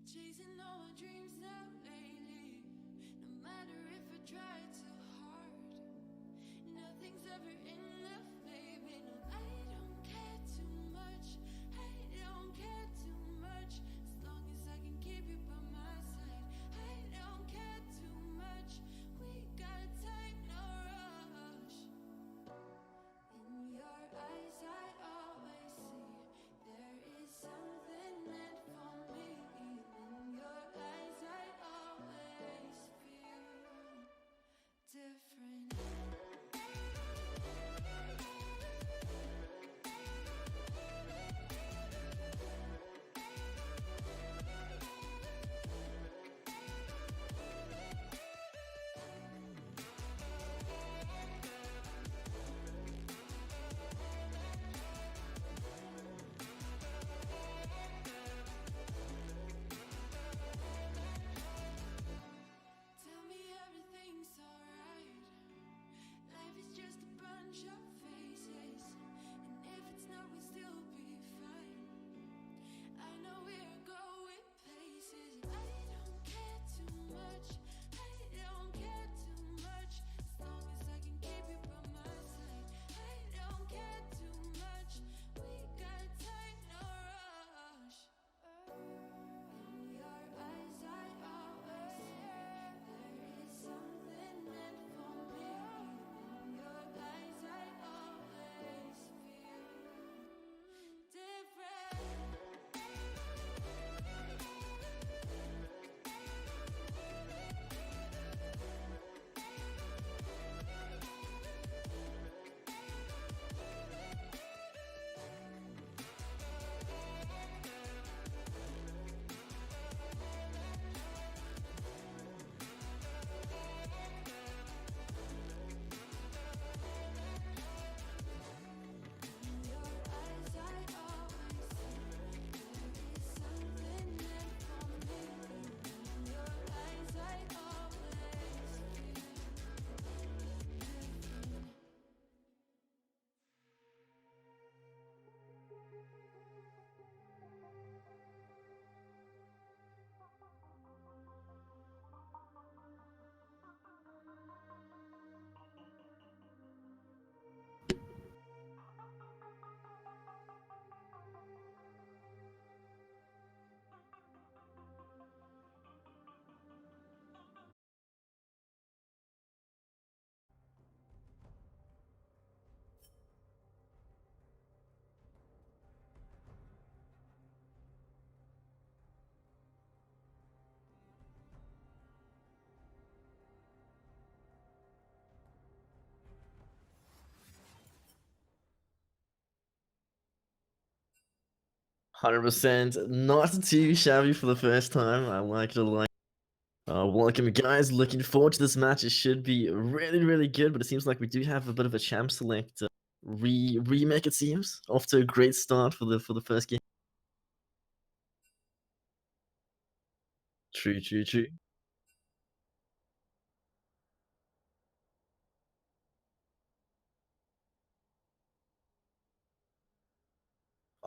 Chasing all my dreams now lately. No matter if I try too hard, nothing's ever enough, baby. No, I don't care too much. I don't care too much. As long as I can keep you by my side. I don't care too much. We got time, no rush. In your eyes, I always see there is something meant for me. In your eyes, I always feel different. Tell me everything's alright. Life is just a bunch of faces, and if it's not, we'll still be fine. I know we're going places. I don't care too much. I don't care too much. As long as I can keep you by my side. I don't care too much. We got time, no rush. In your eyes, I always see there is something meant for me. In your eyes, I always feel different. In your eyes, I always see there is something meant for me. In your eyes, I always feel different. %, not too shabby for the first time. I like it a lot. Welcome, guys. Looking forward to this match. It should be really, really good, but it seems like we do have a bit of a champ select remake, it seems. Off to a great start for the first game. True, true, true.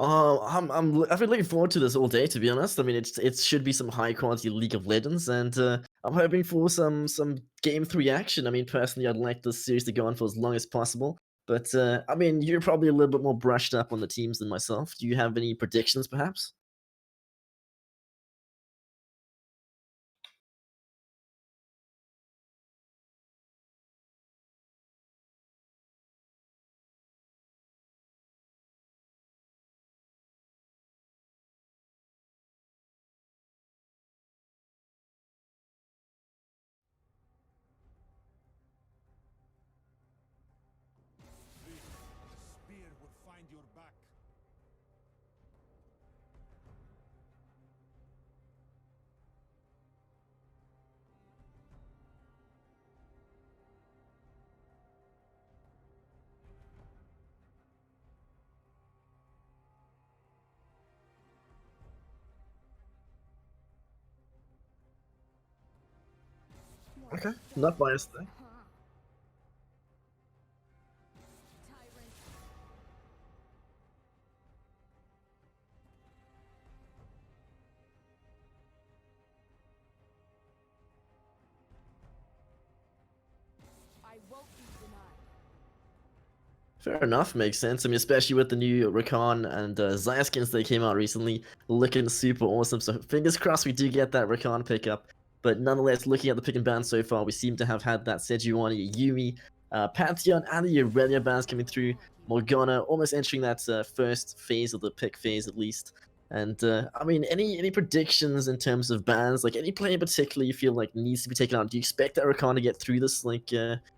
I've been looking forward to this all day, to be honest. I mean, it should be some high quality League of Legends, and I'm hoping for some Game 3 action. I mean, personally, I'd like this series to go on for as long as possible. But I mean, you're probably a little bit more brushed up on the teams than myself. Do you have any predictions, perhaps? Spear will find your back. Okay, not biased there. Fair enough, makes sense. I mean, especially with the new Rakan and Xayah skins that came out recently, looking super awesome. So fingers crossed we do get that Rakan pickup. But nonetheless, looking at the pick and ban so far, we seem to have had that Sejuani, Yumi, Pantheon, and the Aurelia bans coming through. Morgana almost entering that first phase of the pick phase at least. And I mean, any predictions in terms of bans? Like any player in particular you feel like needs to be taken out? Do you expect that Rakan to get through this like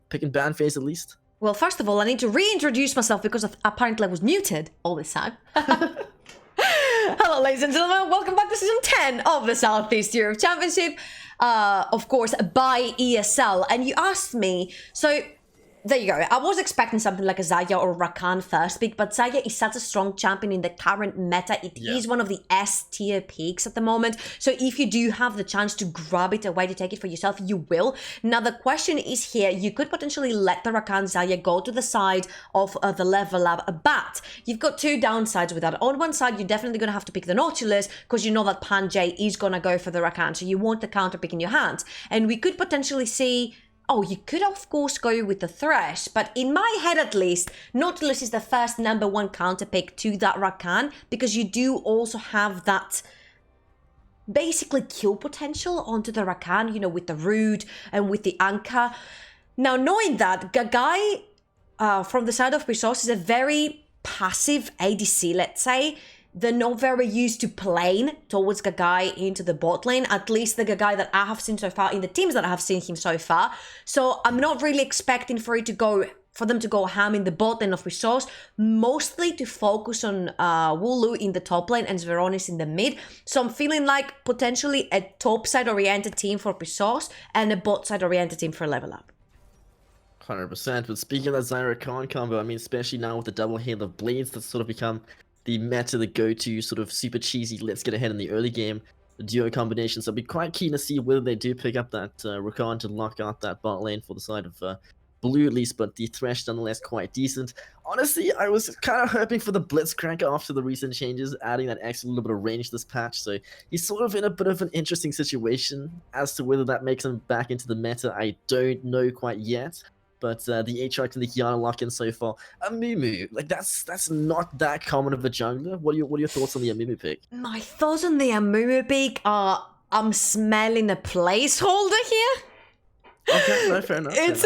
pick and ban phase at least? Well, first of all, I need to reintroduce myself because apparently I was muted all this time. Hello, ladies and gentlemen. Welcome back to Season 10 of the Southeast Europe Championship. Of course, by ESL. And you asked me, so there you go. I was expecting something like a Xayah or Rakan first pick, but Xayah is such a strong champion in the current meta. It is one of the S tier picks at the moment. So if you do have the chance to grab it away to take it for yourself, you will. Now the question is here, you could potentially let the Rakan Xayah go to the side of the level up, but you've got two downsides with that. On one side, you're definitely going to have to pick the Nautilus because you know that Panjay is going to go for the Rakan, so you want the counter pick in your hand. And we could potentially see, oh, you could of course go with the Thresh, but in my head at least, Nautilus is the first #1 counter pick to that Rakan because you do also have that basically kill potential onto the Rakan, you know, with the Root and with the Anchor. Now, knowing that, Gagai from the side of Resource is a very passive ADC, let's say. They're not very used to playing towards Gagai into the bot lane, at least the Gagai that I have seen so far in the teams that I have seen him so far. So I'm not really expecting for them to go ham in the bot lane of Resource, mostly to focus on Wooloo in the top lane and Zveronis in the mid. So I'm feeling like potentially a top side oriented team for Resource and a bot side oriented team for Level Up. 100%. But speaking of that Xayah Rakan combo, I mean, especially now with the double hail of blades that's sort of become the meta, the go-to sort of super cheesy, let's get ahead in the early game, the duo combination. So I'll be quite keen to see whether they do pick up that Rakan to lock out that bot lane for the side of blue at least, but the Thresh nonetheless quite decent. Honestly, I was kind of hoping for the Blitzcrank after the recent changes, adding that extra little bit of range this patch, so he's sort of in a bit of an interesting situation. As to whether that makes him back into the meta, I don't know quite yet. But the Aatrox and the Kiana lock-in so far. Amumu, like that's not that common of a jungler. What are your thoughts on the Amumu pick? My thoughts on the Amumu pick are, I'm smelling a placeholder here. Okay, no, fair enough. It's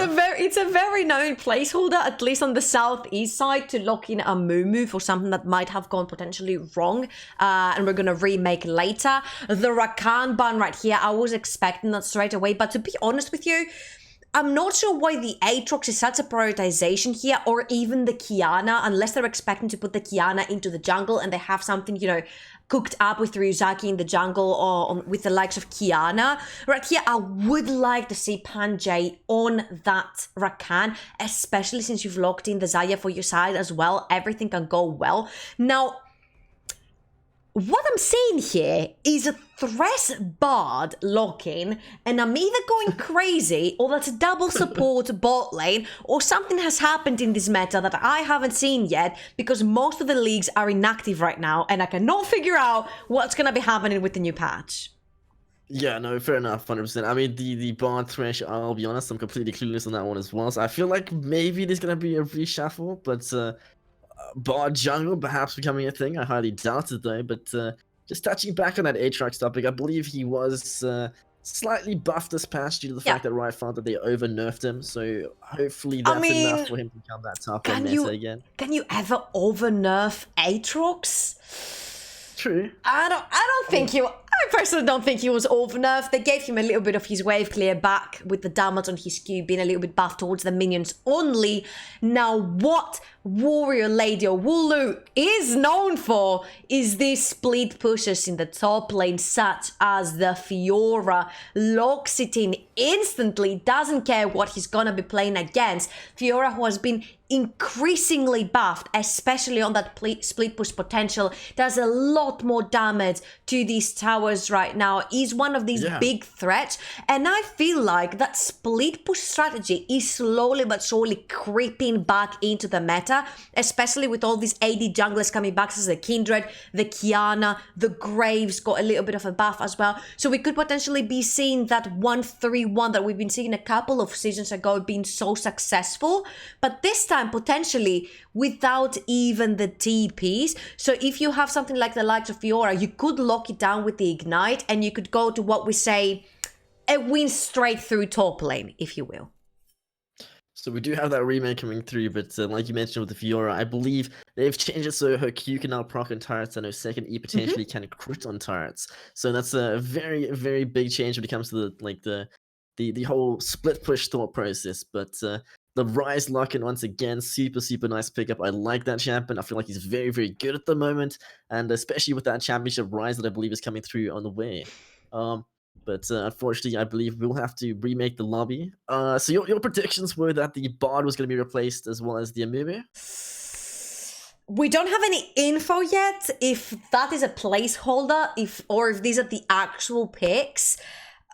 a very known placeholder, at least on the southeast side, to lock in Amumu for something that might have gone potentially wrong, and we're gonna remake later. The Rakan ban right here, I was expecting that straight away, but to be honest with you, I'm not sure why the Aatrox is such a prioritization here, or even the Kiana, unless they're expecting to put the Kiana into the jungle and they have something, you know, cooked up with Ryuzaki in the jungle or with the likes of Kiana. Right here, I would like to see Panjay on that Rakan, especially since you've locked in the Xayah for your side as well. Everything can go well. Now, what I'm seeing here is a Thresh Bard lock-in, and I'm either going crazy, or that's a double support bot lane, or something has happened in this meta that I haven't seen yet, because most of the leagues are inactive right now, and I cannot figure out what's gonna be happening with the new patch. Yeah, no, fair enough, 100%. I mean, the Bard Thresh, I'll be honest, I'm completely clueless on that one as well, so I feel like maybe there's gonna be a reshuffle, but Bard jungle perhaps becoming a thing. I highly doubt it though. But just touching back on that Aatrox topic, I believe he was slightly buffed this patch due to the fact that Riot found that they over nerfed him. So hopefully that's enough for him to become that top meta again. Can you ever over nerf Aatrox? True. I personally don't think he was over nerfed. They gave him a little bit of his wave clear back with the damage on his Q being a little bit buffed towards the minions only. Now, what Warrior Lady or Wooloo is known for is these split pushes in the top lane, such as the Fiora. Locks it in instantly, doesn't care what he's gonna be playing against. Fiora, who has been increasingly buffed, especially on that split push potential, does a lot more damage to these towers right now, is one of these big threats, and I feel like that split push strategy is slowly but surely creeping back into the meta, especially with all these AD junglers coming back, as the Kindred, the Kiana, the Graves got a little bit of a buff as well, so we could potentially be seeing that 1-3-1 that we've been seeing a couple of seasons ago being so successful, but this time time potentially without even the TPs. So if you have something like the likes of Fiora, you could lock it down with the Ignite and you could go to what we say a win straight through top lane, if you will. So we do have that remake coming through, but like you mentioned with the Fiora, I believe they've changed it so her Q can now proc on turrets and her second E potentially can crit on turrets. So that's a very, very big change when it comes to the whole split push thought process. But the Rise lock-in once again, super nice pickup. I like that champion. I feel like he's very, very good at the moment, and especially with that championship Rise that I believe is coming through on the way. But unfortunately, I believe we'll have to remake the lobby. So your predictions were that the Bard was going to be replaced as well as the Amumu? We don't have any info yet if that is a placeholder, or if these are the actual picks.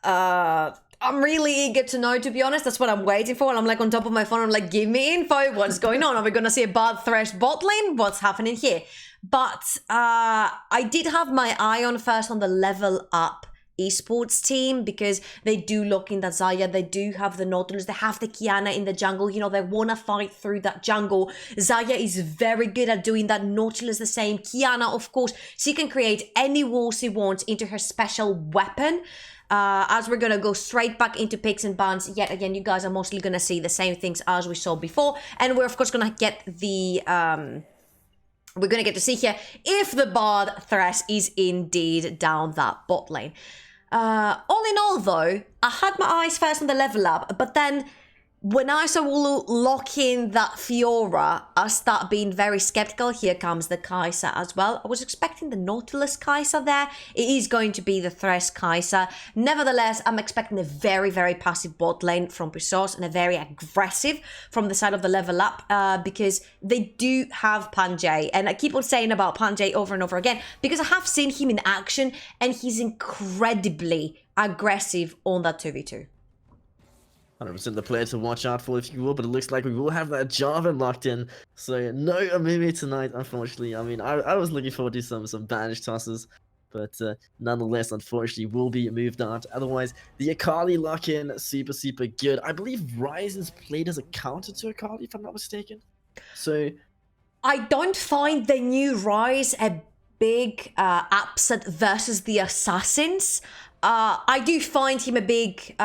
I'm really eager to know, to be honest. That's what I'm waiting for. And I'm like on top of my phone, I'm like, give me info. What's going on? Are we going to see a Bard Thresh bot lane? What's happening here? But I did have my eye on first on the level up esports team, because they do lock in that Xayah, they do have the Nautilus, they have the Kiana in the jungle, you know, they want to fight through that jungle. Xayah is very good at doing that, Nautilus the same, Kiana of course, she can create any wall she wants into her special weapon. As we're gonna go straight back into picks and bans, yet again, you guys are mostly gonna see the same things as we saw before, and we're of course gonna get the we're gonna get to see here if the Bard Thresh is indeed down that bot lane. All in all though, I had my eyes first on the level up, but then when I saw Wooloo lock in that Fiora, I start being very skeptical. Here comes the Kai'Sa as well. I was expecting the Nautilus Kai'Sa there. It is going to be the Thresh Kai'Sa. Nevertheless, I'm expecting a very, very passive bot lane from Pisos and a very aggressive from the side of the level up, because they do have Panjay. And I keep on saying about Panjay over and over again, because I have seen him in action and he's incredibly aggressive on that 2v2. 100% the player to watch out for, if you will, but it looks like we will have that Jarvan locked in. So no Amumu tonight, unfortunately. I mean, I was looking forward to some banish tosses, but nonetheless, unfortunately, will be moved out. Otherwise, the Akali lock-in, super good. I believe Ryze is played as a counter to Akali, if I'm not mistaken. So I don't find the new Ryze a big upset versus the Assassins. I do find him a big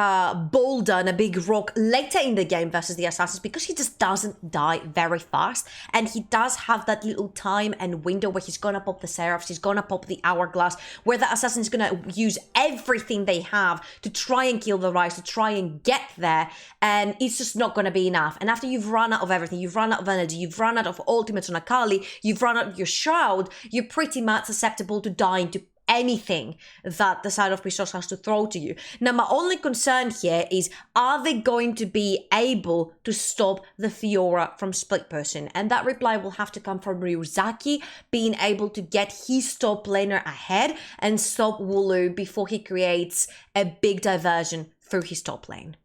boulder and a big rock later in the game versus the Assassins, because he just doesn't die very fast, and he does have that little time and window where he's gonna pop the Seraphs, he's gonna pop the Hourglass, where the Assassin's gonna use everything they have to try and kill the Ryze, to try and get there, and it's just not gonna be enough. And after you've run out of everything, you've run out of energy, you've run out of ultimates on Akali, you've run out of your Shroud, you're pretty much susceptible to dying to anything that the side of Pisos has to throw to you. Now, my only concern here is, are they going to be able to stop the Fiora from split pushing? And that reply will have to come from Ryuzaki being able to get his top laner ahead and stop Wooloo before he creates a big diversion through his top lane.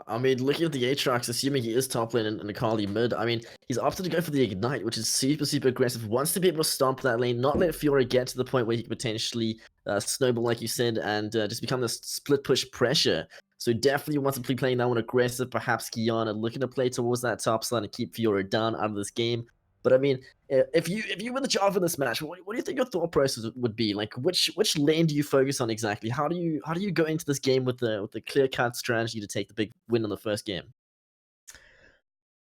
I mean, looking at the Aatrox, assuming he is top lane and Akali mid, I mean, he's opted to go for the Ignite, which is super aggressive. Wants to be able to stomp that lane, not let Fiora get to the point where he could potentially snowball, like you said, and just become this split push pressure. So definitely wants to be playing that one aggressive, perhaps Kiana looking to play towards that top side and keep Fiora down out of this game. But I mean, if you win the job in this match, what do you think your thought process would be? Like, which lane do you focus on exactly? How do you go into this game with the clear-cut strategy to take the big win on the first game?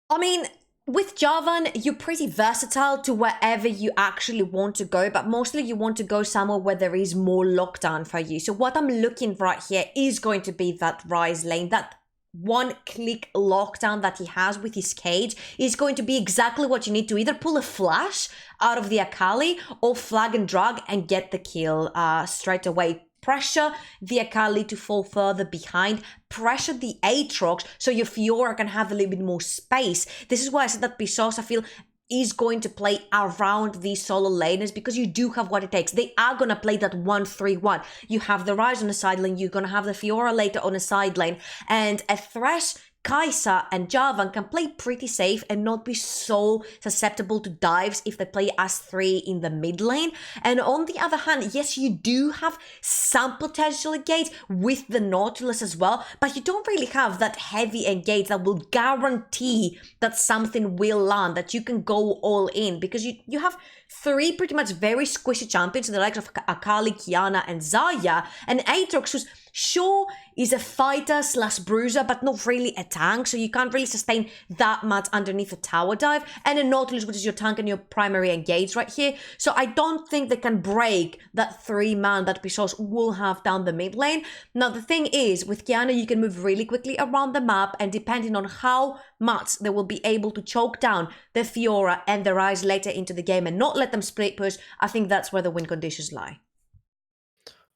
I mean, with Jarvan, you're pretty versatile to wherever you actually want to go, but mostly you want to go somewhere where there is more lockdown for you. So what I'm looking right here is going to be that Ryze lane, that one-click lockdown that he has with his cage is going to be exactly what you need to either pull a flash out of the Akali or flag and drag and get the kill straight away. Pressure the Akali to fall further behind, pressure the Aatrox so your Fiora can have a little bit more space. This is why I said that Pisos, I feel, is going to play around these solo laners, because you do have what it takes. They are going to play that 1-3-1. You have the Ryze on the side lane, you're going to have the Fiora later on the side lane, and a Thresh Kai'Sa and Jarvan can play pretty safe and not be so susceptible to dives if they play as 3 in the mid lane. And on the other hand, yes, you do have some potential engage with the Nautilus as well, but you don't really have that heavy engage that will guarantee that something will land, that you can go all in, because you have 3 pretty much very squishy champions, the likes of Akali, Kiana, and Zarya, and Aatrox, who's sure is a fighter / bruiser, but not really a tank, so you can't really sustain that much underneath a tower dive, and a Nautilus, which is your tank and your primary engage right here. So I don't think they can break that 3-man that Pisos will have down the mid lane. Now the thing is, with Kiana you can move really quickly around the map, and depending on how much they will be able to choke down the Fiora and the Ryze later into the game and not let them split push, I think that's where the win conditions lie.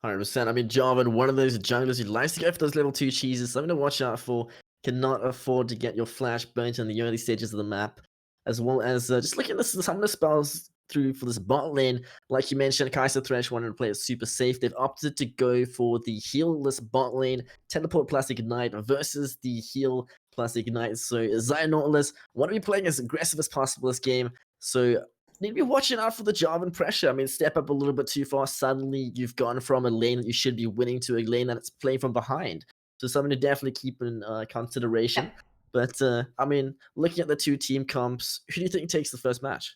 100%. I mean, Jarvan, one of those junglers who likes to go for those level 2 cheeses, something to watch out for. Cannot afford to get your flash burnt in the early stages of the map, as well as just looking at some of the spells through for this bot lane. Like you mentioned, Kai'Sa Thresh wanted to play it super safe. They've opted to go for the heal-less bot lane, teleport plus ignite versus the heal plus ignite. So Zarya Nautilus want to be playing as aggressive as possible this game. So need to be watching out for the Jarvan pressure. I mean, step up a little bit too far. Suddenly, you've gone from a lane that you should be winning to a lane that's playing from behind. So something to definitely keep in consideration. But, I mean, looking at the 2 team comps, who do you think takes the first match?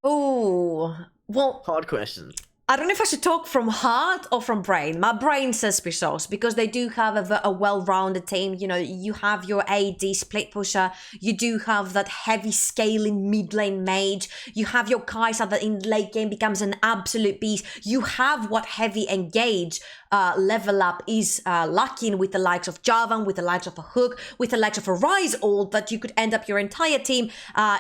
Oh, well, hard question. I don't know if I should talk from heart or from brain. My brain says Pisos, because they do have a well-rounded team. You know, you have your AD split pusher. You do have that heavy scaling mid lane mage. You have your Kai'Sa that in late game becomes an absolute beast. You have what heavy engage level up is lacking with the likes of Jarvan, with the likes of a Hook, with the likes of a Ryze ult, that you could end up your entire team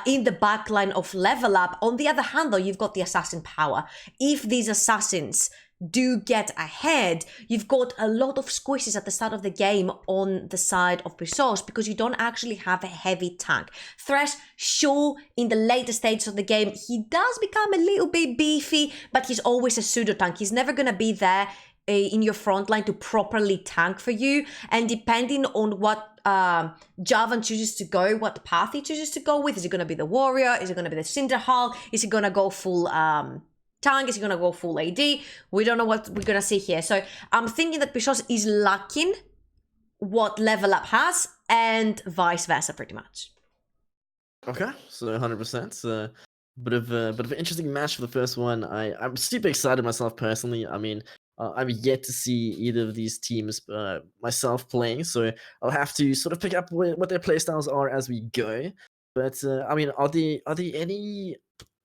in the backline of level up. On the other hand, though, you've got the assassin power. If these assassins do get ahead, you've got a lot of squishes at the start of the game on the side of Pisos, because you don't actually have a heavy tank. Thresh, sure, in the later stages of the game, he does become a little bit beefy, but he's always a pseudo tank. He's never going to be there in your front line to properly tank for you, and depending on what Jarvan chooses to go, what path he chooses to go with, is it going to be the warrior, is it going to be the Cinderhal, is he going to go full tank, is he going to go full AD? We don't know what we're going to see here. So I'm thinking that Pisos is lacking what level up has, and vice versa pretty much. Okay, so 100%. Bit of an interesting match for the first one. I'm super excited myself personally. I mean, I'm yet to see either of these teams myself playing, so I'll have to sort of pick up what their playstyles are as we go. But I mean, are there any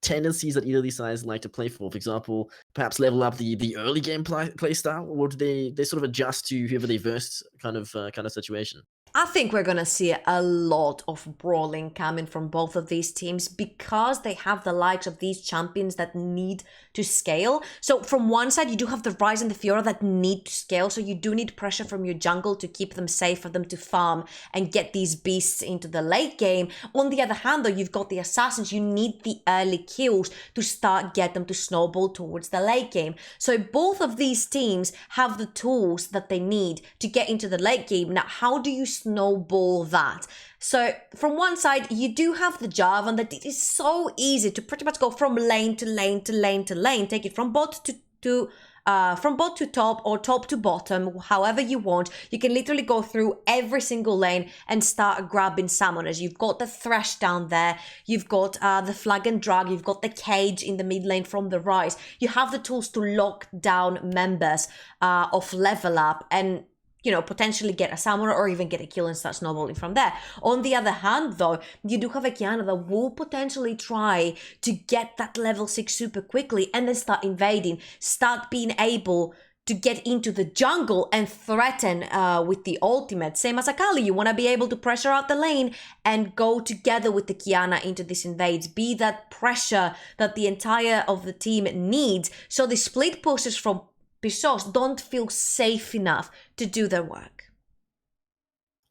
tendencies that either of these sides like to play for? For example, perhaps level up the early game playstyle, or do they sort of adjust to whoever they verse kind of situation? I think we're going to see a lot of brawling coming from both of these teams, because they have the likes of these champions that need to scale. So from one side, you do have the Ryze and the Fiora that need to scale. So you do need pressure from your jungle to keep them safe, for them to farm and get these beasts into the late game. On the other hand, though, you've got the assassins. You need the early kills to get them to snowball towards the late game. So both of these teams have the tools that they need to get into the late game. Now, how do you snowball that? So from one side, you do have the Jarvan that it is so easy to pretty much go from lane to lane to lane to lane, take it from bot to top, or top to bottom, however you want. You can literally go through every single lane and start grabbing summoners. You've got the Thresh down there, you've got the Flag and Drag, you've got the Cage in the mid lane from the Ryze. You have the tools to lock down members of level up, and you know, potentially get a summoner or even get a kill and start snowballing from there. On the other hand, though, you do have a Kiana that will potentially try to get that level 6 super quickly and then start invading, start being able to get into the jungle and threaten with the ultimate. Same as Akali, you want to be able to pressure out the lane and go together with the Kiana into this invades, be that pressure that the entire of the team needs, so the split pushes from Pisos don't feel safe enough to do their work.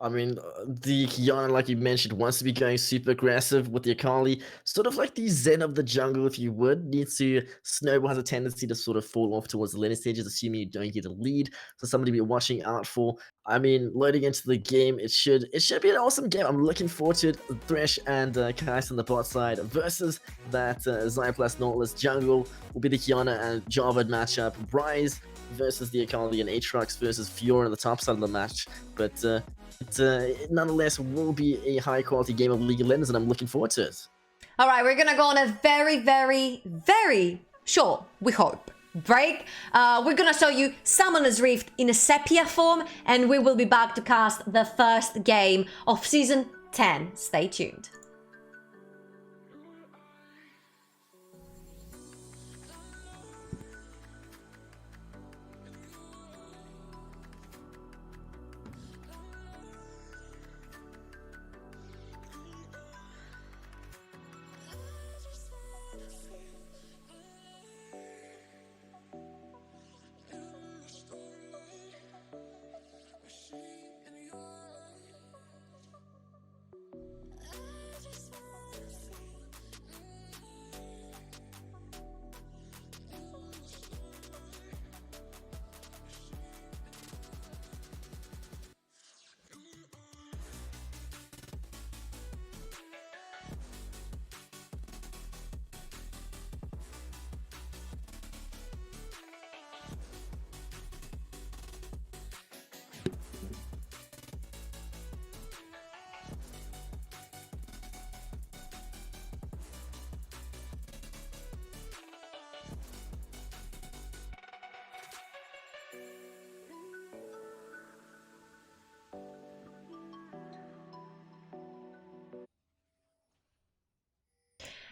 I mean, the Kiana, like you mentioned, wants to be going super aggressive with the Akali, sort of like the Zen of the jungle, if you would. Needs to snowball, has a tendency to sort of fall off towards the later stages, assuming you don't get a lead. So somebody to be watching out for. I mean, loading into the game, it should be an awesome game. I'm looking forward to it. Thresh and Kais on the bot side versus that Xayah plus Nautilus jungle will be the Kiana and Jarvan matchup. Rise versus the Akali and Aatrox versus Fiora on the top side of the match. But it nonetheless will be a high quality game of League of Legends, and I'm looking forward to it. All right, we're gonna go on a very, very, very short, we hope, break. We're gonna show you Summoner's Rift in a sepia form, and we will be back to cast the first game of Season 10. Stay tuned.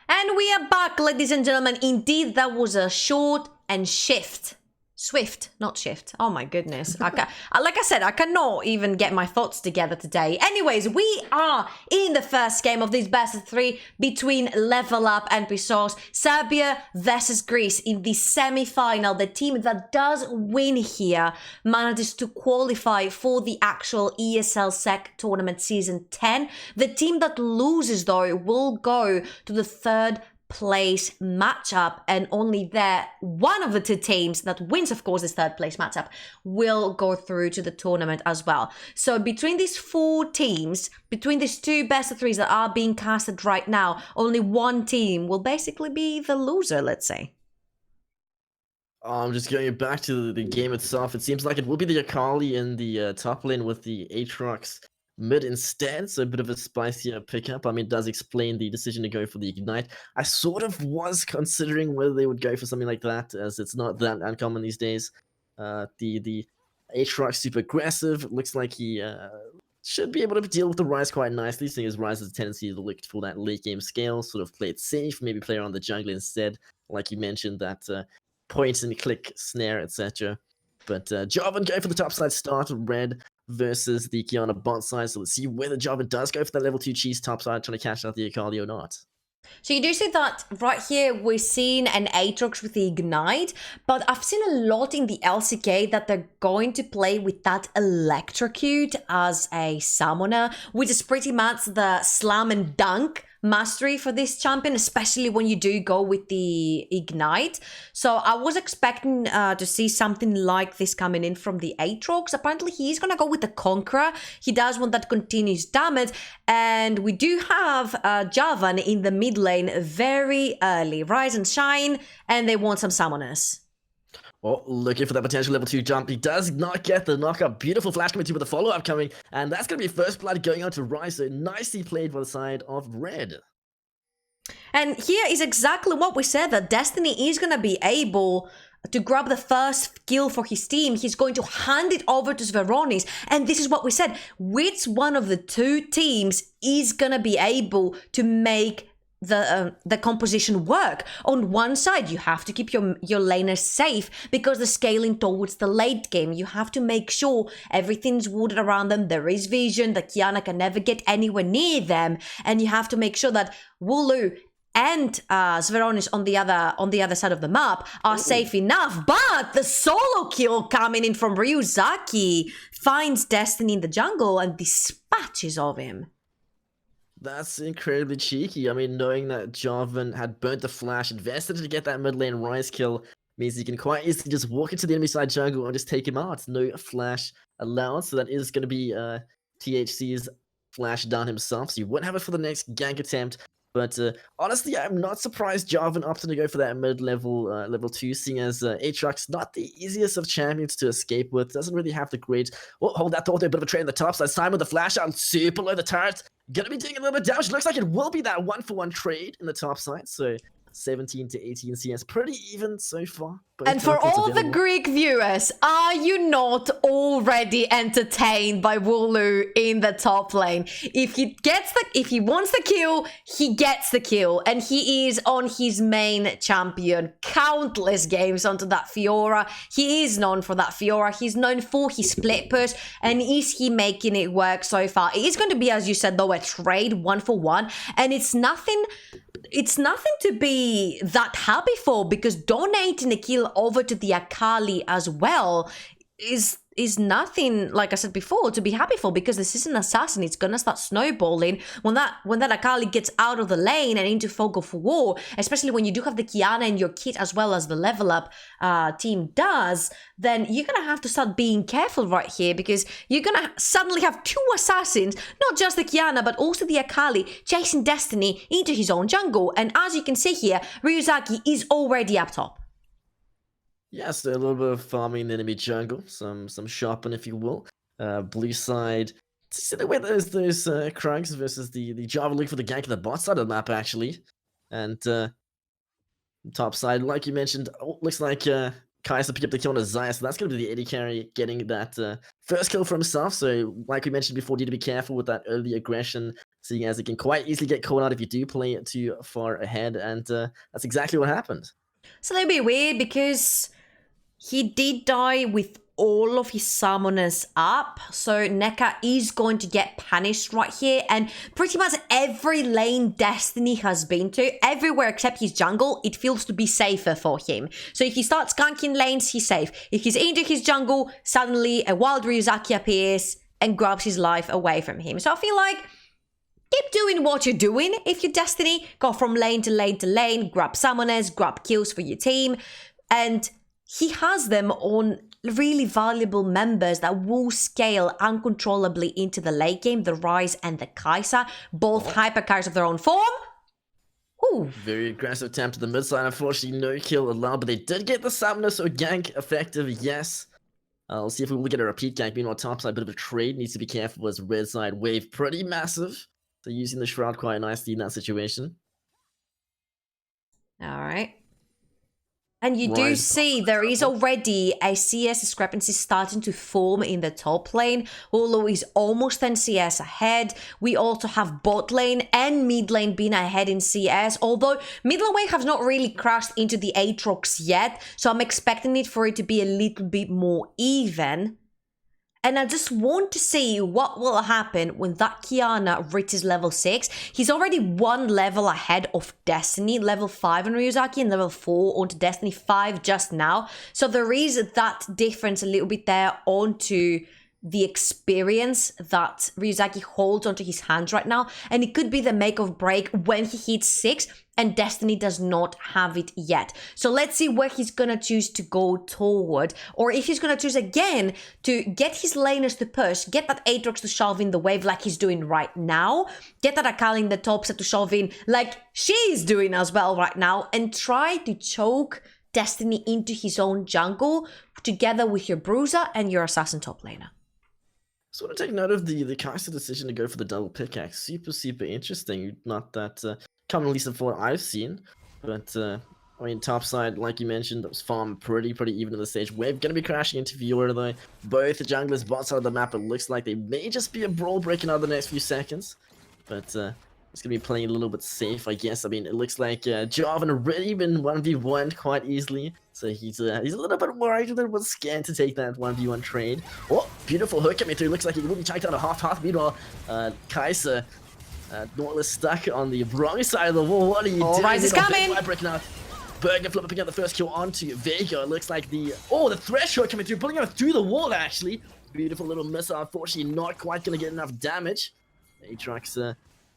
And we are back, ladies and gentlemen. Indeed, that was a short and swift, not shift. Oh my goodness. Like I said, I cannot even get my thoughts together today. Anyways, we are in the first game of this best of 3 between Level Up and Resource. Serbia versus Greece in the semi-final. The team that does win here manages to qualify for the actual ESL SEC tournament season 10. The team that loses, though, will go to the third place matchup, and only there one of the two teams that wins, of course, this third place matchup will go through to the tournament as well. So between these 4 teams, between these 2 best of 3s that are being casted right now, only one team will basically be the loser, let's say. I'm just going back to the game itself. It seems like it will be the Akali in the top lane with the Aatrox mid instead, so a bit of a spicier pickup. I mean, it does explain the decision to go for the Ignite. I sort of was considering whether they would go for something like that, as it's not that uncommon these days. The Aatrox super aggressive. Looks like he should be able to deal with the Rise quite nicely, seeing as Rise has a tendency to look for that late game scale, sort of play it safe, maybe play around the jungle instead, like you mentioned, that point and click snare, etc. But Jarvan going for the top side start, red versus the Kiana bot side. So let's see whether Jarvan does go for the level 2 cheese top side, trying to catch out the Akali or not. So you do see that right here, we're seeing an Aatrox with the Ignite, but I've seen a lot in the LCK that they're going to play with that Electrocute as a summoner, which is pretty much the slam and dunk mastery for this champion, especially when you do go with the Ignite. So I was expecting to see something like this coming in from the Aatrox. Apparently he's gonna go with the Conqueror. He does want that continuous damage, and we do have Jarvan in the mid lane very early. Rise and shine, and they want some summoners. Well, looking for that potential level 2 jump. He does not get the knockup. Beautiful flash coming through with the follow-up coming. And that's going to be first blood going on to Rise. So nicely played by the side of Red. And here is exactly what we said, that Destiny is going to be able to grab the first kill for his team. He's going to hand it over to Sveronis. And this is what we said. Which one of the 2 teams is going to be able to make the composition work? On one side, you have to keep your laners safe because they're scaling towards the late game. You have to make sure everything's wooded around them. There is vision. The Kiana can never get anywhere near them, and you have to make sure that Wooloo and Sveronis on the other side of the map are safe enough. But the solo kill coming in from Ryuzaki finds Destiny in the jungle and dispatches of him. That's incredibly cheeky. I mean, knowing that Jarvan had burnt the flash, invested to get that mid lane Rise kill, means he can quite easily just walk into the enemy side jungle and just take him out. No flash, allowed, so that is going to be THC's flash down himself, so you wouldn't have it for the next gank attempt. But honestly, I'm not surprised Jarvan opted to go for that mid-level level 2, seeing as Aatrox not the easiest of champions to escape with. Doesn't really have the great... Oh, hold that thought there, a bit of a trade in the top side. Simon with the flash out, super low the turret. Gonna be doing a little bit of damage. Looks like it will be that 1-for-1 trade in the top side, so 17 to 18 CS. Pretty even so far. And for all the Greek viewers, are you not already entertained by Wooloo in the top lane? If he wants the kill, he gets the kill. And he is on his main champion. Countless games onto that Fiora. He is known for that Fiora. He's known for his split push. And is he making it work so far? It is going to be, as you said, though, a trade 1-for-1. And it's nothing to be that happy for, because donating a kill over to the Akali as well is nothing, like I said before, to be happy for, because this is an assassin. It's gonna start snowballing when that Akali gets out of the lane and into fog of war, especially when you do have the Kiana in your kit as well as the level up team does. Then you're gonna have to start being careful right here, because you're gonna suddenly have two assassins, not just the Kiana but also the Akali, chasing Destiny into his own jungle. And as you can see here, Ryuzaki is already up top. Yeah, so a little bit of farming enemy jungle, some shopping, if you will. Blue side, see the way those Krugs versus the Java League for the gank of the bot side of the map, actually. And top side, like you mentioned, looks like Kai'Sa picked up the kill on Xayah, so that's going to be the AD carry getting that first kill for himself. So, like we mentioned before, need to be careful with that early aggression, seeing as it can quite easily get caught out if you do play it too far ahead, and that's exactly what happened. It's a little bit weird because he did die with all of his summoners up, so Neka is going to get punished right here. And pretty much every lane Destiny has been to, everywhere except his jungle, it feels to be safer for him. So if he starts ganking lanes, he's safe. If he's into his jungle, suddenly a wild Ryuzaki appears and grabs his life away from him. So I feel like, keep doing what you're doing. If you're Destiny, go from lane to lane to lane, grab summoners, grab kills for your team. And he has them on really valuable members that will scale uncontrollably into the late game, the Ryze and the Kai'Sa, both hypercars of their own form. Ooh. Very aggressive attempt to the mid side. Unfortunately, no kill allowed, but they did get the summoner, so gank effective, yes. I'll see if we will get a repeat gank. Meanwhile, top side, bit of a trade. Needs to be careful as red side wave pretty massive. So using the Shroud quite nicely in that situation. All right. And you do see there is already a CS discrepancy starting to form in the top lane. Wooloo is almost 10 CS ahead. We also have bot lane and mid lane being ahead in CS, although mid lane wave has not really crashed into the Aatrox yet, so I'm expecting it for it to be a little bit more even. And I just want to see what will happen when that Kiana reaches level 6. He's already one level ahead of Destiny, level 5 on Ryuzaki and level 4 onto Destiny 5 just now. So there is that difference a little bit there onto the experience that Ryuzaki holds onto his hands right now. And it could be the make or break when he hits 6 and Destiny does not have it yet. So let's see where he's gonna choose to go toward, or if he's gonna choose again to get his laners to push, get that Aatrox to shove in the wave like he's doing right now, get that Akali in the top set to shove in like she's doing as well right now, and try to choke Destiny into his own jungle together with your Bruiser and your Assassin top laner. So I want to take note of the Kai'Sa decision to go for the double pickaxe. Super interesting. Not that common, at least from what I've seen. But I mean, top side, like you mentioned, that was farm pretty even in the stage. We're gonna be crashing into Fiora though. Both the junglers, bot side of the map. It looks like they may just be a brawl breaking out the next few seconds. But it's gonna be playing a little bit safe, I guess. I mean, it looks like Jarvan already been 1v1'd quite easily. So he's a little bit worried, a little bit scared to take that 1v1 trade. Oh, beautiful hook coming through. Looks like he will be checked out a half. Meanwhile, Kai'Sa, Nautilus stuck on the wrong side of the wall. What are you doing? Ryze is coming! Breaking out. Burger Flipper picking up the first kill onto Vega. It looks like the threshold coming through, pulling out through the wall actually. Beautiful little missile. Unfortunately, not quite gonna get enough damage. Aatrox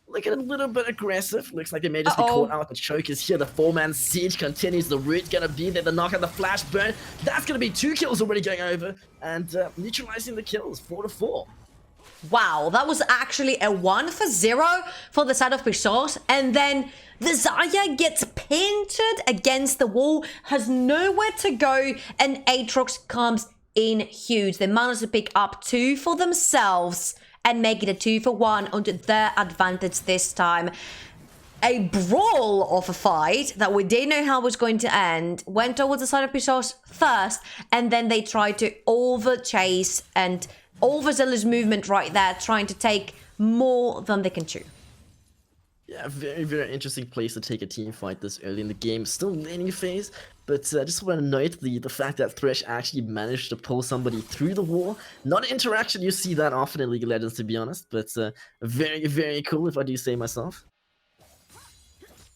looking a little bit aggressive. Looks like they may just be caught out. The choke is here. The 4-man siege continues. The root gonna be there. The knock out the flash burn. That's gonna be 2 kills already going over and neutralizing the kills. 4-4. Wow, that was actually a 1-for-0 for the side of Pisos. And then the Xayah gets pinted against the wall, has nowhere to go, and Aatrox comes in huge. They managed to pick up 2 for themselves and make it a 2-for-1 onto their advantage this time. A brawl of a fight that we didn't know how it was going to end went towards the side of Pisos first, and then they tried to overchase and overzealous movement right there, trying to take more than they can chew. Yeah, very, very interesting place to take a team fight this early in the game. Still laning phase, but just want to note the fact that Thresh actually managed to pull somebody through the wall. Not an interaction you see that often in League of Legends, to be honest, but very, very cool if I do say myself.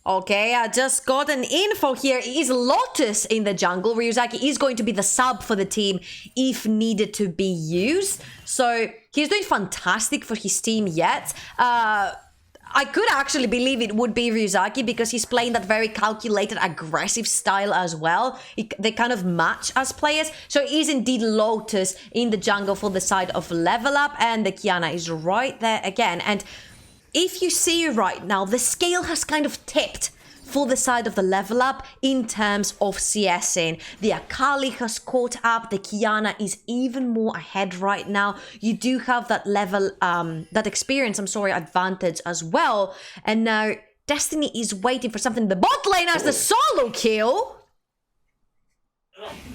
Okay, I just got an info here. Is Lotus in the jungle? Ryuzaki is going to be the sub for the team if needed to be used. So he's doing fantastic for his team yet. I could actually believe it would be Ryuzaki because he's playing that very calculated, aggressive style as well. They kind of match as players. So it is indeed Lotus in the jungle for the side of Level Up, and the Kiana is right there again. And if you see right now, the scale has kind of tipped for the side of the Level Up in terms of CSing. The Akali has caught up. The Kiana is even more ahead right now. You do have that level, that experience, advantage as well. And now Destiny is waiting for something. The bot lane has the solo kill.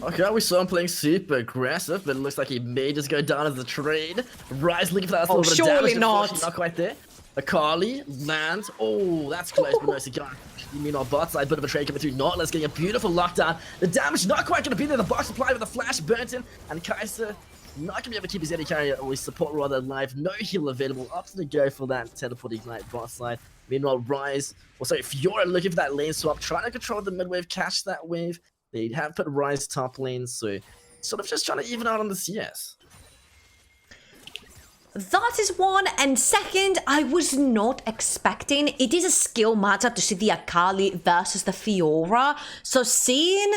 Okay, we saw him playing super aggressive, but it looks like he may just go down as the trade. Rise looking for that little bit of damage. Surely not. Not quite there. Akali lands. Oh, that's close, but no cigar. You mean on bot side, bit of a trade coming through. Nautilus getting a beautiful lockdown. The damage not quite going to be there. The box supply with the flash burnt in, and Kai'Sa not going to be able to keep his AD carry or his support rather alive. No heal available. Opts to go for that teleport ignite bot side. Meanwhile, Fiora looking for that lane swap, trying to control the mid wave, catch that wave. They have put Rise top lane, so sort of just trying to even out on the CS. That is one, and second, I was not expecting. It is a skill matchup to see the Akali versus the Fiora. So seeing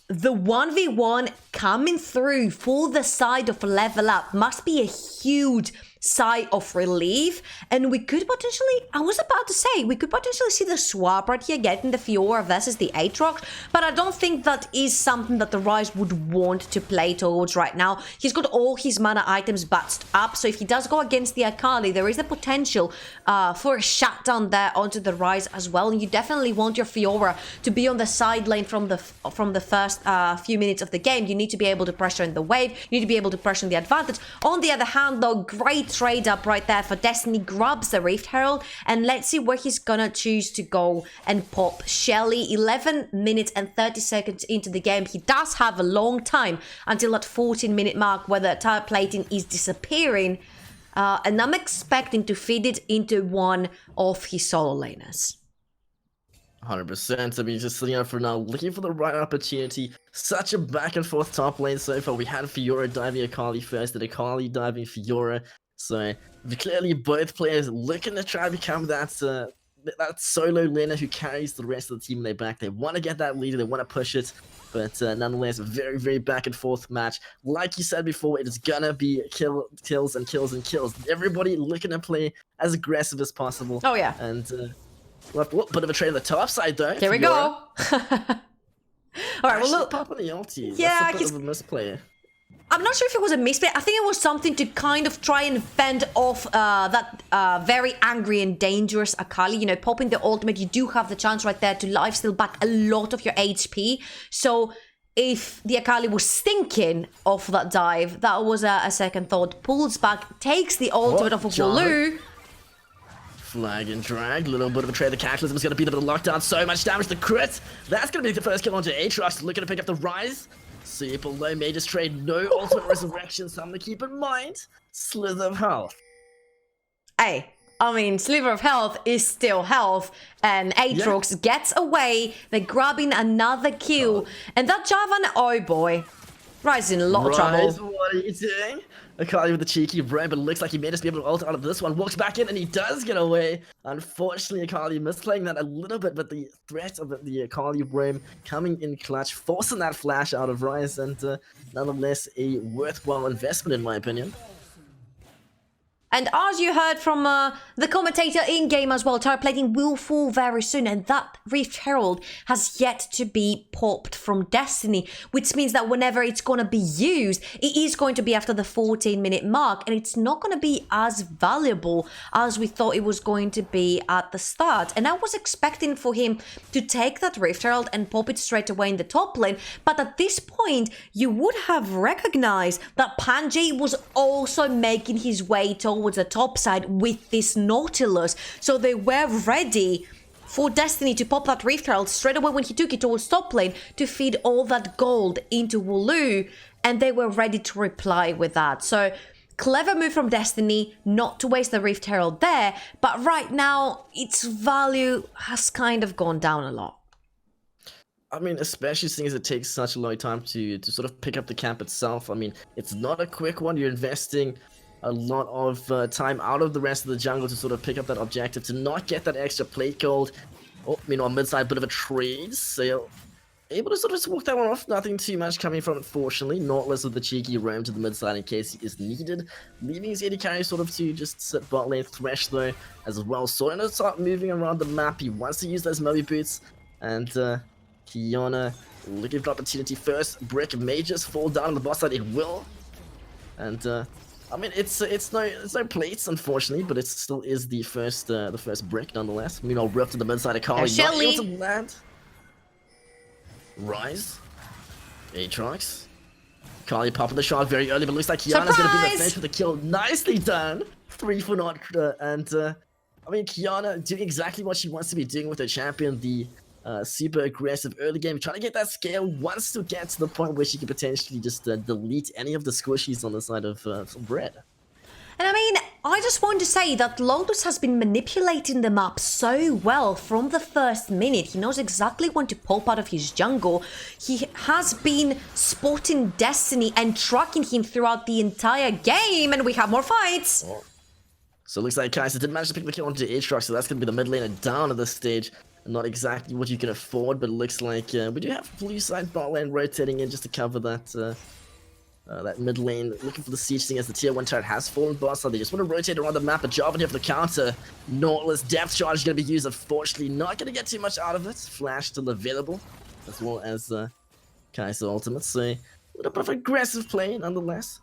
the 1v1 coming through for the side of Level Up must be a huge sigh of relief, and we could potentially, I was about to say, we could potentially see the swap right here getting the Fiora versus the Aatrox, but I don't think that is something that the Rise would want to play towards right now. He's got all his mana items batched up, so if he does go against the Akali, there is the potential for a shutdown there onto the Rise as well, and you definitely want your Fiora to be on the side lane from the first few minutes of the game. You need to be able to pressure in the wave, you need to be able to pressure in the advantage. On the other hand though, great trade up right there for Destiny, grabs the Rift Herald, and let's see where he's gonna choose to go and pop Shelly. 11 minutes and 30 seconds into the game. He does have a long time until that 14-minute mark where the tire plating is disappearing, and I'm expecting to feed it into one of his solo laners. 100%. I mean, just sitting out for now, looking for the right opportunity. Such a back and forth top lane so far. We had Fiora diving Akali first, then Akali diving Fiora. So clearly both players looking to try to become that solo laner who carries the rest of the team in their back. They want to get that lead, they want to push it, but nonetheless, a very, very back and forth match. Like you said before, it is gonna be kills and kills and kills. Everybody looking to play as aggressive as possible. Oh yeah. And we'll have a bit of a trade on the top side though. Here we go. All right, well look. Popping the ulti. Yeah, that's a bit of a misplay. I'm not sure if it was a misplay. I think it was something to kind of try and fend off that very angry and dangerous Akali. You know, popping the ultimate, you do have the chance right there to lifesteal back a lot of your HP. So if the Akali was thinking of that dive, that was a second thought. Pulls back, takes the ultimate off of Blue. Flag and drag, little bit of a trade. The Cataclysm is going to be the bit of lockdown. So much damage. The crit. That's going to be the first kill onto Aatrox. Looking to pick up the Rise. Super low Mage's trade. No ultimate resurrection. Something to keep in mind. Slither of health. Hey, I mean, Sliver of Health is still health, and Aatrox gets away. They're grabbing another kill, and that Javan, oh boy. Rise in a lot of Rise, trouble. what are you doing? Akali with the cheeky brain, but it looks like he may just be able to ult out of this one. Walks back in and he does get away. Unfortunately, Akali misplaying that a little bit, but the threat of the Akali brain coming in clutch, forcing that flash out of Rise, and nonetheless a worthwhile investment in my opinion. And as you heard from the commentator in-game as well, tower plating will fall very soon, and that Rift Herald has yet to be popped from Destiny, which means that whenever it's going to be used, it is going to be after the 14-minute mark, and it's not going to be as valuable as we thought it was going to be at the start. And I was expecting for him to take that Rift Herald and pop it straight away in the top lane, but at this point, you would have recognized that Panji was also making his way towards the top side with this Nautilus, so they were ready for Destiny to pop that Rift Herald straight away when he took it towards top lane to feed all that gold into Wooloo, and they were ready to reply with that. So clever move from Destiny not to waste the Rift Herald there, but right now its value has kind of gone down a lot. I mean, especially seeing as it takes such a long time to sort of pick up the camp itself. I mean, it's not a quick one. You're investing a lot of time out of the rest of the jungle to sort of pick up that objective, to not get that extra plate gold. Oh, meanwhile, mid-side, bit of a trade sale. Able to sort of just walk that one off, nothing too much coming from it, fortunately. Nautilus with the cheeky roam to the mid-side in case he is needed. Leaving his AD carry sort of to just sit bot lane. Thresh, though, as well. Starting to start moving around the map. He wants to use those Moby Boots. And Kiana looking for opportunity. First brick may just fall down on the bot side. It will. And I mean, it's no plates, unfortunately, but it still is the first brick nonetheless. Meanwhile, Rift to the mid side of Kali, not able to land. Rise, Aatrox, Kali popping the shot very early, but looks like Kiana's gonna be the finish with the kill. Nicely done, 3 for naught, and I mean, Kiana doing exactly what she wants to be doing with her champion, the super aggressive early game, trying to get that scale, wants to get to the point where she can potentially just delete any of the squishies on the side of some bread. And I mean, I just want to say that Lotus has been manipulating the map so well from the first minute. He knows exactly when to pop out of his jungle. He has been spotting Destiny and tracking him throughout the entire game, and we have more fights. Oh. So it looks like Kaiser did manage to pick the kill onto Aatrox, so that's going to be the mid laner down at this stage. Not exactly what you can afford, but it looks like we do have blue side bot lane rotating in just to cover that that mid lane. Looking for the siege thing as the tier 1 turret has fallen boss, so they just want to rotate around the map. But Jarvan here for the counter. Nautilus depth charge is going to be used. Unfortunately, not going to get too much out of it. Flash still available, as well as Kaiser ultimate. So a little bit of aggressive play nonetheless.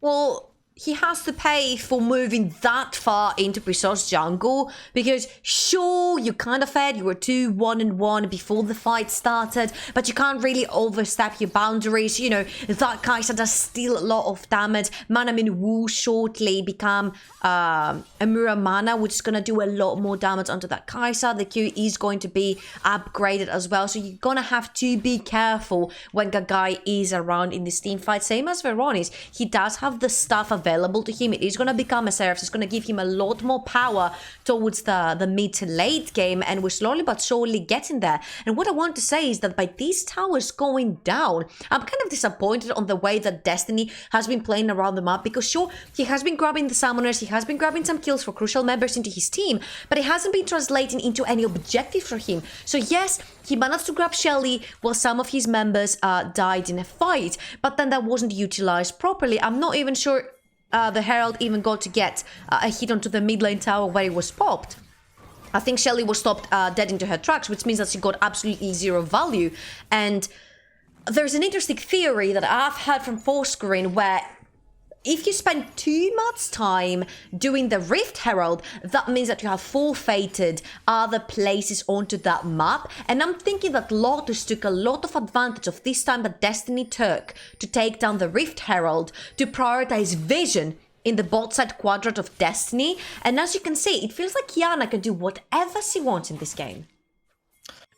Well, he has to pay for moving that far into Brisot's jungle, because sure, you kind of fed, you were 2-1-1 before the fight started, but you can't really overstep your boundaries. You know, that Kai'Sa does still a lot of damage. Mana Min will shortly become a Muramana, which is going to do a lot more damage onto that Kai'Sa. The Q is going to be upgraded as well, so you're going to have to be careful when Gagai is around in this team fight. Same as Veronis, he does have the stuff available to him. It is going to become a Seraph. It's going to give him a lot more power towards the mid to late game, and we're slowly but surely getting there. And what I want to say is that by these towers going down, I'm kind of disappointed on the way that Destiny has been playing around the map, because sure, he has been grabbing the summoners, he has been grabbing some kills for crucial members into his team, but it hasn't been translating into any objective for him. So yes, he managed to grab Shelly while some of his members died in a fight, but then that wasn't utilized properly. I'm not even sure the Herald even got to get a hit onto the mid lane tower where it was popped. I think Shelly was stopped dead into her tracks, which means that she got absolutely zero value. And there's an interesting theory that I've heard from Fourscreen where if you spend too much time doing the Rift Herald, that means that you have forfeited other places onto that map. And I'm thinking that Lotus took a lot of advantage of this time that Destiny took to take down the Rift Herald, to prioritize vision in the bot side quadrant of Destiny. And as you can see, it feels like Kiana can do whatever she wants in this game.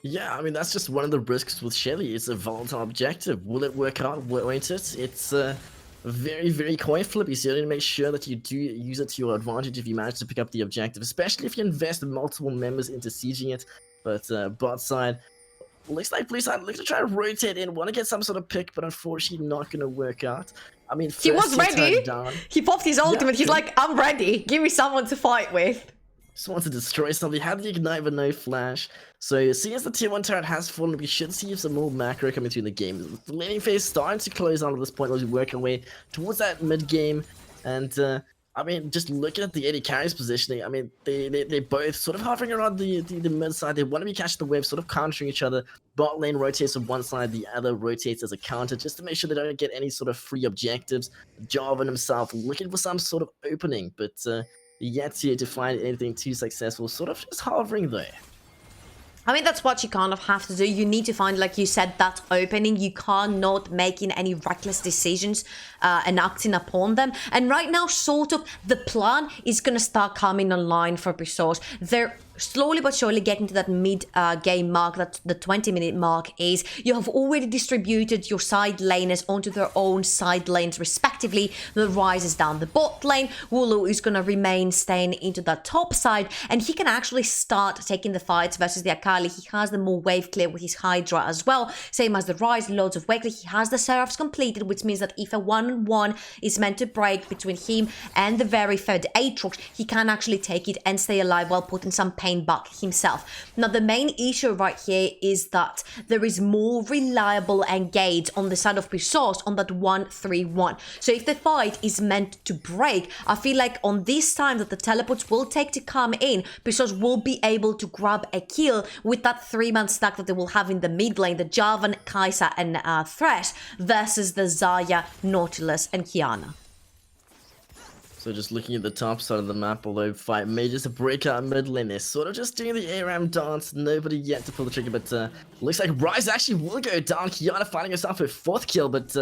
Yeah, I mean, that's just one of the risks with Shelly. It's a volatile objective. Will it work out? Won't it? It's very, very coin flippy, so you need to make sure that you do use it to your advantage if you manage to pick up the objective, especially if you invest multiple members into sieging it. But bot side, looks like blue side looks to try to rotate in, want to get some sort of pick, but unfortunately not going to work out. I mean, He was ready. He popped his ultimate. He's like, I'm ready. Give me someone to fight with. Just wants to destroy something. Had the ignite but no flash. So seeing as the tier 1 turret has fallen, we should see some more macro coming through in the game. The laning phase starting to close out at this point as we work our way towards that mid game. And I mean, just looking at the AD carries positioning, I mean, they both sort of hovering around the mid side. They want to be catching the wave, sort of countering each other. Bot lane rotates from one side, the other rotates as a counter, just to make sure they don't get any sort of free objectives. Jarvan himself looking for some sort of opening, but yet to find anything too successful, sort of just hovering there. I mean, that's what you kind of have to do. You need to find, like you said, that opening. You cannot making any reckless decisions and acting upon them. And right now, sort of, the plan is going to start coming online for Resource. They're slowly but surely getting to that mid-game mark, that the 20-minute mark is. You have already distributed your side laners onto their own side lanes, respectively. The Ryze is down the bot lane. Wooloo is going to remain staying into that top side, and he can actually start taking the fights versus the Akali. He has the more wave clear with his Hydra as well, same as the Ryze, loads of wave clear. He has the Seraphs completed, which means that if a one-on-one is meant to break between him and the very fed Aatrox, he can actually take it and stay alive while putting some pain back himself. Now, the main issue right here is that there is more reliable engage on the side of Resource on that 1-3-1. So if the fight is meant to break, I feel like on this time that the teleports will take to come in, Resource will be able to grab a kill with that 3-man stack that they will have in the mid lane, the Jarvan, Kai'Sa and Thresh versus the Xayah, Nautilus and Kiana. So just looking at the top side of the map, although fight may just break out mid lane, they're sort of just doing the ARAM dance. Nobody yet to pull the trigger, but looks like Ryze actually will go down. Kiana finding herself her 4th kill, but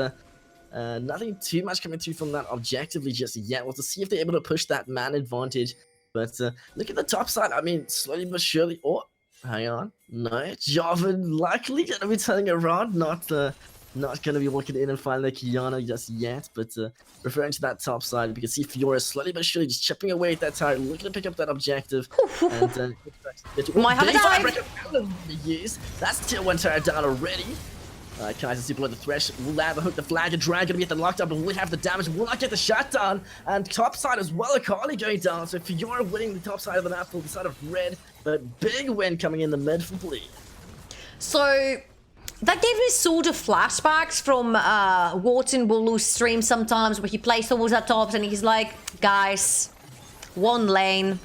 nothing too much coming through from that objectively just yet. We'll to see if they're able to push that man advantage. But look at the top side. I mean, slowly but surely. Oh, hang on. No, Jarvan likely going to be turning around, not going to be walking in and finding the Kiana just yet, but referring to that top side, we can see Fiora slowly but surely just chipping away at that tower, looking to pick up that objective. And might have a dive! That's tier 1 tower down already. Kai'Sa super below the Thresh, will have the hook, the flag, and Dragon gonna get the lockdown, but will have the damage, will not get the shutdown, and top side as well, Akali going down, so Fiora winning the top side of the map for the side of red, but big win coming in the mid for blue. So that gave me sort of flashbacks from Wharton Wooloo's stream sometimes, where he plays towards that top and he's like, guys, one lane,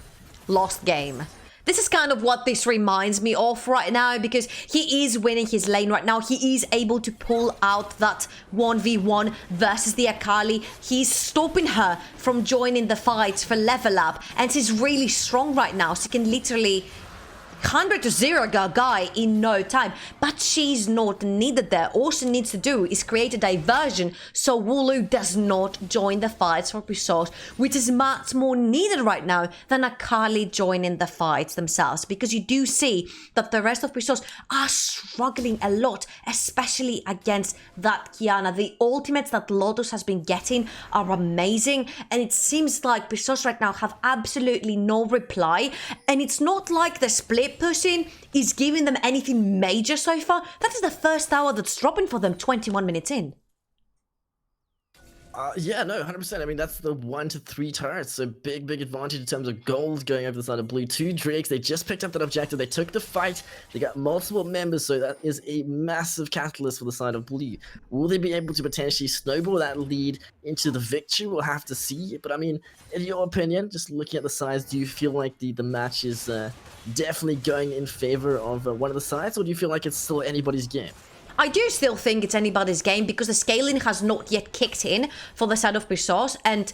lost game. This is kind of what this reminds me of right now, because he is winning his lane right now. He is able to pull out that 1v1 versus the Akali. He's stopping her from joining the fights for level up, and he's really strong right now, so he can literally 100-0 guy in no time, but she's not needed there. All she needs to do is create a diversion so Wooloo does not join the fights for Resource, which is much more needed right now than Akali joining the fights themselves, because you do see that the rest of Resource are struggling a lot, especially against that Kiana. The ultimates that Lotus has been getting are amazing, and it seems like Resource right now have absolutely no reply, and it's not like the split pushing is giving them anything major so far. That is the first tower that's dropping for them 21 minutes in. Yeah, no, 100%. I mean, that's the 1 to 3 turrets. So big advantage in terms of gold going over the side of blue. 2 Drakes, they just picked up that objective. They took the fight. They got multiple members, so that is a massive catalyst for the side of blue. Will they be able to potentially snowball that lead into the victory? We'll have to see. But I mean, in your opinion, just looking at the sides, do you feel like the match is definitely going in favor of one of the sides, or do you feel like it's still anybody's game? I do still think it's anybody's game, because the scaling has not yet kicked in for the side of Resource, and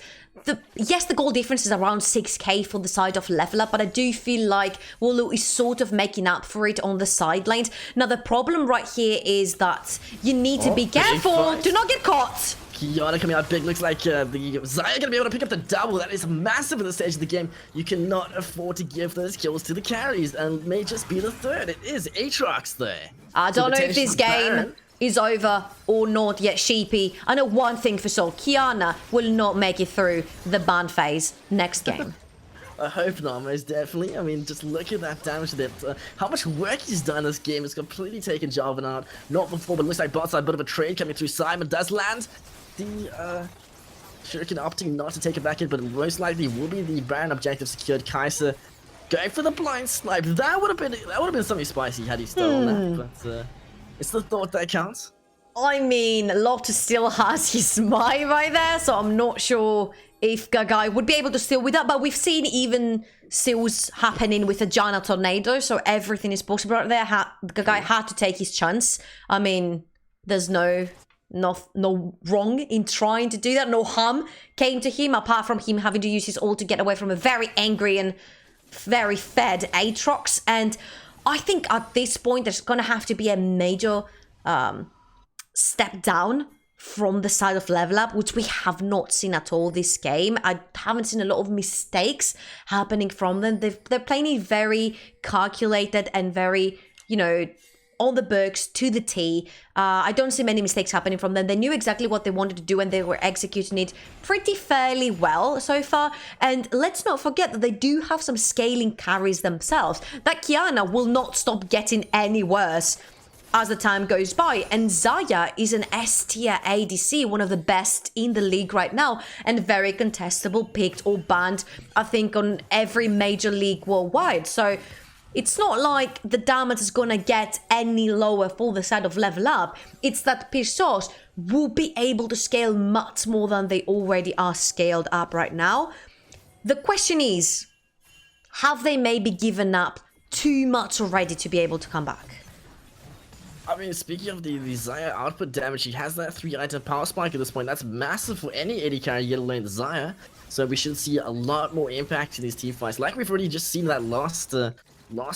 yes, the goal difference is around 6k for the side of level up, but I do feel like Wooloo is sort of making up for it on the side lanes. Now, the problem right here is that you need to be careful to not get caught. Kiana coming out big. Looks like the Xayah gonna be able to pick up the double. That is massive at this stage of the game. You cannot afford to give those kills to the carries, and may just be the third. It is Aatrox there. I don't know if this game is over or not yet, Sheepy. I know one thing for sure. Kiana will not make it through the ban phase next game. I hope not, most definitely. I mean, just look at that damage that, how much work he's done this game. It's completely taken Jarvan out. Not before, but looks like bot side, bit of a trade coming through. Simon does land the, Shuriken opting not to take it back in, but most likely will be the Baron objective secured. Kai'Sa going for the blind snipe. That would have been something spicy had he stolen that, but, it's the thought that counts. I mean, Lotus still has his Mai right there, so I'm not sure if Gagai would be able to steal with that, but we've seen even steals happening with a giant tornado, so everything is possible right there. Gagai had to take his chance. I mean, there's no wrong in trying to do that. No harm came to him, apart from him having to use his ult to get away from a very angry and very fed Aatrox, and I think at this point there's gonna have to be a major step down from the side of Level Up, which we have not seen at all this game. I haven't seen a lot of mistakes happening from them. They're playing it very calculated and very, you know, on the books to the T. I don't see many mistakes happening from them. They knew exactly what they wanted to do and they were executing it pretty fairly well so far. And let's not forget that they do have some scaling carries themselves. That Kiana will not stop getting any worse as the time goes by, and Xayah is an S tier ADC, one of the best in the league right now, and very contestable, picked or banned, I think, on every major league worldwide. So it's not like the damage is gonna get any lower for the side of Level Up. It's that Pisos will be able to scale much more than they already are scaled up right now. The question is, have they maybe given up too much already to be able to come back? I mean, speaking of the Xayah output damage, he has that 3-item power spike at this point. That's massive for any AD carry, yet alone Xayah. So we should see a lot more impact in these team fights. Like we've already just seen that last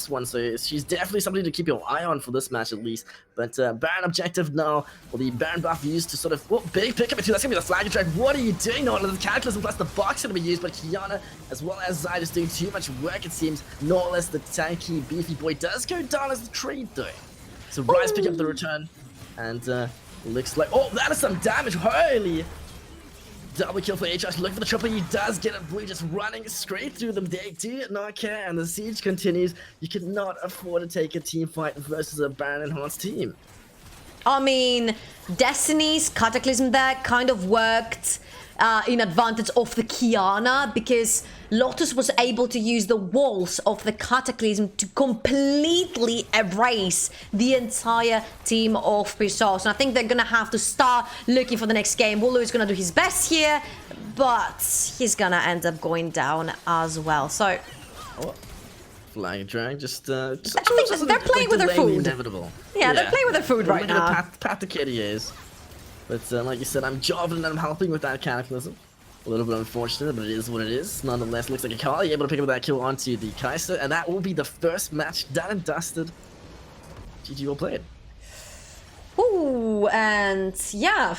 one, so she's definitely something to keep your eye on for this match at least. But Baron objective now, or the Baron buff used to sort of, big pick up into, that's gonna be the flag track. What are you doing? No, the Cataclysm plus the box gonna be used, but Kiana as well as Xayah is doing too much work, it seems. Not less the tanky, beefy boy does go down as the trade though. So Rise pick up the return, and looks like, oh, that is some damage. Holy! Double kill for Aatrox. Look for the triple. He does get it. Blue just running straight through them. They do not care, and the siege continues. You cannot afford to take a team fight versus a Baron enhanced team. I mean, Destiny's Cataclysm there kind of worked in advantage of the Kiana, because Lotus was able to use the walls of the Cataclysm to completely erase the entire team of Pisos. And I think they're gonna have to start looking for the next game. Wooloo is gonna do his best here, but he's gonna end up going down as well. So Flag drag, I think they're playing with their food. Inevitable. Yeah, they're playing with their food right now. Pat the kitty is. But like you said, I'm Jarvan and I'm helping with that Cataclysm. A little bit unfortunate, but it is what it is. Nonetheless, looks like Akali able to pick up that kill onto the Kai'Sa, and that will be the first match done and dusted. GG, well played. Ooh, and yeah.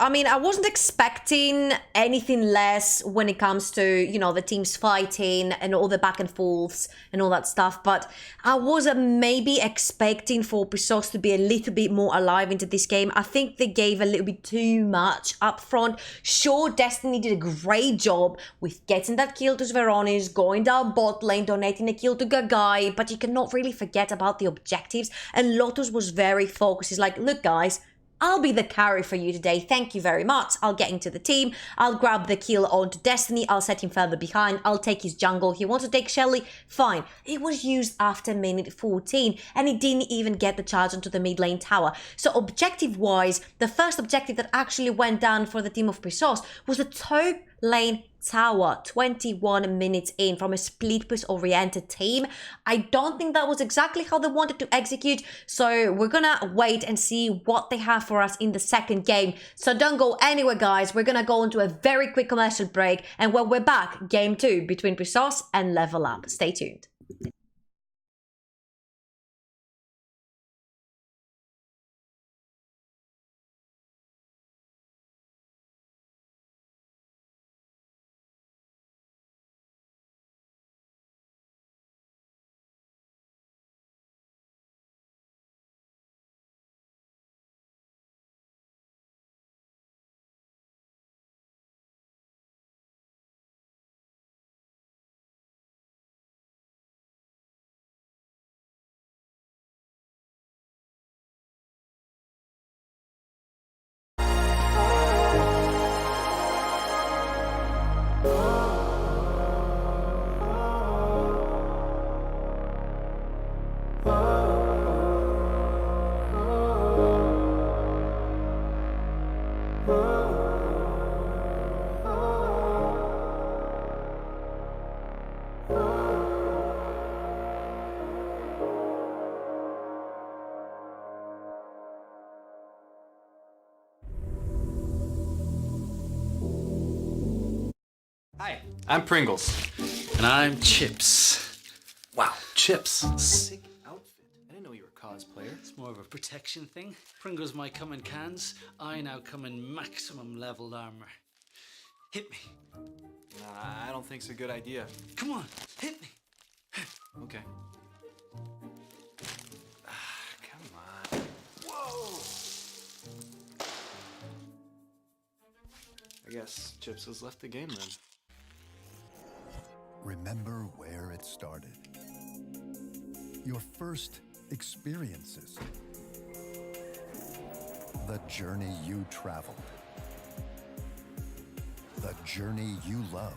I mean, I wasn't expecting anything less when it comes to, you know, the teams fighting and all the back and forths and all that stuff. But I was maybe expecting for Pisos to be a little bit more alive into this game. I think they gave a little bit too much up front. Sure, Destiny did a great job with getting that kill to Sveronis, going down bot lane, donating a kill to Gagai. But you cannot really forget about the objectives. And Lotus was very focused. He's like, look, guys, I'll be the carry for you today. Thank you very much. I'll get into the team. I'll grab the kill onto Destiny. I'll set him further behind. I'll take his jungle. He wants to take Shelly. Fine. It was used after minute 14 and he didn't even get the charge onto the mid lane tower. So objective-wise, the first objective that actually went down for the team of Pisos was the top lane tower 21 minutes in from a split push oriented team. I don't think that was exactly how they wanted to execute, so we're gonna wait and see what they have for us in the second game. So don't go anywhere, guys. We're gonna go into a very quick commercial break, and when we're back, game 2 between Pisos and Level Up. Stay tuned. I'm Pringles. And I'm Chips. Wow, Chips. Sick outfit. I didn't know you were a cosplayer. It's more of a protection thing. Pringles might come in cans. I now come in maximum leveled armor. Hit me. Nah, I don't think it's a good idea. Come on, hit me. Okay. Come on. Whoa! I guess Chips has left the game then. Remember where it started. Your first experiences. The journey you traveled. The journey you love.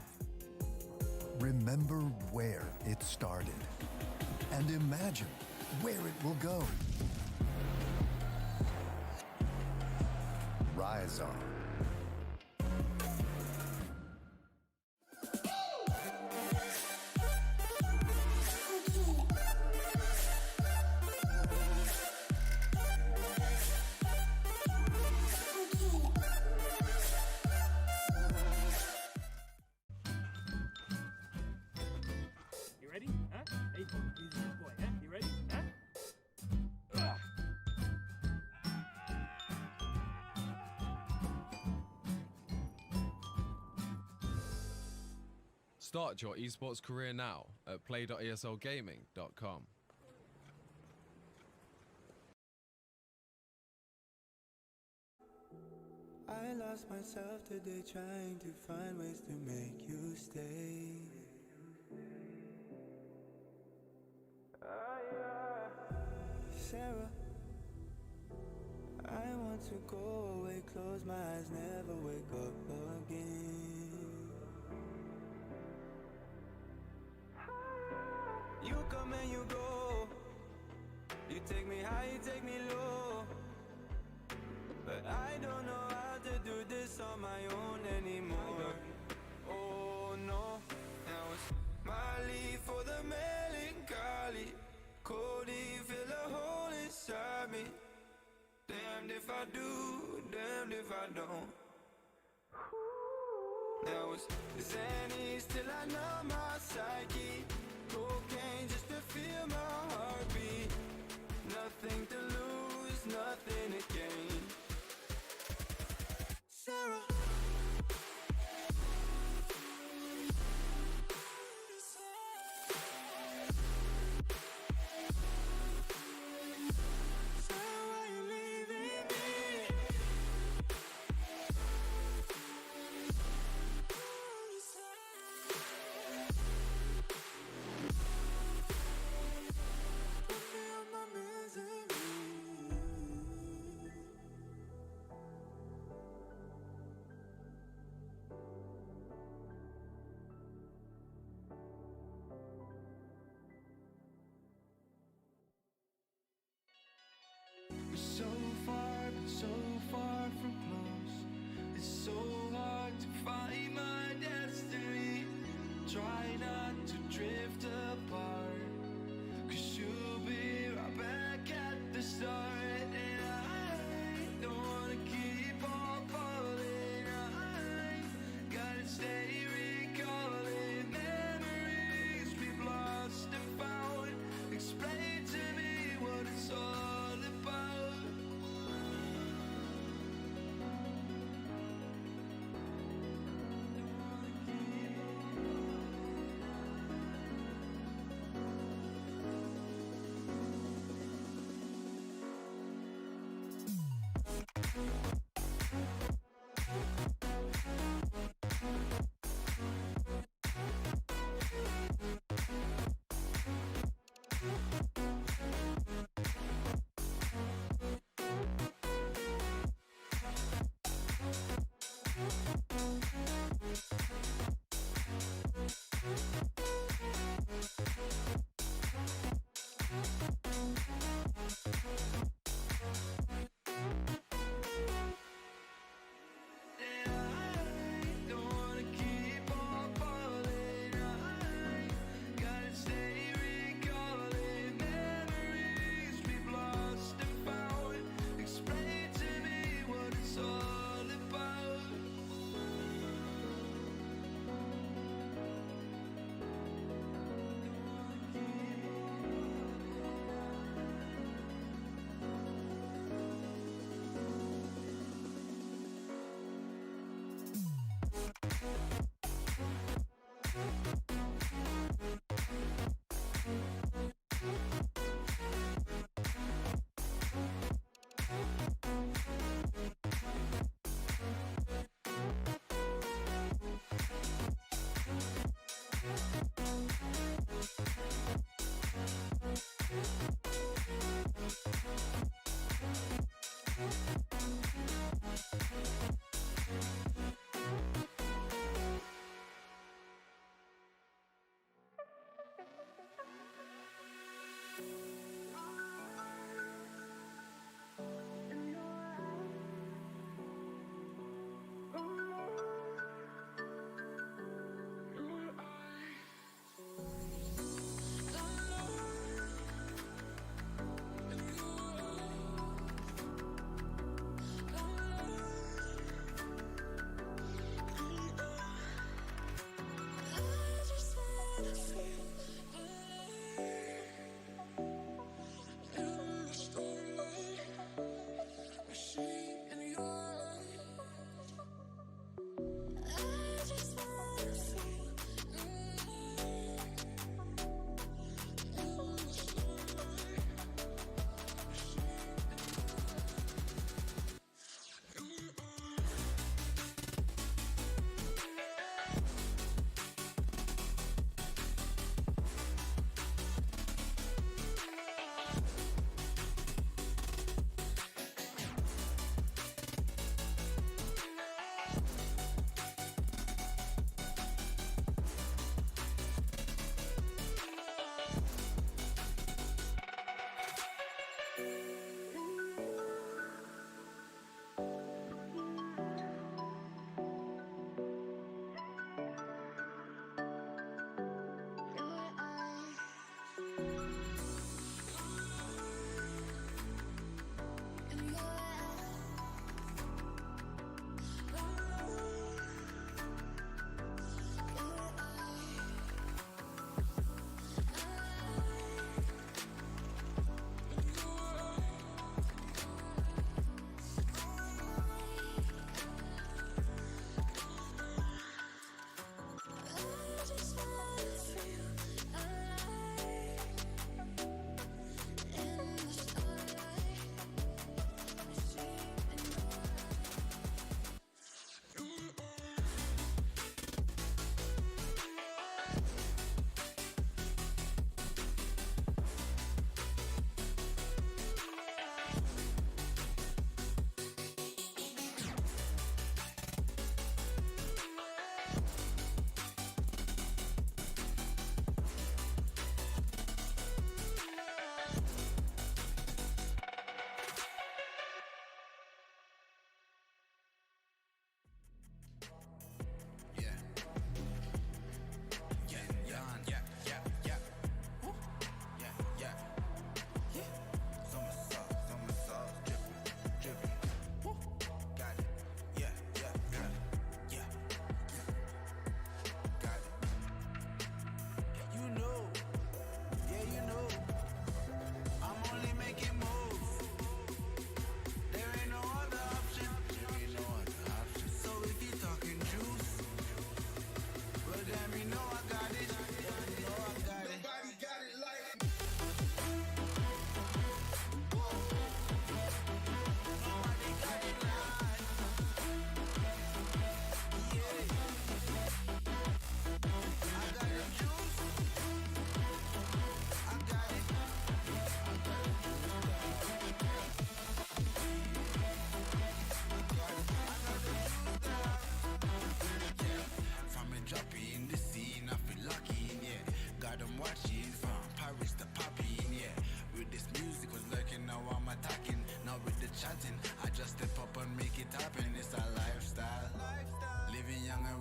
Remember where it started. And imagine where it will go. Rise on. You ready? Huh? Hey, he's a good boy, huh? You ready? Huh? Start your esports career now at play.eslgaming.com. I lost myself today trying to find ways to make you stay. Sarah, I want to go away, close my eyes, never wake up again. You come and you go, you take me high, you take me low, but I don't know how to do this on my own anymore. Oh no, now it's Molly for the melancholy. Cody, fill a hole inside me. Damned if I do, damned if I don't. Now it's Xannies till I know my psyche. Cocaine just to feel my heartbeat. Nothing to lose, nothing to gain. Sarah.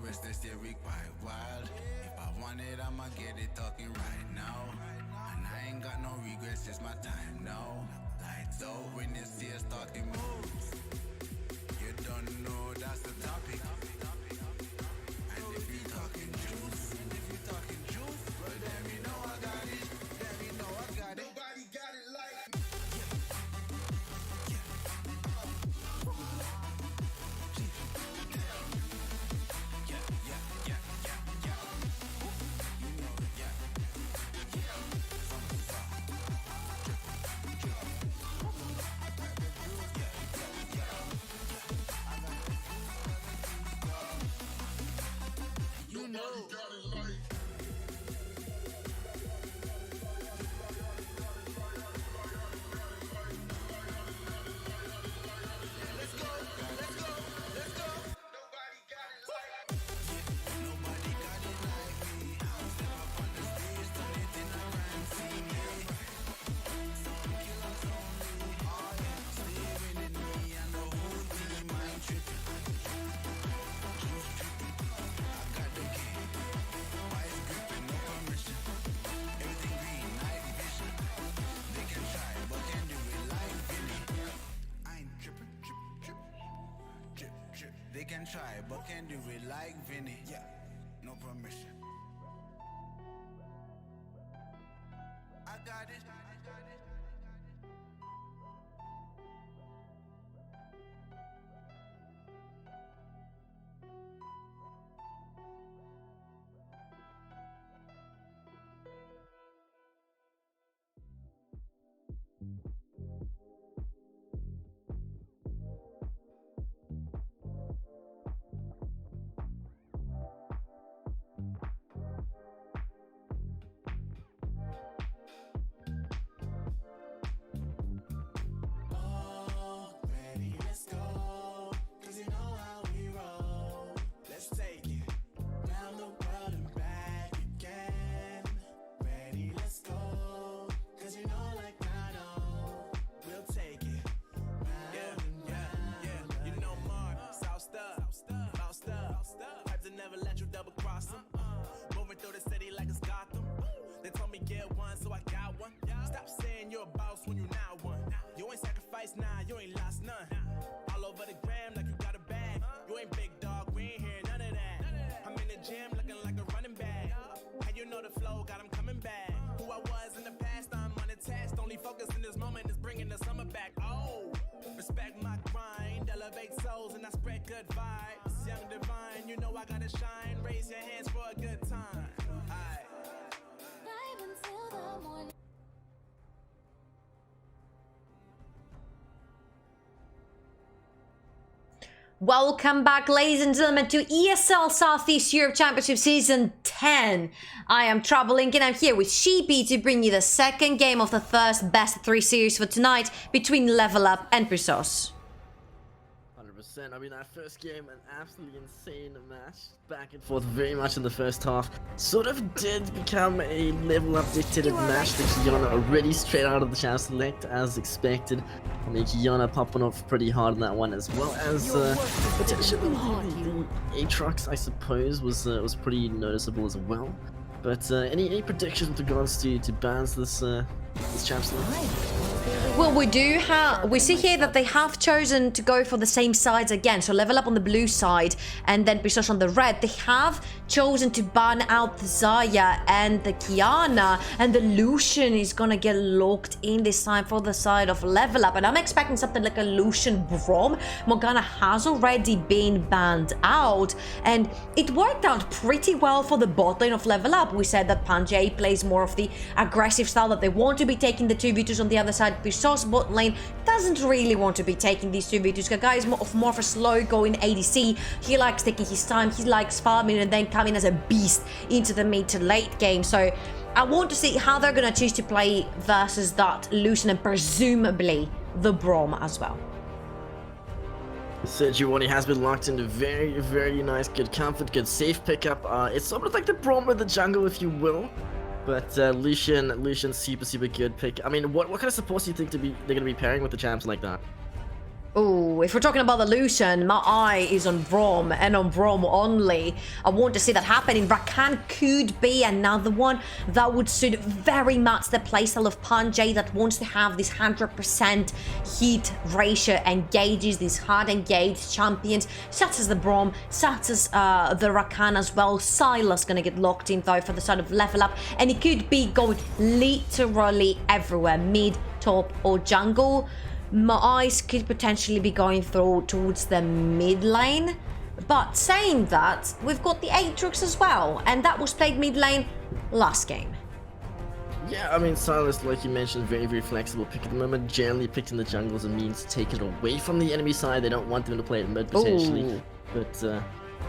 wrist, they still require wild. If I want it, I'ma get it talking right now. And I ain't got no regrets, it's my time now. Lights out when you see us talking moves. You don't know that's the topic. And if you talking juice, well then you know I got it. Nobody got it like me. They can try, but can do it like Vinny. Yeah, no permission. I got it. Never let you double cross them. Moving through the city like it's Gotham. They told me get one, so I got one. Stop saying you're a boss when you now one. You ain't sacrificed, nah, you ain't lost none. All over the gram like you got a bag. You ain't big dog, we ain't hear none of that. I'm in the gym looking like a running back. And you know the flow, got him coming back. Who I was in the past, I'm unattached. Only focus in this moment is bringing the summer back. Oh, respect my grind, elevate souls and I spread good vibes. Young divine, you know I gotta shine. Raise your hands for a good time. Aight. Vibe until the morning. Welcome back, ladies and gentlemen, to ESL Southeast Europe Championship Season 10. I am Troublelink and I'm here with Sheepy to bring you the second game of the first best of 3 series for tonight between Level Up and Brisos. 100%. I mean, that first game, an absolutely insane match. Back and forth very much in the first half. Sort of did become a Level Up dictated match. The Kiana already straight out of the Champ Select as expected. I mean, Kiana popping off pretty hard in that one, as well as potentially the Aatrox, I suppose, was pretty noticeable as well. But any predictions with regards to bans this Champ Select? Well, we see here that they have chosen to go for the same sides again. So Level Up on the blue side and then Brisos on the red. They have chosen to ban out the Zarya and the Kiana, and the Lucian is gonna get locked in this time for the side of Level Up. And I'm expecting something like a Lucian Braum. Morgana has already been banned out, and it worked out pretty well for the bot lane of Level Up. We said that Panjay plays more of the aggressive style, that they want to be taking the 2v2s on the other side. Brisos bot lane doesn't really want to be taking these 2v2s. Gaga is more of a slow going ADC. He likes taking his time, he likes farming and then coming as a beast into the mid to late game. So I want to see how they're going to choose to play versus that Lucian and presumably the Braum as well. Sejuani has been locked into very, very nice, good comfort, good safe pickup. It's sort of like the Braum of the jungle, if you will. But Lucian, super good pick. I mean, what kind of supports do you think they're gonna be pairing with the champs like that? Oh, if we're talking about the Lucian, my eye is on Braum and on Braum only. I want to see that happening. Rakan could be another one that would suit very much the playstyle of Panjay that wants to have this 100% hit ratio engages, these hard engaged champions, such as the Braum, such as the Rakan as well. Silas gonna get locked in though for the sort of level up, and it could be going literally everywhere, mid, top or jungle. My eyes could potentially be going through towards the mid lane. But saying that, we've got the Aatrox as well, and that was played mid lane last game. Yeah, I mean, Silas, like you mentioned, very, very flexible pick at the moment. Generally picked in the jungle as a means to take it away from the enemy side. They don't want them to play it mid potentially. Ooh. But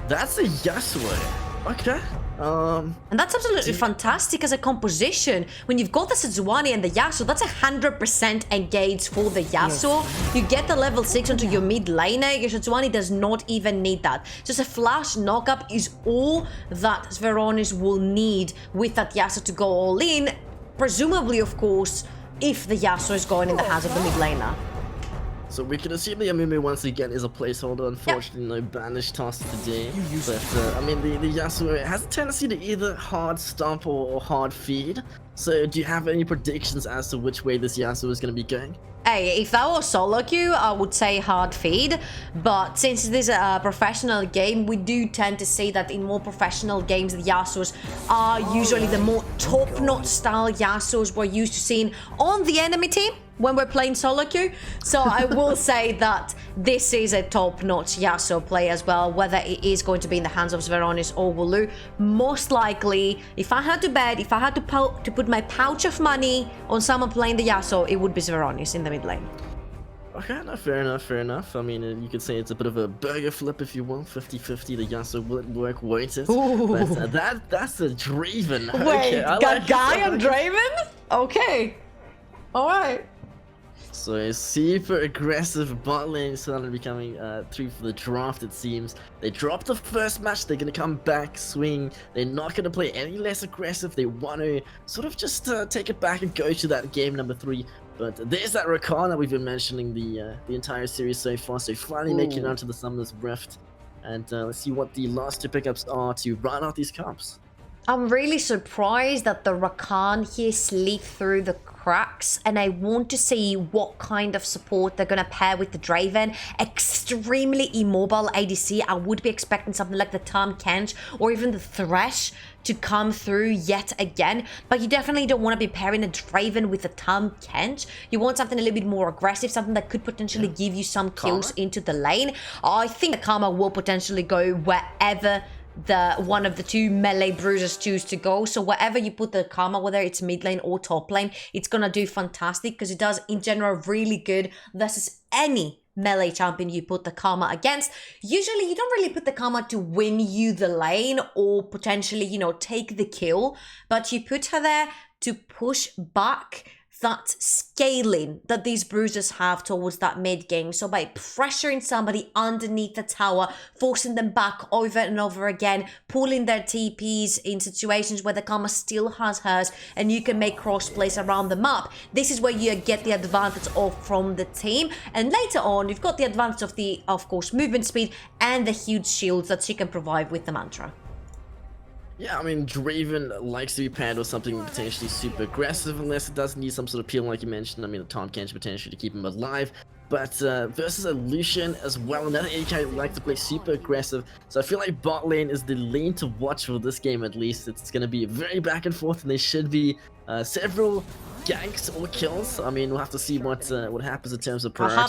that's a Yasuo. Okay. And that's absolutely fantastic as a composition. When you've got the Sejuani and the Yasuo, that's 100% engaged for the Yasuo. Yes. You get the level 6 onto your mid laner. Your Sejuani does not even need that. Just a flash knockup is all that Sveronis will need with that Yasuo to go all in. Presumably, of course, if the Yasuo is going in the hands of the mid laner. So we can assume the Amumu once again is a placeholder. Unfortunately, no banished task today. But I mean, the Yasuo has a tendency to either hard stomp or hard feed. So do you have any predictions as to which way this Yasuo is going to be going? Hey, if that was solo queue, I would say hard feed. But since it is a professional game, we do tend to see that in more professional games, the Yasuos are usually the more top-notch style Yasuos we're used to seeing on the enemy team when we're playing solo queue. So I will say that this is a top-notch Yasuo play as well, whether it is going to be in the hands of Sveronis or Wooloo. Most likely, if I had to bet, if I had to put my pouch of money on someone playing the Yasuo, it would be Sveronis in the mid lane. Okay, no, fair enough, fair enough. I mean, you could say it's a bit of a burger flip if you want. 50-50, the Yasuo will work, won't it? But that's a Draven. Wait, okay, got guy on Draven? Okay. Alright. So a super aggressive bot lane started becoming through for the draft, it seems. They dropped the first match, they're going to come back, swing. They're not going to play any less aggressive. They want to sort of just take it back and go to that game number 3. But there's that Rakan that we've been mentioning the entire series so far. So finally making it onto the Summoner's Rift. And let's see what the last 2 pickups are to run out these comps. I'm really surprised that the Rakan here slipped through the cracks, and I want to see what kind of support they're going to pair with the Draven. Extremely immobile ADC. I would be expecting something like the Tahm Kench or even the Thresh to come through yet again, but you definitely don't want to be pairing a Draven with a Tahm Kench. You want something a little bit more aggressive, something that could potentially give you some kills into the lane. I think the Karma will potentially go wherever one of the 2 melee bruisers choose to go. So wherever you put the Karma, whether it's mid lane or top lane, it's gonna do fantastic because it does in general really good versus any melee champion you put the Karma against. Usually you don't really put the Karma to win you the lane or potentially, you know, take the kill, but you put her there to push back that scaling that these bruisers have towards that mid game. So by pressuring somebody underneath the tower, forcing them back over and over again, pulling their TPs in situations where the Karma still has hers and you can make cross plays around the map, this is where you get the advantage of from the team. And later on, you've got the advantage of the, of course, movement speed and the huge shields that she can provide with the mantra. Yeah, I mean, Draven likes to be paired with something potentially super aggressive, unless it does need some sort of peel, like you mentioned. I mean, the Tahm Kench potentially to keep him alive. But versus a Lucian as well, another AD carry likes to play super aggressive. So I feel like bot lane is the lane to watch for this game at least. It's going to be very back and forth, and there should be several ganks or kills. I mean, we'll have to see what happens in terms of priority. I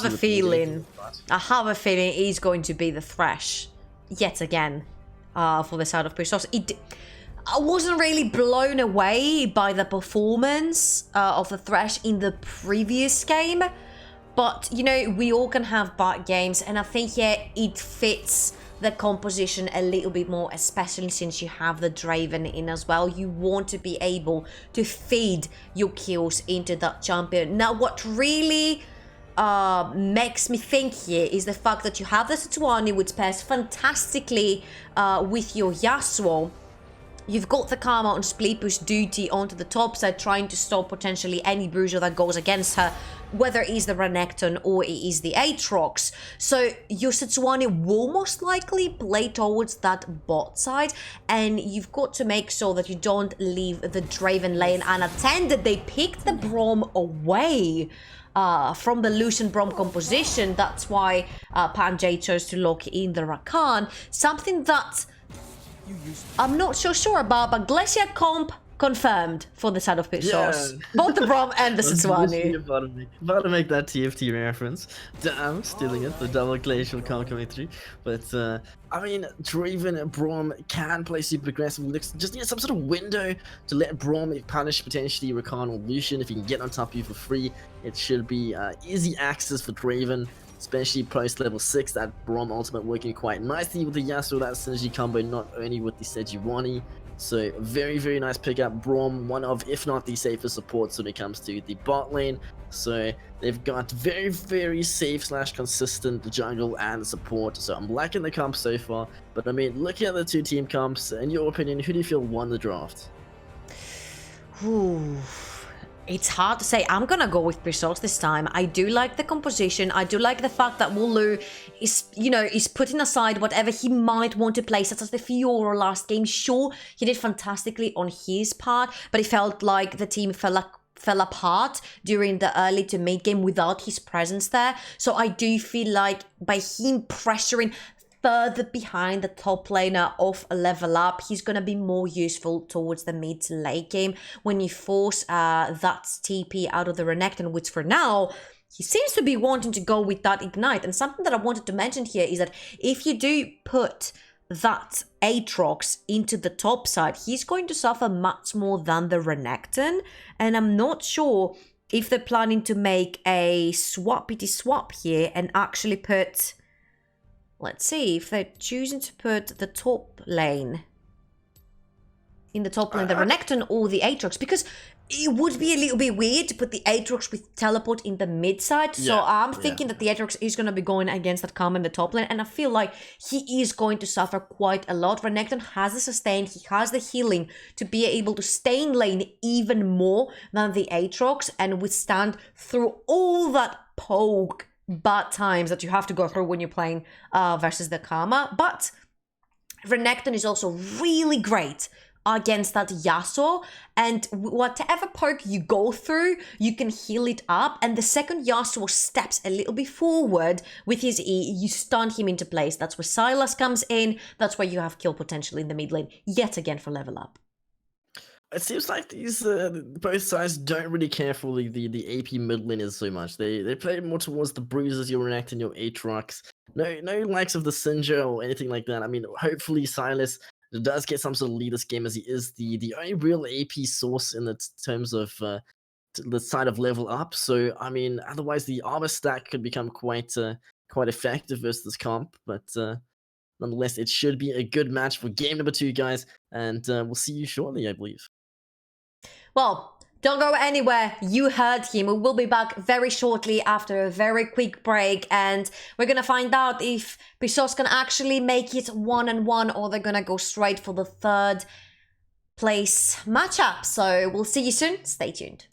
have a feeling he's going to be the Thresh yet again. For the side of Pristos. I wasn't really blown away by the performance of the Thresh in the previous game, but you know, we all can have bad games, and I think it fits the composition a little bit more, especially since you have the Draven in as well. You want to be able to feed your kills into that champion. Now, what really makes me think here is the fact that you have the Sejuani, which pairs fantastically with your Yasuo, You've got the Karma on split push duty onto the top side, trying to stop potentially any bruiser that goes against her, whether it is the Renekton or it is the Aatrox. So your Sejuani will most likely play towards that bot side, and you've got to make sure that you don't leave the Draven lane unattended. They picked the Braum away from the Lucian Braum composition. That's why Panjay chose to lock in the Rakan. Something that I'm not so sure about, but Glacier comp confirmed for the side of Pisos. Yeah. Both the Braum and the Sejuani. About to make that TFT reference. Damn, stealing it. The double glacial comp coming through. But, I mean, Draven and Braum can play super aggressive. Just need some sort of window to let Braum punish potentially Rakan or Lucian. If he can get on top of you for free, it should be easy access for Draven. Especially post level 6, that Braum ultimate working quite nicely with the Yasuo, that synergy combo, not only with the Sejuani. So very, very nice pickup. Braum, one of, if not the safest supports when it comes to the bot lane. So they've got very, very safe / consistent jungle and support. So I'm liking the comp so far. But I mean, looking at the two team comps, in your opinion, who do you feel won the draft? Ooh. It's hard to say. I'm gonna go with Pisos this time. I do like the composition. I do like the fact that Wooloo is, is putting aside whatever he might want to play, such as the Fiora last game. Sure, he did fantastically on his part, but it felt like the team fell apart during the early to mid game without his presence there. So I do feel like by him pressuring further behind the top laner of a level up, he's going to be more useful towards the mid to late game when you force that TP out of the Renekton, which for now, he seems to be wanting to go with that Ignite. And something that I wanted to mention here is that if you do put that Aatrox into the top side, he's going to suffer much more than the Renekton. And I'm not sure if they're planning to make a swappity swap here and actually put... Let's see if they're choosing to put the top lane in the top lane, the Renekton or the Aatrox, because it would be a little bit weird to put the Aatrox with teleport in the mid side. So I'm thinking that the Aatrox is going to be going against that Karma in the top lane, and I feel like he is going to suffer quite a lot. Renekton has the sustain, he has the healing to be able to stay in lane even more than the Aatrox and withstand through all that poke bad times that you have to go through when you're playing versus the Karma. But Renekton is also really great against that Yasuo, and whatever poke you go through, you can heal it up, and the second Yasuo steps a little bit forward with his E, you stun him into place. That's where Sylas comes in, that's where you have kill potential in the mid lane, yet again for level up. It seems like these both sides don't really care for the AP mid laners so much. They play more towards the bruisers, your Renekton, your Aatrox. No likes of the Sindra or anything like that. I mean, hopefully Sylas does get some sort of lead this game, as he is the only real AP source in the terms of the side of level up. So I mean, otherwise the armor stack could become quite effective versus this comp, but nonetheless, it should be a good match for game number 2, guys, and we'll see you shortly, I believe. Well, don't go anywhere. You heard him. We will be back very shortly after a very quick break, and we're gonna find out if Pisos can actually make it 1-1 or they're gonna go straight for the 3rd place matchup. So we'll see you soon. Stay tuned.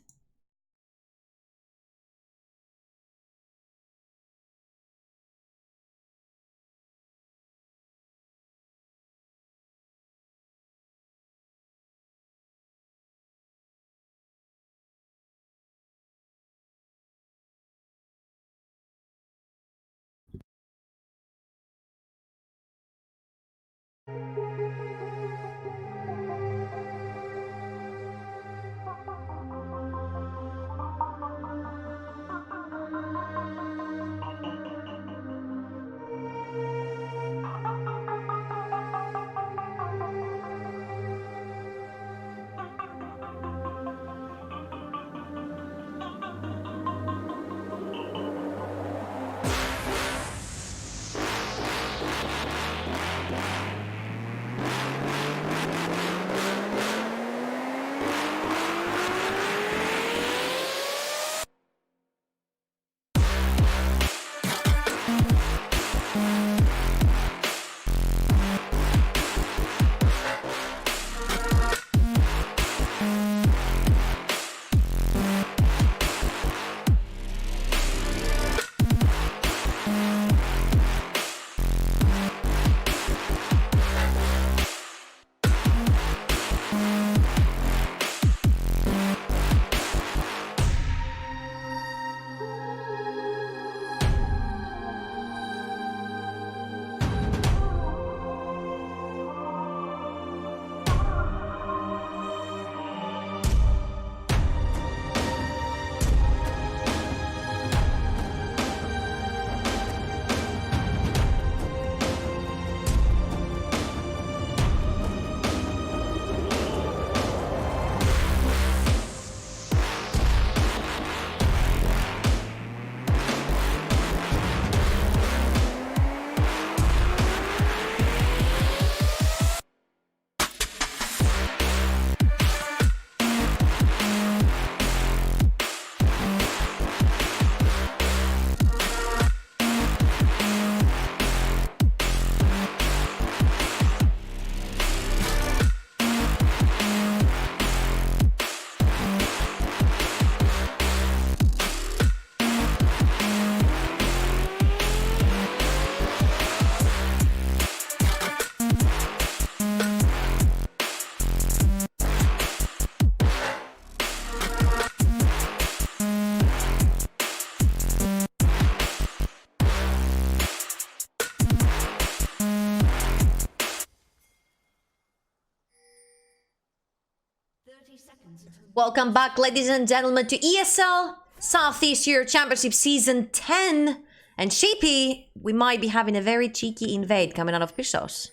Welcome back, ladies and gentlemen, to ESL Southeast Europe Championship Season 10. And Sheepy, we might be having a very cheeky invade coming out of Pistos.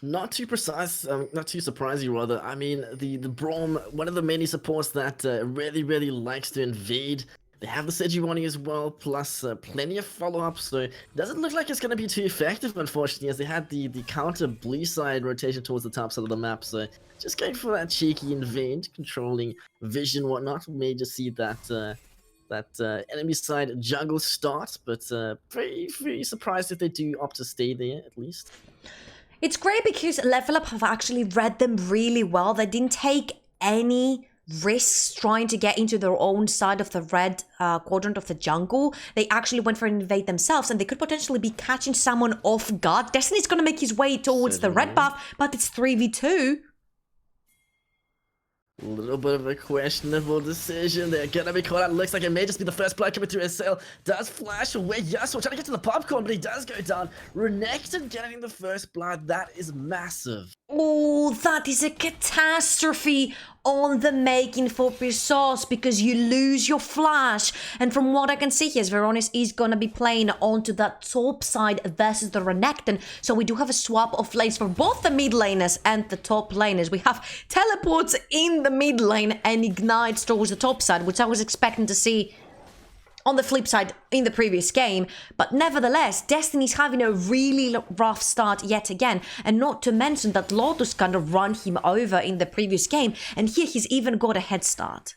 Not too precise, not too surprising rather. I mean, the Braum, one of the many supports that really likes to invade. They have the Sejuani as well, plus plenty of follow-ups, so it doesn't look like it's going to be too effective, unfortunately, as they had the counter blue side rotation towards the top side of the map, so just going for that cheeky invade, controlling vision, whatnot. We may just see that enemy side jungle start, but very surprised if they do opt to stay there, at least. It's great because Level Up have actually read them really well. They didn't take any risks trying to get into their own side of the red quadrant of the jungle. They actually went for an invade themselves, and they could potentially be catching someone off guard. Destiny's going to make his way towards the red buff, but it's 3v2. A little bit of a questionable decision. They're gonna be caught out. Looks like it may just be the first blood coming through ESL. Does flash away. Yasuo trying to get to the popcorn, but he does go down. Renekton getting the first blood. That is massive. Oh, that is a catastrophe on the making for Pistos, because you lose your flash. And from what I can see here, Veronis is going to be playing onto that top side versus the Renekton. So we do have a swap of lanes for both the mid laners and the top laners. We have teleports in the mid lane and ignites towards the top side, which I was expecting to see on the flip side in the previous game. But nevertheless, Destiny's having a really rough start yet again, and not to mention that Lotus kind of run him over in the previous game, and here he's even got a head start.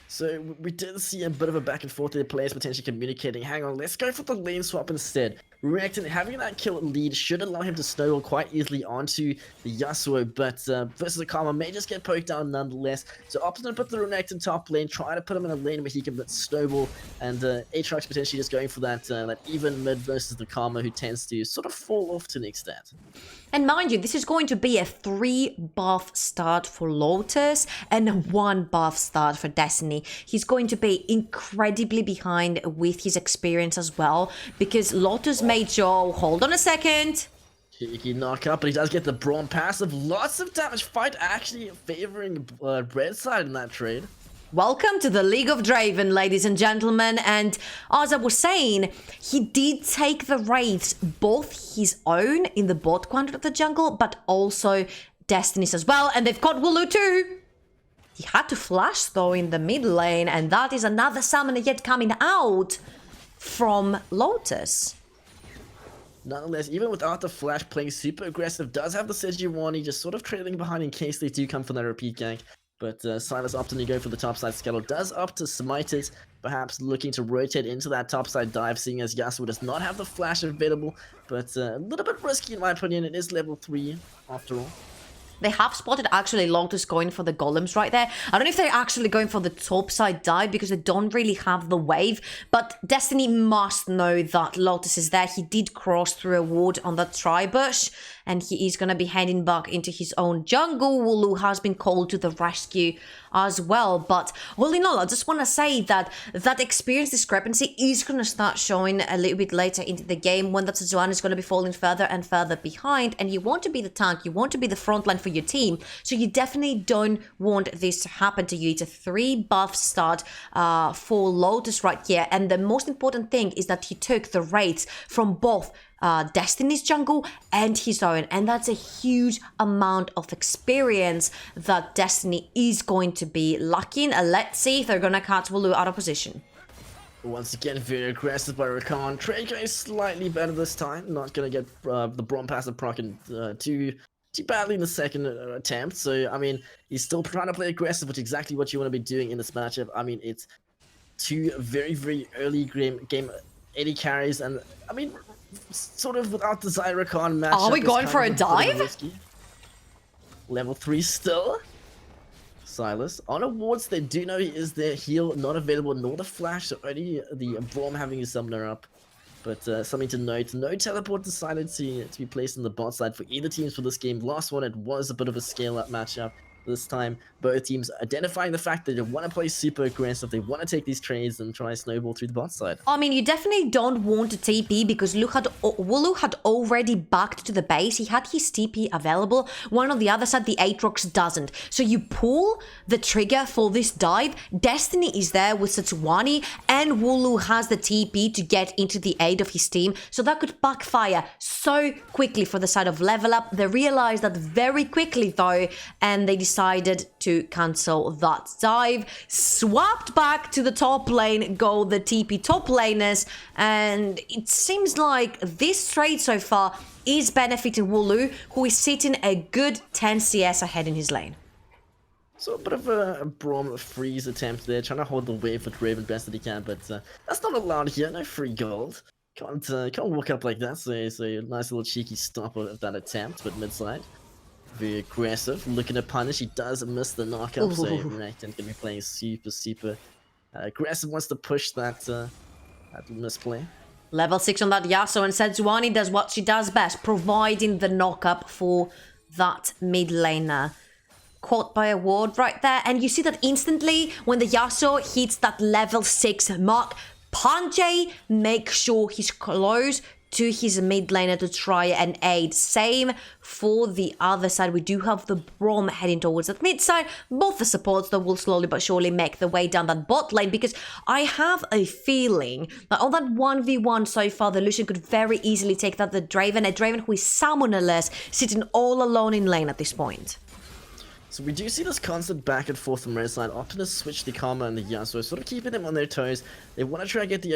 So we did see a bit of a back and forth there, players potentially communicating. Hang on, let's go for the lane swap instead. Renekton having that kill lead should allow him to snowball quite easily onto the Yasuo, but versus the Karma may just get poked down nonetheless. So opting to put the Renekton top lane, try to put him in a lane where he can snowball, and Aatrox potentially just going for that even mid versus the Karma, who tends to sort of fall off to an extent. And mind you, this is going to be a 3 buff start for Lotus and a 1 buff start for Destiny. He's going to be incredibly behind with his experience as well, because Lotus made sure, hold on a second. Cheeky knock up, but he does get the Braum passive. Lots of damage. Fight actually favoring red side in that trade. Welcome to the League of Draven, ladies and gentlemen, and as I was saying, he did take the Wraiths, both his own in the bot quadrant of the jungle, but also Destiny's as well, and they've got Wooloo too! He had to flash though in the mid lane, and that is another summoner yet coming out from Lotus. Nonetheless, even without the flash, playing super aggressive, does have the Sejuani just sort of trailing behind in case they do come for that repeat gank. But Silas opting to go for the topside scuttle, does opt to smite it, perhaps looking to rotate into that topside dive, seeing as Yasuo does not have the flash available, but a little bit risky in my opinion. It is level 3 after all. They have spotted actually Lotus going for the golems right there. I don't know if they're actually going for the topside dive because they don't really have the wave, but Destiny must know that Lotus is there. He did cross through a ward on that tri-bush, and he is going to be heading back into his own jungle. Wooloo has been called to the rescue as well, but all in all, I just want to say that that experience discrepancy is going to start showing a little bit later into the game, when that Sejuani is going to be falling further and further behind, and you want to be the tank, you want to be the front line for your team, so you definitely don't want this to happen to you. It's a 3 buff start for Lotus right here, and the most important thing is that he took the Wraiths from both Destiny's jungle and his own, and that's a huge amount of experience that Destiny is going to be lacking. Let's see if they're gonna catch Wooloo out of position. Once again, very aggressive by Rakan. Trade is slightly better this time, not gonna get the Braum passive proccing too badly in the second attempt. So I mean, he's still trying to play aggressive, which is exactly what you want to be doing in this matchup. I mean, it's 2 very early game 80 carries, and I mean, sort of without the Zyrakan matchup. Are we going for a dive? Level 3 still. Silas on awards, they do know he is there. Heal not available, nor the flash, so only the Braum having his summoner up. But something to note, no teleport decided to be placed in the bot side for either teams for this game. Last one, it was a bit of a scale-up matchup. this time both teams identifying the fact that they want to play super aggressive, they want to take these trades and try snowball through the bot side. I mean, you definitely don't want to TP because Wooloo had already backed to the base. He had his TP available. One on the other side, the Aatrox doesn't. So you pull the trigger for this dive. Destiny is there with Sejuani, and Wooloo has the TP to get into the aid of his team. So that could backfire so quickly for the side of Level Up. They realized that very quickly though, and they decided to cancel that dive. Swapped back to the top lane, go the TP top laners, and it seems like this trade so far is benefiting Wooloo, who is sitting a good 10 CS ahead in his lane. So a bit of a Braum freeze attempt there, trying to hold the wave for Draven best that he can, but that's not allowed here, no free gold. Can't walk up like that, so a nice little cheeky stop of that attempt, but mid side. Very aggressive, looking to punish, he does miss the knockup, so Renekton can be playing super aggressive, wants to push that misplay. Level 6 on that Yasuo, and Sejuani does what she does best, providing the knockup for that mid laner. Caught by a ward right there, and you see that instantly when the Yasuo hits that level 6 mark, Panjay makes sure he's close to his mid laner to try and aid. Same for the other side. We do have the Braum heading towards that mid side. Both the supports though will slowly but surely make their way down that bot lane, because I have a feeling that on that 1v1 so far, the Lucian could very easily take that the Draven, a Draven who is summonerless, sitting all alone in lane at this point. So we do see this constant back and forth from red side, opting to switch the Karma and the Yasuo, sort of keeping them on their toes. They want to try and get the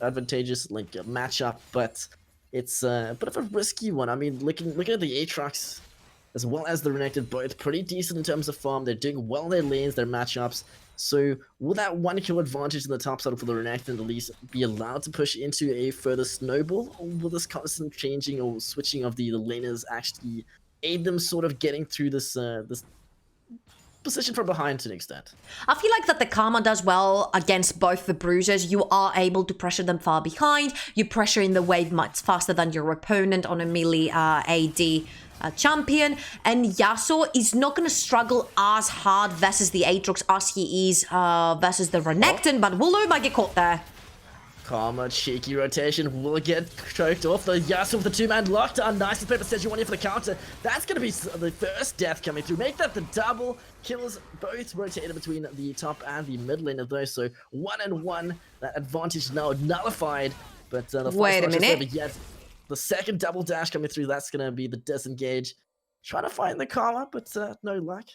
advantageous matchup, but it's a bit of a risky one. I mean, looking at the Aatrox as well as the Renekton, both pretty decent in terms of farm. They're doing well in their lanes, their matchups. So will that 1 kill advantage in the top side for the Renekton at least be allowed to push into a further snowball, or will this constant changing or switching of the laners actually aid them sort of getting through this this position from behind to an extent? I feel like that the Karma does well against both the bruisers. You are able to pressure them far behind. You pressure in the wave much faster than your opponent on a melee AD champion. And Yasuo is not going to struggle as hard versus the Aatrox as he is versus the Renekton, but Wooloo might get caught there. Karma, cheeky rotation, will get choked off. The Yasuo with the two-man lockdown. Nicely played for Sejuani for the counter. That's going to be the first death coming through. Make that the double kills, both rotated between the top and the mid lane of those. So 1-1, that advantage now nullified. But the wait a minute. Yet. The second double dash coming through, that's going to be the disengage. Trying to find the Karma, but no luck.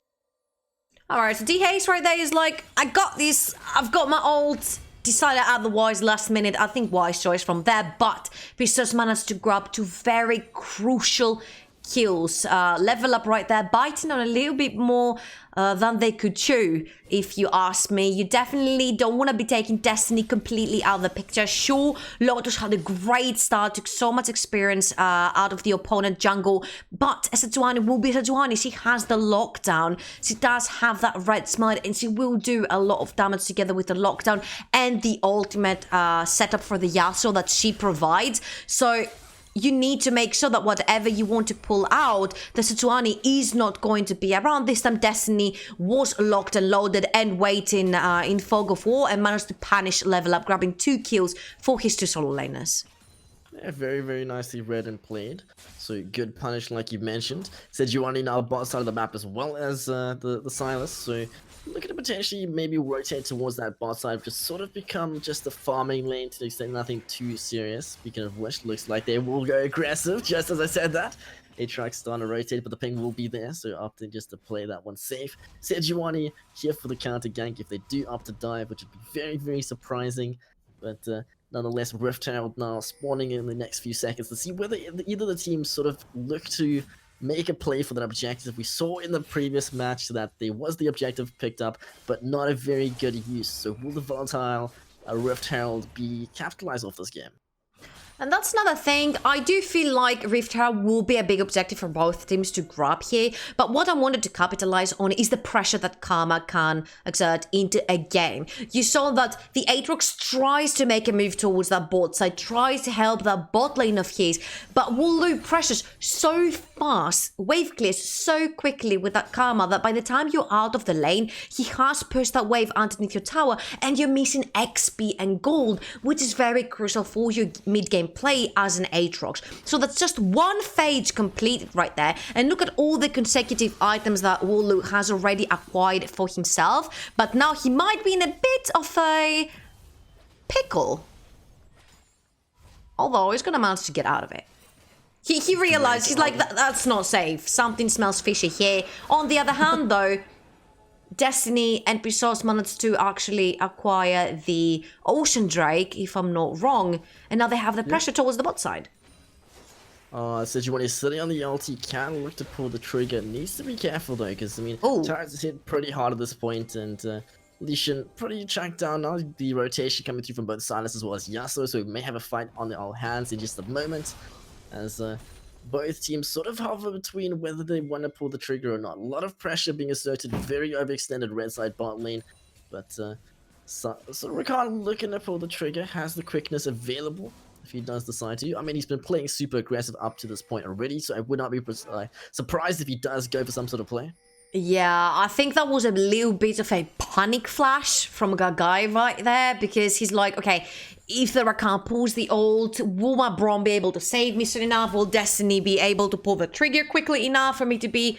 Alright, so D-Haze right there is like, I got this, I've got my ult. Decided otherwise last minute. I think wise choice from there, but Pistols managed to grab 2 very crucial kills. Level Up right there, biting on a little bit more than they could chew, if you ask me. You definitely don't want to be taking Destiny completely out of the picture. Sure, Lotus had a great start, took so much experience out of the opponent jungle, but Sejuani will be Sejuani. She has the lockdown. She does have that red smite, and she will do a lot of damage together with the lockdown and the ultimate setup for the Yasuo that she provides. So you need to make sure that whatever you want to pull out, the Sejuani is not going to be around. This time Destiny was locked and loaded and waiting in Fog of War, and managed to punish Level Up, grabbing 2 kills for his 2 solo laners. Yeah, very nicely read and played. So good punish like you mentioned. Sejuani now bot side of the map as well as the Silas. So looking to potentially maybe rotate towards that bot side, just sort of become just a farming lane to the extent nothing too serious. Speaking of which, looks like they will go aggressive, just as I said that. Aatrox starting to rotate, but the ping will be there, so opting just to play that one safe. Sejuani here for the counter gank if they do opt to dive, which would be very surprising. But nonetheless, Rift Herald now spawning in the next few seconds to see whether either the teams sort of look to make a play for that objective. We saw in the previous match that there was the objective picked up, but not a very good use. So will the volatile Rift Herald be capitalized off this game? And that's another thing. I do feel like Rift Herald will be a big objective for both teams to grab here. But what I wanted to capitalize on is the pressure that Karma can exert into a game. You saw that the Aatrox tries to make a move towards that bot side, tries to help that bot lane of his, but Wooloo pressures so fast, wave clears so quickly with that Karma that by the time you're out of the lane, he has pushed that wave underneath your tower and you're missing XP and gold, which is very crucial for your mid-game play as an Aatrox. So that's just one phase completed right there. And look at all the consecutive items that Wooloo has already acquired for himself. But now he might be in a bit of a pickle. Although he's gonna manage to get out of it. He realized, he's like, that's not safe. Something smells fishy here. On the other hand, though, Destiny and Resource managed to actually acquire the Ocean Drake, if I'm not wrong, and now they have the pressure towards the bot side. Sejuani is sitting on the ult, he can look to pull the trigger, needs to be careful though, because I mean, Tyrants is hit pretty hard at this point, and Lesion pretty tracked down now, the rotation coming through from both Silas as well as Yasuo, so we may have a fight on our hands in just a moment, as both teams sort of hover between whether they want to pull the trigger or not. A lot of pressure being asserted, very overextended red side bot lane, but so Rakan looking to pull the trigger, has the quickness available if he does decide to. I mean, he's been playing super aggressive up to this point already, so I would not be surprised if he does go for some sort of play. Yeah, I think that was a little bit of a panic flash from Gagai right there, because he's like, okay, if the Rakan pulls the ult, will my Braum be able to save me soon enough? Will Destiny be able to pull the trigger quickly enough for me to be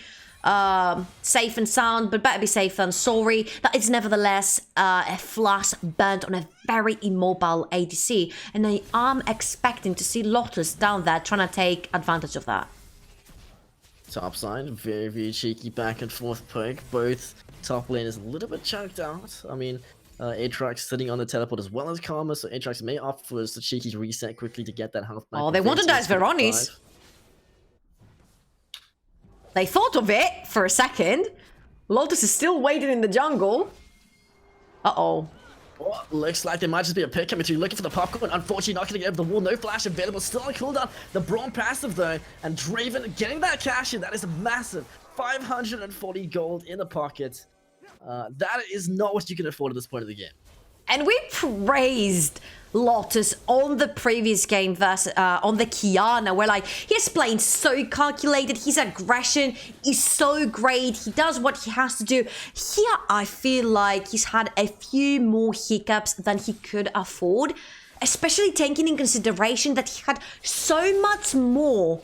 safe and sound? But better be safe than sorry. That is nevertheless a flash burnt on a very immobile ADC, and I am expecting to see Lotus down there trying to take advantage of that. Top side, very, very cheeky back and forth poke. Both top lane is a little bit chunked out. I mean, Aatrox sitting on the teleport as well as Karma, so Aatrox may opt for the cheeky reset quickly to get that health back. Oh, they wanted that Veronis. They thought of it for a second. Lotus is still waiting in the jungle. Uh-oh. Oh, looks like there might just be a pick coming through, looking for the popcorn. Unfortunately, not going to get over the wall. No flash available. Still on cooldown. The Braum passive, though. And Draven getting that cash in. That is a massive 540 gold in the pocket. That is not what you can afford at this point of the game. And we praised Lotus on the previous game versus on the Kiana, where like he's playing so calculated, his aggression is so great, he does what he has to do. Here I feel like he's had a few more hiccups than he could afford, especially taking in consideration that he had so much more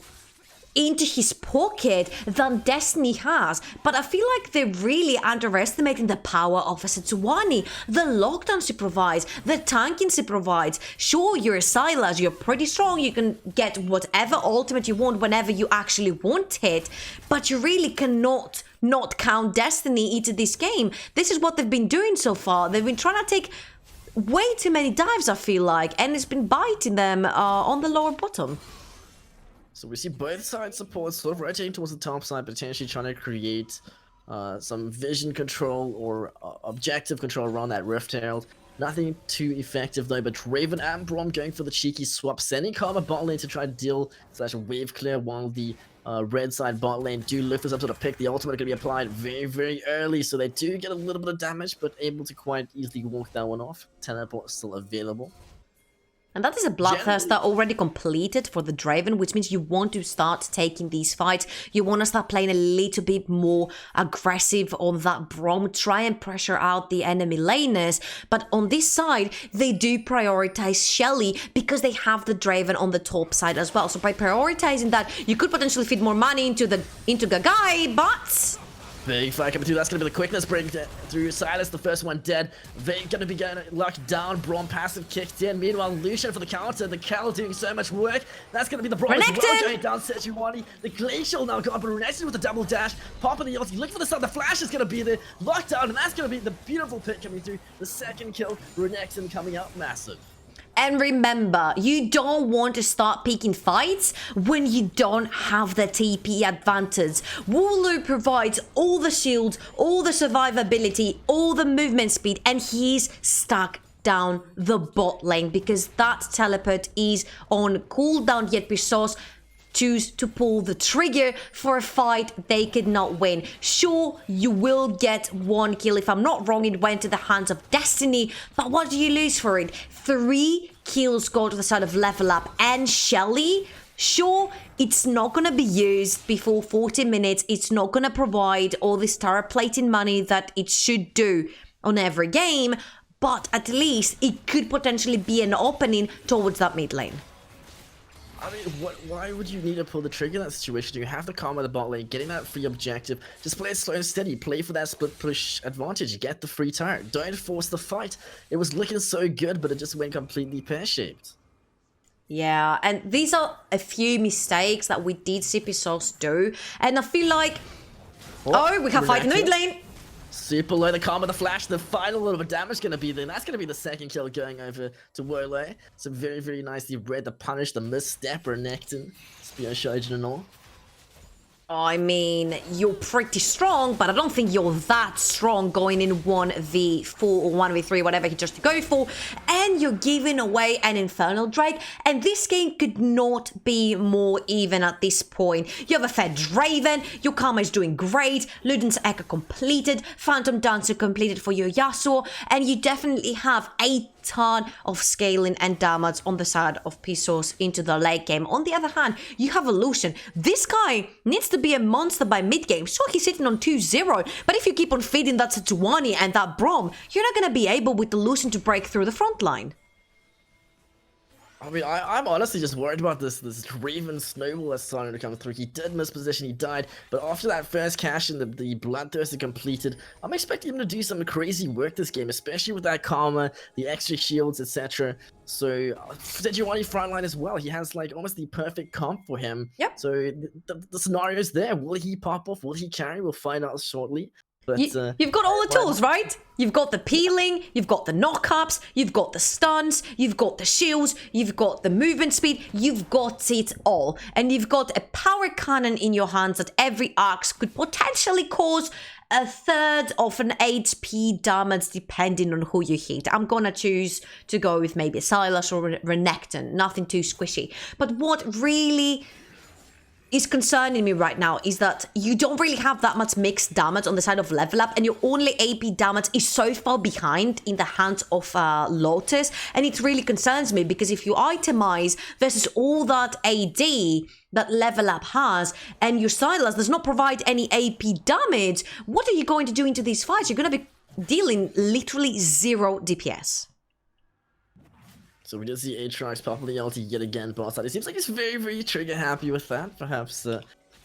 into his pocket than Destiny has. But I feel like they're really underestimating the power of a Sejuani, the lockdowns he provides, the tankings he provides. Sure, you're a Sylas, you're pretty strong, you can get whatever ultimate you want whenever you actually want it, but you really cannot not count Destiny into this game. This is what they've been doing so far. They've been trying to take way too many dives, I feel like, and it's been biting them on the lower bottom. So we see both sides support sort of rotating towards the top side, potentially trying to create some vision control or objective control around that Rift Herald. Nothing too effective though, but Raven and Braum going for the cheeky swap, sending Karma bot lane to try to deal / wave clear, while the red side bot lane do lift this up to the pick. The ultimate going to be applied very, very early, so they do get a little bit of damage, but able to quite easily walk that one off. Teleport still available. And that is a Bloodthirst that already completed for the Draven, which means you want to start taking these fights. You want to start playing a little bit more aggressive on that Braum, try and pressure out the enemy laners. But on this side, they do prioritize Shelly because they have the Draven on the top side as well. So by prioritizing that, you could potentially feed more money into Gagai, but big fight coming through. That's going to be the quickness break through. Silas, the first one dead. They going to be getting locked down. Braum passive kicked in. Meanwhile, Lucian for the counter. The Cal doing so much work. That's going to be the Braum as well going down Sejuani. The Glacial now gone, but Renekton with the double dash. Popping the ulti. Look for the sun. The flash is going to be there. Locked down, and that's going to be the beautiful pick coming through. The second kill. Renekton coming out massive. And remember, you don't want to start picking fights when you don't have the TP advantage. Wooloo provides all the shields, all the survivability, all the movement speed, and he's stuck down the bot lane because that teleport is on cooldown, yet Pisos choose to pull the trigger for a fight they could not win. Sure, you will get 1 kill. If I'm not wrong, it went to the hands of Destiny, but what do you lose for it? 3 kills go to the side of Level Up and Shelly. Sure, it's not going to be used before 40 minutes. It's not going to provide all this star plating money that it should do on every game, but at least it could potentially be an opening towards that mid lane. I mean, why would you need to pull the trigger in that situation? You have the calm of the bot lane, getting that free objective. Just play it slow and steady. Play for that split push advantage. Get the free tower. Don't force the fight. It was looking so good, but it just went completely pear-shaped. Yeah, and these are a few mistakes that we did see Pisos do. And I feel like... Oh, we have fight in the mid lane. Super low, the calm of the flash, the final little bit of damage going to be there. That's going to be the second kill going over to Wolo. So very, very nicely read the punish, the misstep, Renekton, Spear Shojin and all. I mean, you're pretty strong, but I don't think you're that strong going in 1v4 or 1v3, whatever he just go for. And you're giving away an Infernal Drake. And this game could not be more even at this point. You have a Fed Draven, your Karma is doing great, Luden's Echo completed, Phantom Dancer completed for your Yasuo, and you definitely have a ton of scaling and damage on the side of Pisos into the late game. On the other hand, you have a Lucian. This guy needs to be a monster by mid game. Sure, he's sitting on 2-0, but if you keep on feeding that Sejuani and that Braum, you're not going to be able with the Lucian to break through the front line. I mean, I'm honestly just worried about this Raven snowball that's starting to come through. He did miss position, he died, but after that first cash and the Bloodthirst is completed, I'm expecting him to do some crazy work this game, especially with that Karma, the extra shields, etc. So, Sejuani frontline as well, he has like almost the perfect comp for him. Yep. So, the scenario's there. Will he pop off? Will he carry? We'll find out shortly. But, you've got all the tools, right? You've got the peeling, you've got the knock-ups, you've got the stuns, you've got the shields, you've got the movement speed, you've got it all. And you've got a power cannon in your hands that every axe could potentially cause a third of an HP damage depending on who you hit. I'm gonna choose to go with maybe Sylas or Renekton, nothing too squishy. But what really is concerning me right now is that you don't really have that much mixed damage on the side of Level Up, and your only AP damage is so far behind in the hands of Lotus, and it really concerns me because if you itemize versus all that AD that Level Up has, and your Sylas does not provide any AP damage, what are you going to do into these fights? You're going to be dealing literally 0 DPS. So we did see Aatrox properly ulti yet again, boss side. It seems like he's very, very trigger happy with that. Perhaps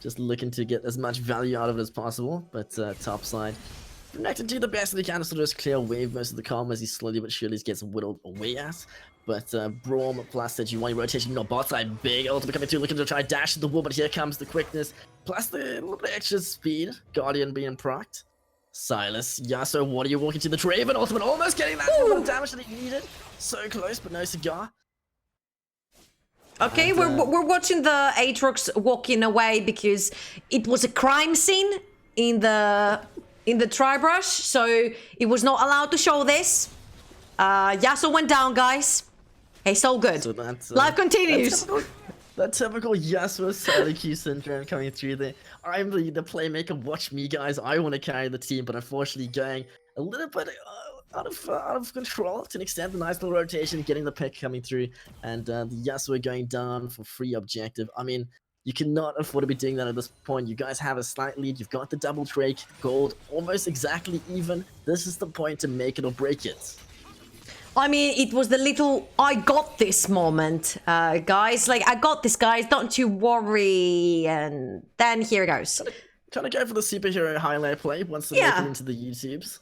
just looking to get as much value out of it as possible. But top side, Renekton do the best that he can to sort of just clear wave most of the Karma as he slowly but surely gets whittled away at. But Braum plus Sejuani rotation, bot side, big ultimate coming through, looking to try dash the wall, but here comes the quickness, plus the little bit extra speed, Guardian being procced. Sylas, Yasuo, what are you walking to the Draven ultimate, almost getting that little damage that he needed. So close, but no cigar. Okay, And, we're watching the Aatrox walking away because it was a crime scene in the tribe rush, so it was not allowed to show this. Yasuo went down, guys. It's all good. So that's, Life continues. That typical Yasuo solo queue syndrome coming through there. I'm the playmaker, watch me guys, I want to carry the team, but unfortunately going a little bit out of control to an extent. The nice little rotation, getting the pick coming through, and the Yasuo going down for free objective. I mean, you cannot afford to be doing that at this point. You guys have a slight lead, you've got the double Drake, gold, almost exactly even. This is the point to make it or break it. I mean, it was the little I got this moment, guys. Like, I got this, guys. Don't you worry. And then here it goes. Kind of go for the superhero highlight play once they make it into the YouTubes.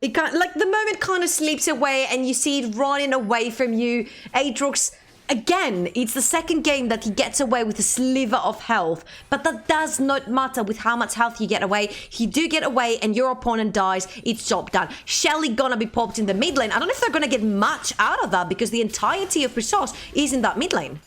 It like the moment kind of slips away and you see it running away from you. Aatrox, again, it's the second game that he gets away with a sliver of health, but that does not matter with how much health you get away. If you do get away and your opponent dies, it's job done. Shelly gonna be popped in the mid lane. I don't know if they're gonna get much out of that because the entirety of Pisos is in that mid lane.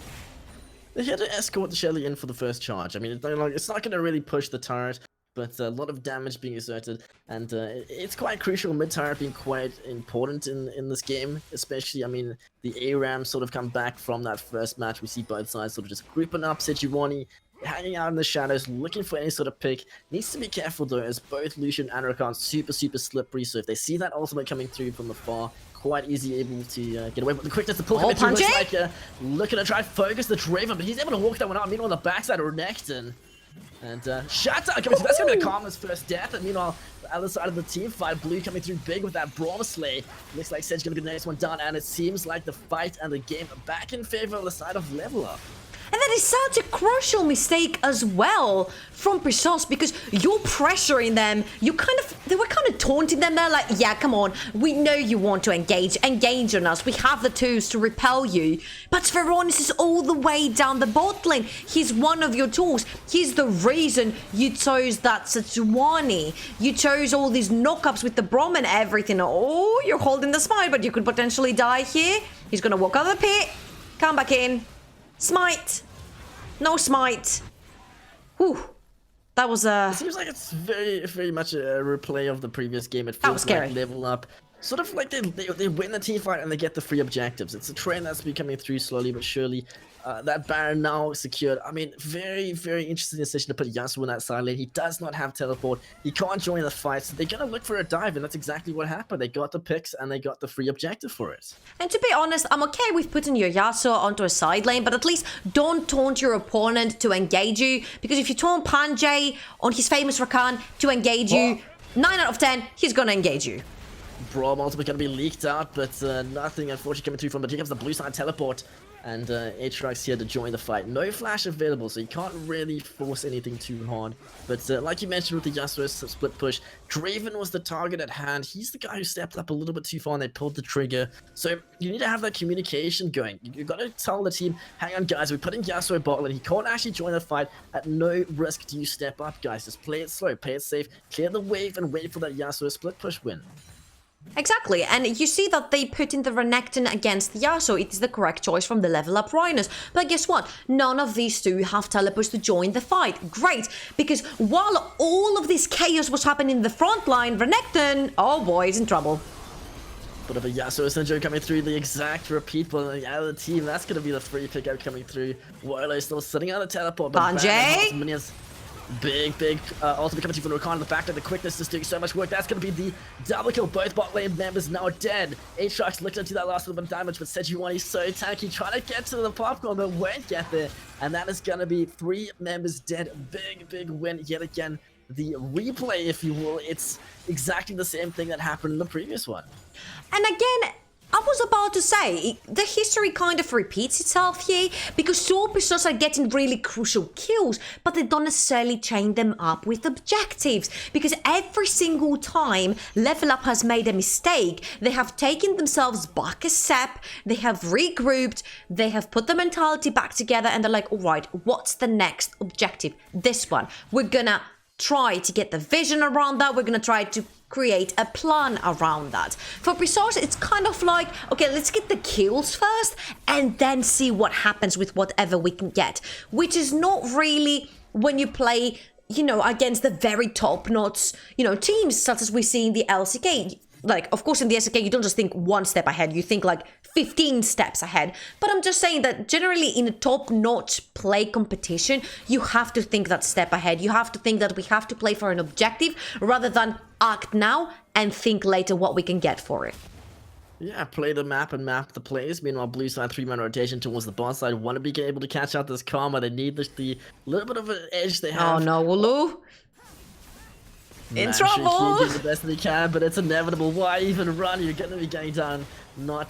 They had to escort the Shelly in for the first charge. I mean, it's not going to really push the turret. but a lot of damage being exerted, and it's quite crucial. Mid-tower being quite important in this game, especially, I mean, the ARAM sort of come back from that first match. We see both sides sort of just grouping up. Sejuani hanging out in the shadows, looking for any sort of pick. Needs to be careful though, as both Lucian and Rakan super slippery, so if they see that ultimate coming through from afar, quite easy able to get away with the quickness. The pull coming through looks like looking to try focus the Draven, but he's able to walk that one out. Meanwhile, on the backside of Renekton. And Shatter coming through. That's going to be Karma's first death. And meanwhile, the other side of the team fight, Blue coming through big with that Braum Slay. Looks like Sedge going to be the next one down. And it seems like the fight and the game are back in favor of the side of Level Up. And that is such a crucial mistake as well from Priscos, because you're pressuring them. They were kind of taunting them. They're like, yeah, come on. We know you want to engage on us. We have the tools to repel you. But Sveronis is all the way down the bot lane. He's one of your tools. He's the reason you chose that Sejuani. You chose all these knockups with the Braum and everything. Oh, you're holding the smite, but you could potentially die here. He's going to walk out of the pit. Come back in. Smite. No smite. Whew. That was It seems like it's very much a replay of the previous game. It feels like Level Up. Sort of like they win the team fight and they get the free objectives. It's a trend that's been coming through slowly but surely. That Baron now secured. I mean, very interesting decision to put Yasuo in that side lane. He does not have teleport. He can't join the fight, so they're going to look for a dive, and that's exactly what happened. They got the picks and they got the free objective for it. And to be honest, I'm okay with putting your Yasuo onto a side lane, but at least don't taunt your opponent to engage you, because if you taunt Panjay on his famous Rakan to engage you, 9 out of 10, he's going to engage you. Braum ultimately going to be leaked out, but nothing unfortunately coming through from it. Here comes the blue side teleport, and Aatrox here to join the fight. No flash available, so you can't really force anything too hard. But like you mentioned with the Yasuo split push, Draven was the target at hand. He's the guy who stepped up a little bit too far and they pulled the trigger. So you need to have that communication going. You've got to tell the team, hang on guys, we're putting Yasuo bot lane. He can't actually join the fight. At no risk do you step up, guys. Just play it slow, play it safe, clear the wave and wait for that Yasuo split push win. Exactly, and you see that they put in the Renekton against Yasuo. It is the correct choice from the Level Up Rhinos. But guess what? None of these two have teleports to join the fight. Great, because while all of this chaos was happening in the front line, Renekton, oh boy, is in trouble. Bit of a Yasuo Syndrome coming through, the exact repeat for the other team. That's going to be the free pickup coming through. Warlow still sitting on the teleport. Panjay! Big ultimate coming through from Rakan in the back of the quickness is doing so much work. That's going to be the double kill. Both bot lane members now dead. Aatrox looked into that last little bit of damage, but Sejuani is so tanky, trying to get to the popcorn, but won't get there. And that is going to be 3 members dead. Big win yet again. The replay, if you will, it's exactly the same thing that happened in the previous one. And again, I was about to say, the history kind of repeats itself here, because Superstars are getting really crucial kills, but they don't necessarily chain them up with objectives, because every single time Level Up has made a mistake, they have taken themselves back a step, they have regrouped, they have put the mentality back together, and they're like, all right, what's the next objective? This one. We're gonna try to get the vision around that, we're gonna try to create a plan around that. For Priscos, it's kind of like, okay, let's get the kills first and then see what happens with whatever we can get, which is not really when you play, you know, against the very top-notch, you know, teams such as we see in the LCK. Like, of course, in the SK, you don't just think one step ahead, you think like 15 steps ahead. But I'm just saying that generally in a top-notch play competition, you have to think that step ahead. You have to think that we have to play for an objective rather than act now and think later what we can get for it. Yeah, play the map and map the plays. Meanwhile, blue side 3-man rotation towards the bot side. Want to be able to catch out this Karma. They need the little bit of an edge they have. Oh no, Wooloo. In trouble! Do the best they can, but it's inevitable. Why even run? You're going to be going down. Not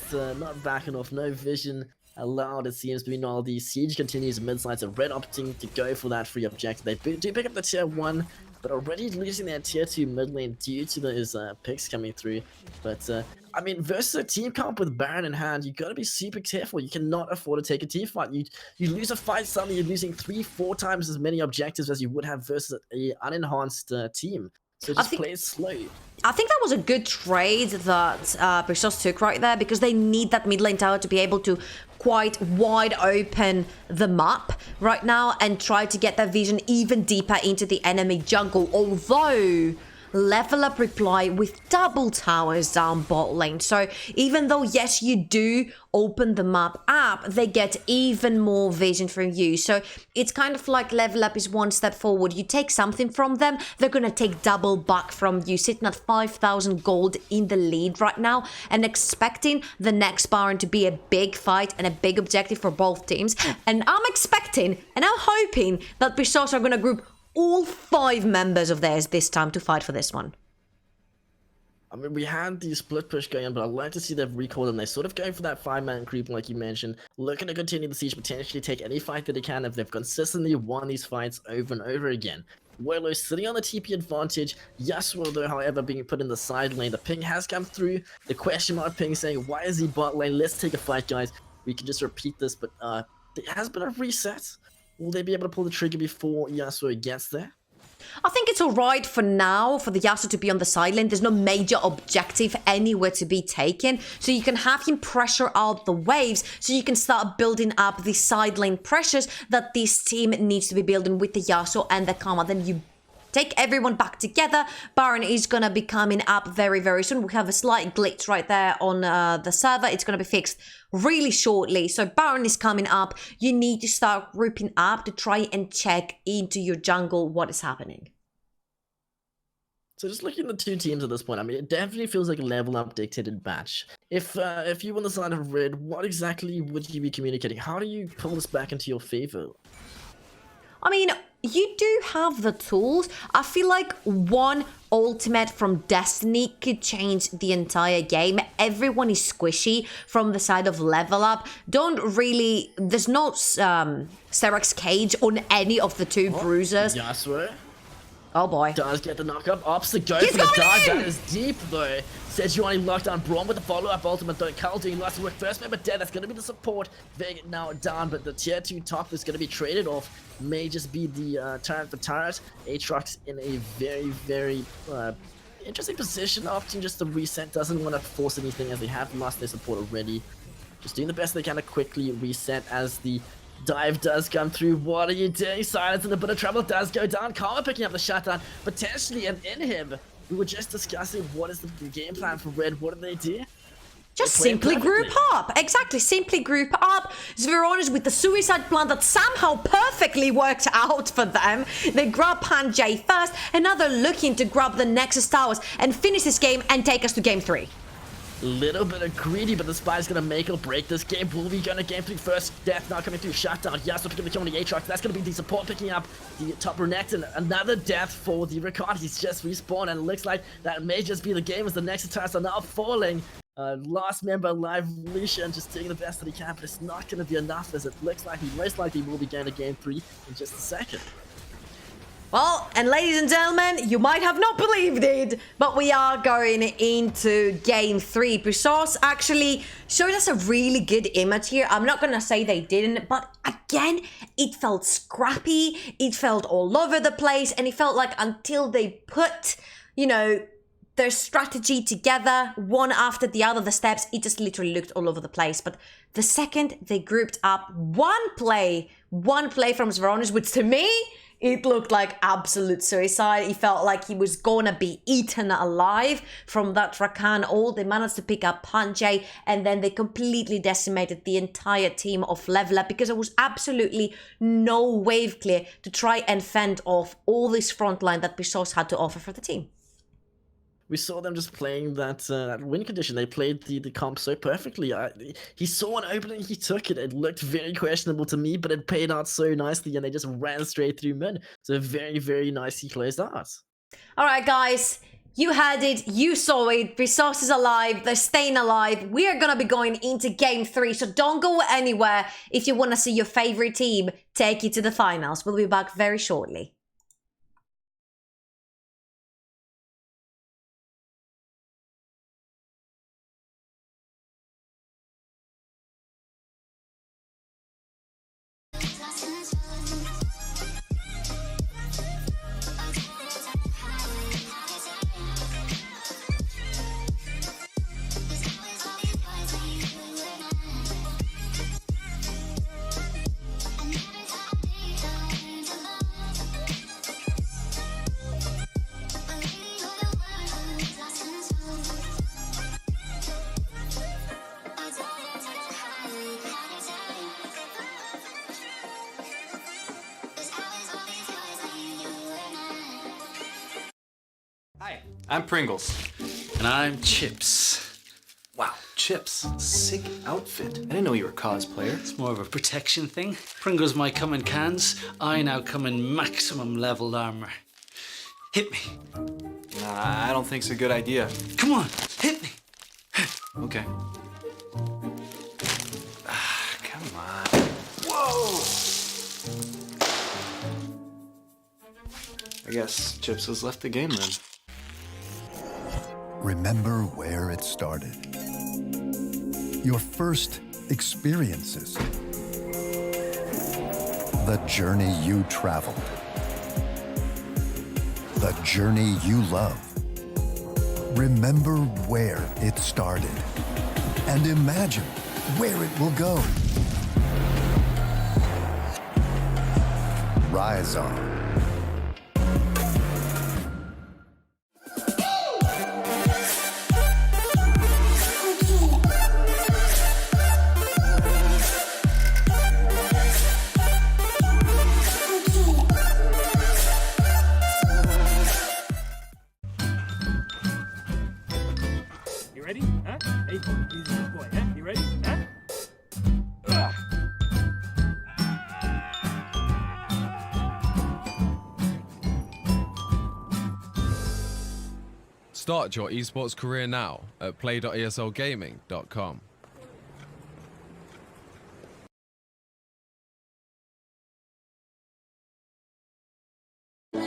backing off. No vision allowed, it seems. Meanwhile, the siege continues mid-side. So Red opting to go for that free objective. They do pick up the tier 1, but already losing their tier 2 mid lane due to those picks coming through. But I mean, versus a team comp with Baron in hand, you got to be super careful. You cannot afford to take a team fight. You lose a fight, suddenly you're losing 3-4 times as many objectives as you would have versus a unenhanced team. So just play it slow. I think that was a good trade that Brisos took right there, because they need that mid lane tower to be able to quite wide open the map right now and try to get that vision even deeper into the enemy jungle. Although Level Up reply with double towers down bot lane. So even though, yes, you do open the map up, they get even more vision from you. So it's kind of like Level Up is one step forward. You take something from them, they're going to take double back from you, sitting at 5,000 gold in the lead right now and expecting the next Baron to be a big fight and a big objective for both teams. And I'm expecting and I'm hoping that Brisos are going to group all 5 members of theirs this time to fight for this one. I mean, we had the split push going on, but I'd like to see them recall them. They're sort of going for that 5-man creep, like you mentioned, looking to continue the siege, potentially take any fight that they can if they've consistently won these fights over and over again. Willow sitting on the TP advantage. Yasuo, though, however, being put in the side lane. The ping has come through. The question mark ping saying, why is he bot lane? Let's take a fight, guys. We can just repeat this, but there has been a reset. Will they be able to pull the trigger before Yasuo gets there? I think it's alright for now for the Yasuo to be on the side lane. There's no major objective anywhere to be taken. So you can have him pressure out the waves so you can start building up the side lane pressures that this team needs to be building with the Yasuo and the Karma. Then you take everyone back together. Baron is going to be coming up very, very soon. We have a slight glitch right there on the server. It's going to be fixed really shortly. So Baron is coming up. You need to start grouping up to try and check into your jungle what is happening. So just looking at the two teams at this point, I mean, it definitely feels like a Level Up dictated match. If you were on the side of red, what exactly would you be communicating? How do you pull this back into your favor? I mean, you do have the tools. I feel like one ultimate from Destiny could change the entire game. Everyone is squishy from the side of Level Up. There's no Serek's cage on any of the two bruisers. Yasuo. Oh boy. Does get the knock-up. Opts the go He's for the dive. in! That is deep, though. Sejuani locked down Braum with the follow-up ultimate, though. Carl doing lots of work. First member dead. That's going to be the support. Vega now down, but the tier 2 top is going to be traded off. May just be the turret for turret. Aatrox in a very, very interesting position, opting just to reset. Doesn't want to force anything as they have lost their support already. Just doing the best they can to quickly reset as the dive does come through. What are you doing? Silence and a bit of trouble does go down. Karma picking up the shutdown. Potentially an inhib. We were just discussing what is the game plan for Red. What do they do? Just simply group up. Exactly, simply group up. Zveronis with the suicide plan that somehow perfectly worked out for them. They grab Panjay first, another looking to grab the Nexus Towers and finish this game and take us to game 3. Little bit of greedy, but the Spy's gonna make or break this game. Will we gonna game 3 first? Death now coming through. Shutdown. Yasuo picking the kill on the Aatrox. That's gonna be the support picking up the top Renekton. Another death for the Ricard. He's just respawned, and it looks like that may just be the game as the next attacks are now falling. Last member alive, Lucian just doing the best that he can, but it's not gonna be enough as it looks like he most likely will be going to game 3 in just a second. Well, and ladies and gentlemen, you might have not believed it, but we are going into game 3. Brisos actually showed us a really good image here. I'm not going to say they didn't, but again, it felt scrappy, it felt all over the place, and it felt like until they put, you know, their strategy together, one after the other, the steps, it just literally looked all over the place. But the second they grouped up, one play from Zveronis, which to me, it looked like absolute suicide. He felt like he was gonna be eaten alive from that Rakan ult. They managed to pick up Panjay, and then they completely decimated the entire team of Level Up because there was absolutely no wave clear to try and fend off all this frontline that Brisos had to offer for the team. We saw them just playing that win condition. They played the comp so perfectly. He saw an opening, he took it. It looked very questionable to me, but it paid out so nicely, and they just ran straight through mid. So very, very nicely closed out. All right, guys. You had it. You saw it. Brisos is alive. They're staying alive. We are going to be going into game 3, so don't go anywhere if you want to see your favorite team take you to the finals. We'll be back very shortly. I'm Pringles. And I'm Chips. Wow, Chips. Sick outfit. I didn't know you were a cosplayer. It's more of a protection thing. Pringles might come in cans. I now come in maximum leveled armor. Hit me. Nah, I don't think it's a good idea. Come on, hit me. Okay. Come on. Whoa! I guess Chips has left the game then. Remember where it started. Your first experiences. The journey you traveled. The journey you love. Remember where it started. And imagine where it will go. Rise on. You ready? Huh? Hey, he's a good boy. Huh? You ready? Huh? Start your esports career now at play.eslgaming.com. For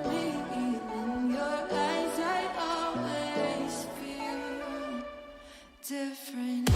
me, in your eyes, I always feel different.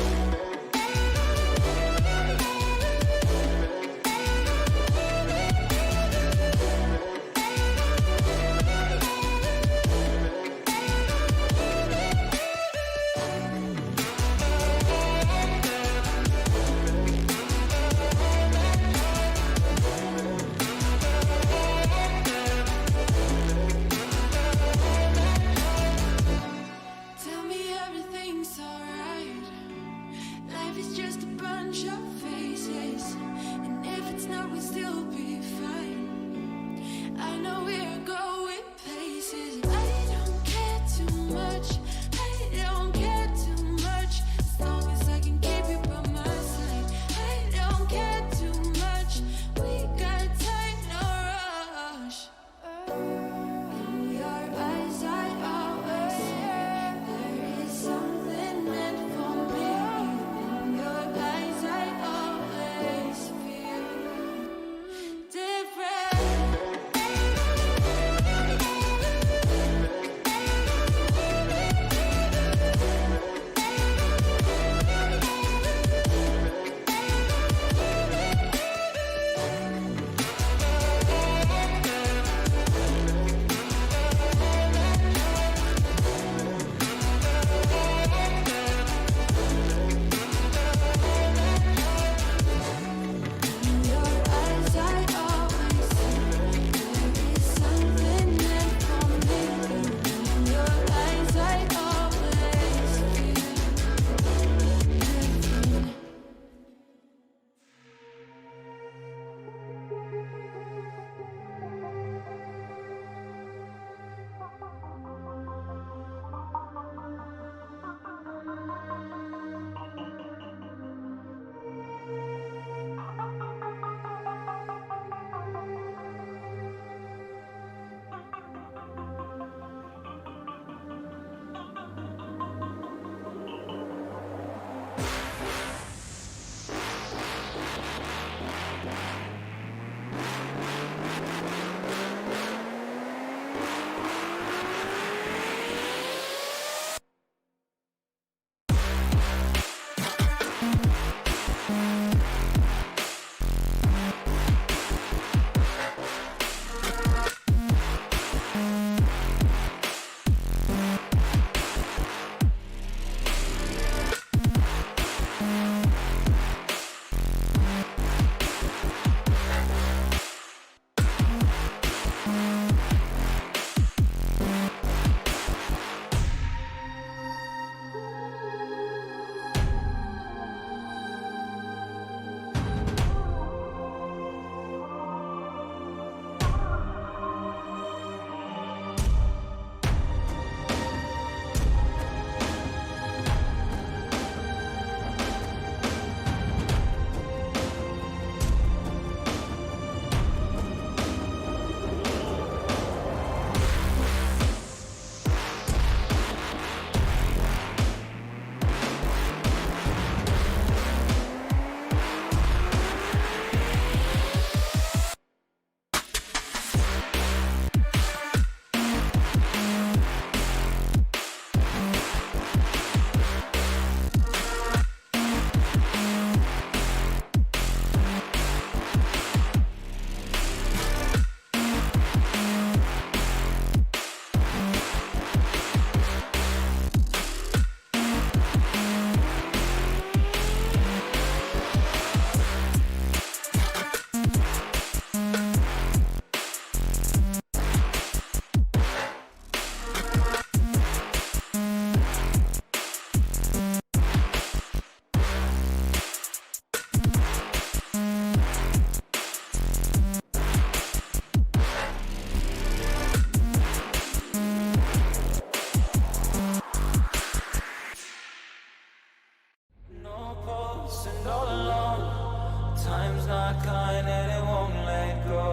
my kind and it won't let go.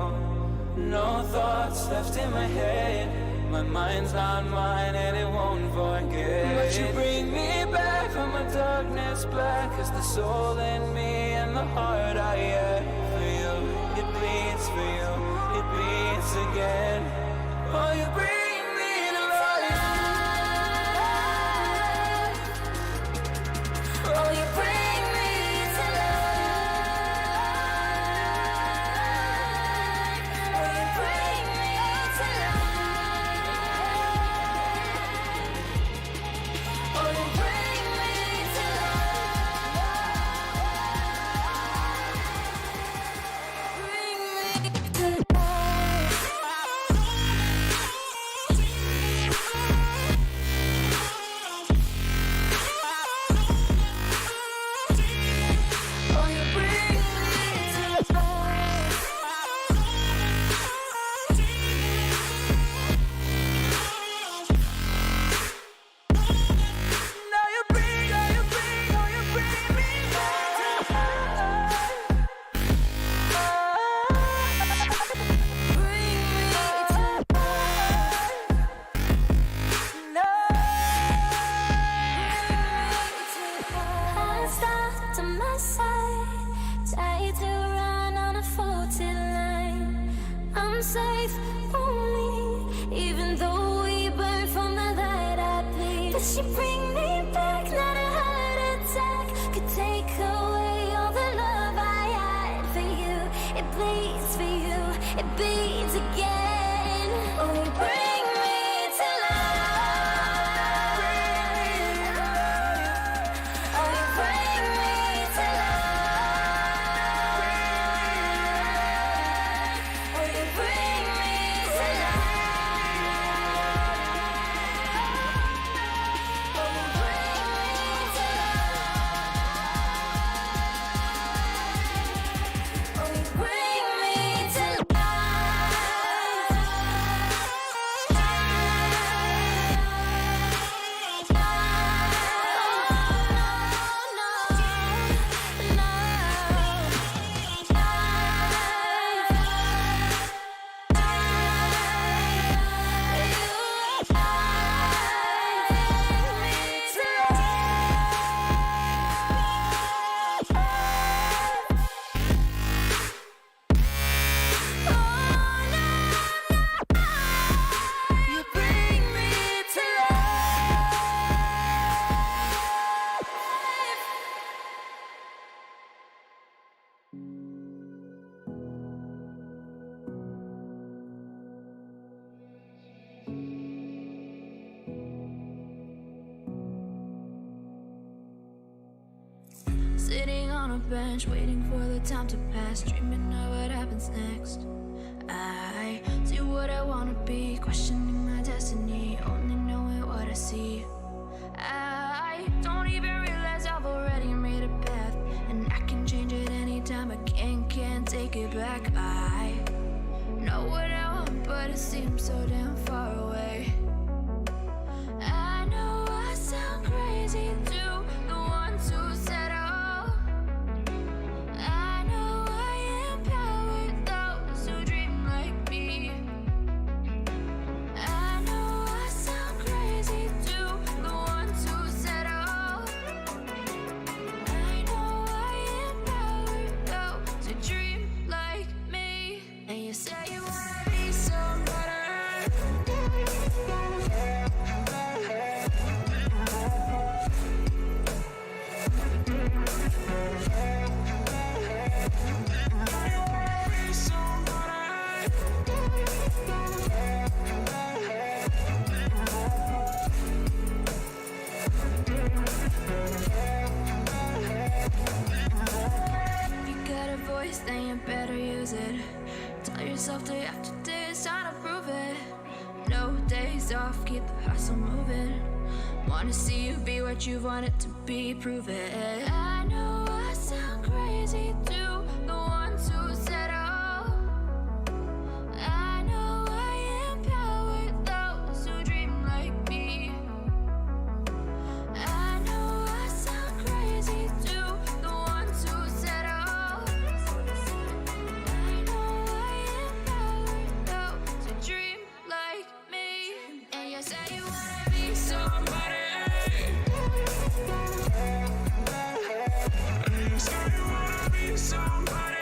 No thoughts left in my head. My mind's not mine and it won't forget. But you bring me back from my darkness black. Cause the soul in me and the heart I had for you. It bleeds for you, it beats again. Oh, you bring me to life. Oh, you bring me to life. Oh, you bring me to life. Oh, you bring me to life. Bring me to life. Oh, you bring me to life. Now you bring me to Stop to my side, tied to run on a faulty line. I'm safe only, even though we burn from the light I bleed. But she bring me back, not a heart attack could take away all the love I had for you. It bleeds for you, it beats again. Oh, you bring me to life. Oh, you bring me to life. Oh, you bring me to life. Oh, you bring me to life. Oh, you bring me to You bring me to life. Sitting on a bench, waiting for the time to pass, dreaming of what happens next. I see what I wanna be, questioning my destiny, only knowing what I see. I don't even realize I've already made a path, and I can change it anytime. I can't take it back. I know what I want, but it seems so damn far away. I know I sound crazy to the ones who said oh. I know I empower those who dream like me. I know I sound crazy to the ones who said oh. I know I empower those who dream like me. And you say you wanna be somebody. You got a voice, then you better use it. Tell yourself day after day it's time to prove it. No days off, keep the hustle moving. Wanna see you be what you wanted to be, prove it. I know I sound crazy to the ones who said oh. I know I empower those who dream like me. I know I sound crazy to the ones who said oh. somebody.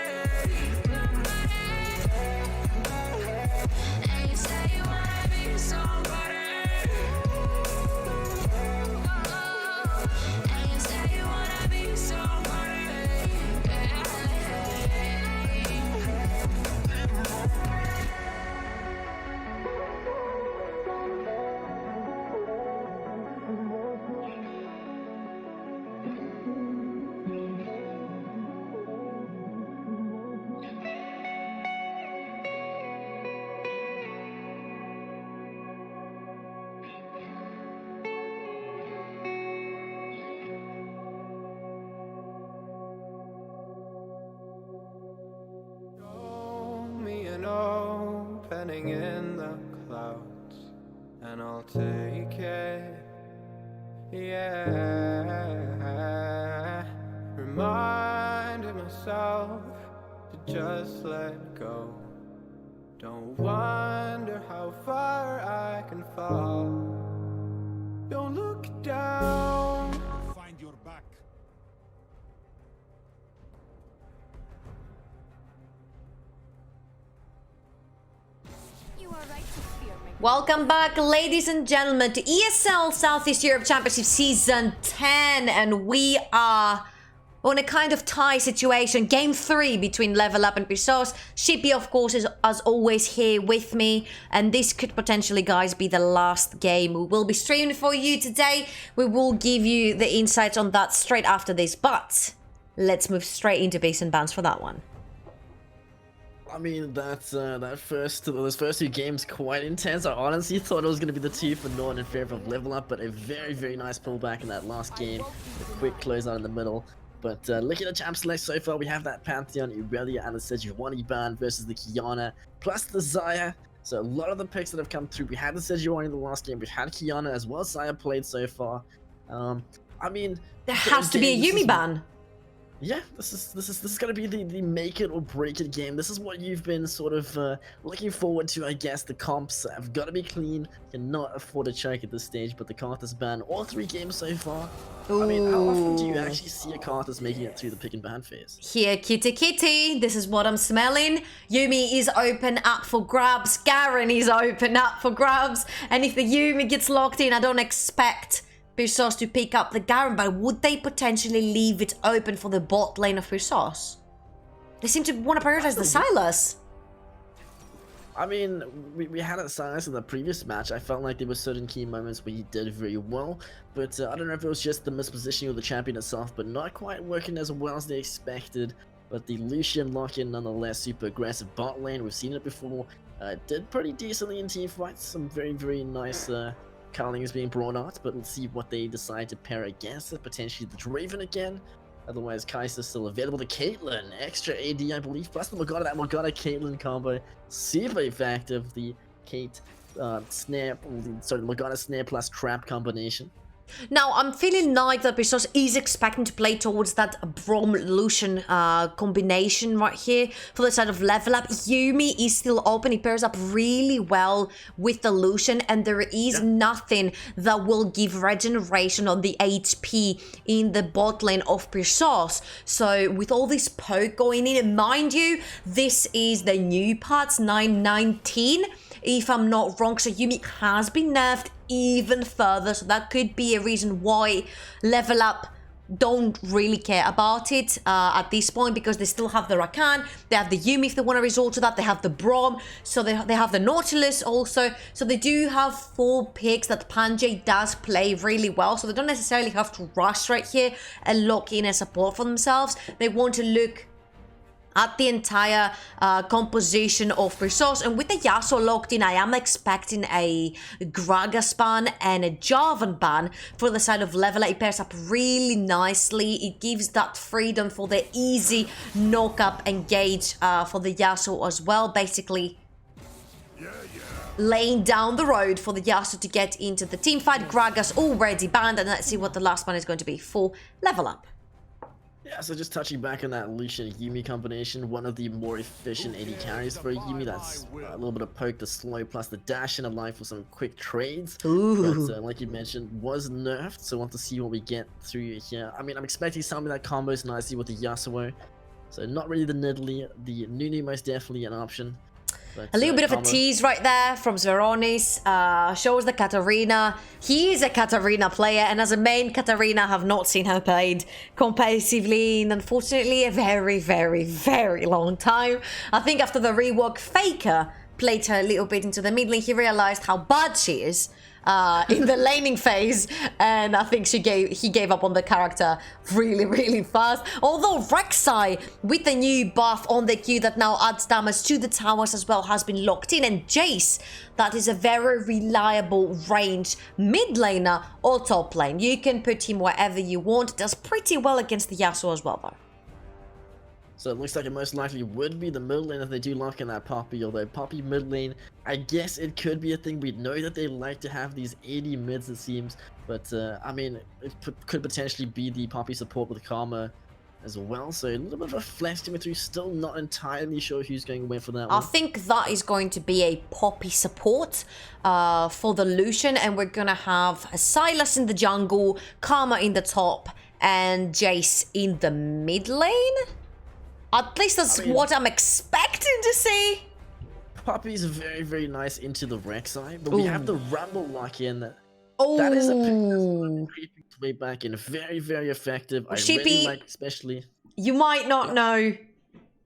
And you say you wanna be somebody. And you say you wanna be somebody. Show me an opening in the clouds, and I'll take it. Yeah, reminding myself to just let go. Don't wonder how far I can fall. Don't look down. Find your back. You are right to fear me. Welcome back, ladies and gentlemen, to ESL Southeast Europe Championship Season 10, and we are on a kind of tie situation. Game 3 between Level Up and Pisos. Shippy, of course, is as always here with me, and this could potentially, guys, be the last game we will be streaming for you today. We will give you the insights on that straight after this, but let's move straight into base and bans for that one. I mean, those first 2 games quite intense. I honestly thought it was going to be the 2 for Norton in favor of Level Up, but a very, very nice pullback in that last game. A quick closeout in the middle. But looking at the champ select so far, we have that Pantheon, Irelia, and the Sejuani ban versus the Kiana, plus the Xayah. So a lot of the picks that have come through. We had the Sejuani in the last game, we've had Kiana as well as Xayah played so far. I mean, There has to be a Yumi ban. Yeah, this is gonna be the make it or break it game. This is what you've been sort of looking forward to, I guess. The comps have got to be clean. Cannot afford a choke at this stage, but the Karthus ban all 3 games so far. Ooh. I mean, how often do you actually see a Karthus making it through the pick and ban phase? Here, kitty kitty, this is what I'm smelling. Yumi is open up for grabs. Garen is open up for grabs. And if the Yumi gets locked in, I don't expect Pisos to pick up the Garen, but would they potentially leave it open for the bot lane of Pisos? They seem to want to prioritize the Sylas. I mean, we had it Silas in the previous match. I felt like there were certain key moments where he did very well, but I don't know if it was just the mispositioning of the champion itself, but not quite working as well as they expected. But the Lucian lock-in, nonetheless, super aggressive bot lane. We've seen it before. Did pretty decently in team fights. Some very, very nice Carling is being brought out, but let's see what they decide to pair against it. Potentially the Draven again. Otherwise, Kai'Sa's still available. The Caitlyn, extra AD, I believe, plus the Morgana. That Morgana-Caitlyn combo, super effective. The Kate snare, sorry, Morgana snare plus trap combination. Now, I'm feeling like that Pisos is expecting to play towards that Braum-Lucian combination right here for the side of Level Up. Yumi is still open. He pairs up really well with the Lucian, and there is nothing that will give regeneration on the HP in the bot lane of Pisos. So with all this poke going in, and mind you, this is the new parts 919, if I'm not wrong. So Yumi has been nerfed even further, so that could be a reason why Level Up don't really care about it at this point, because they still have the Rakan, they have the Yumi if they want to resort to that, they have the Braum, so they have the Nautilus also, so they do have 4 picks that Panjay does play really well, so they don't necessarily have to rush right here and lock in a support for themselves. They want to look at the entire composition of Pisos, and with the Yasuo locked in, I am expecting a Gragas ban and a Jarvan ban for the side of Level 8. It pairs up really nicely. It gives that freedom for the easy knock-up engage for the Yasuo as well, basically laying down the road for the Yasuo to get into the team fight. Gragas already banned, and let's see what the last one is going to be for Level Up. Yeah, so just touching back on that Lucian Yumi combination, one of the more efficient AD carries for Yumi. That's a little bit of poke, the slow, plus the dash in a line for some quick trades. Ooh. But like you mentioned, was nerfed, so I want to see what we get through here. I mean, I'm expecting something that combos nicely with the Yasuo. So not really the Nidalee. The Nunu most definitely an option. But, A little bit of a Karma- tease right there from Zveronis. Shows the Katarina. He is a Katarina player, and as a main Katarina, have not seen her played competitively in, unfortunately, a very, very, very long time. I think after the rework, Faker played her a little bit into the mid lane. He realized how bad she is in the laning phase, and I think he gave up on the character really, really fast. Although Rek'Sai, with the new buff on the Q that now adds damage to the towers as well, has been locked in, and Jace, that is a very reliable range mid laner or top lane. You can put him wherever you want. Does pretty well against the Yasuo as well, though. So it looks like it most likely would be the mid lane if they do lock in that Poppy, although Poppy mid lane, I guess it could be a thing. We know that they like to have these 80 mids, it seems, but I mean, it could potentially be the Poppy support with Karma as well, so a little bit of a flex team through, still not entirely sure who's going to win for that I one. think that is going to be a Poppy support for the Lucian, and we're gonna have a Sylas in the jungle, Karma in the top, and Jace in the mid lane? At least that's what I'm expecting to see. Poppy is very, very nice into the Rek'Sai, but we have the Rumble lock-in. That is a creeping way back in. Very, very effective. I really like, especially. You might not know,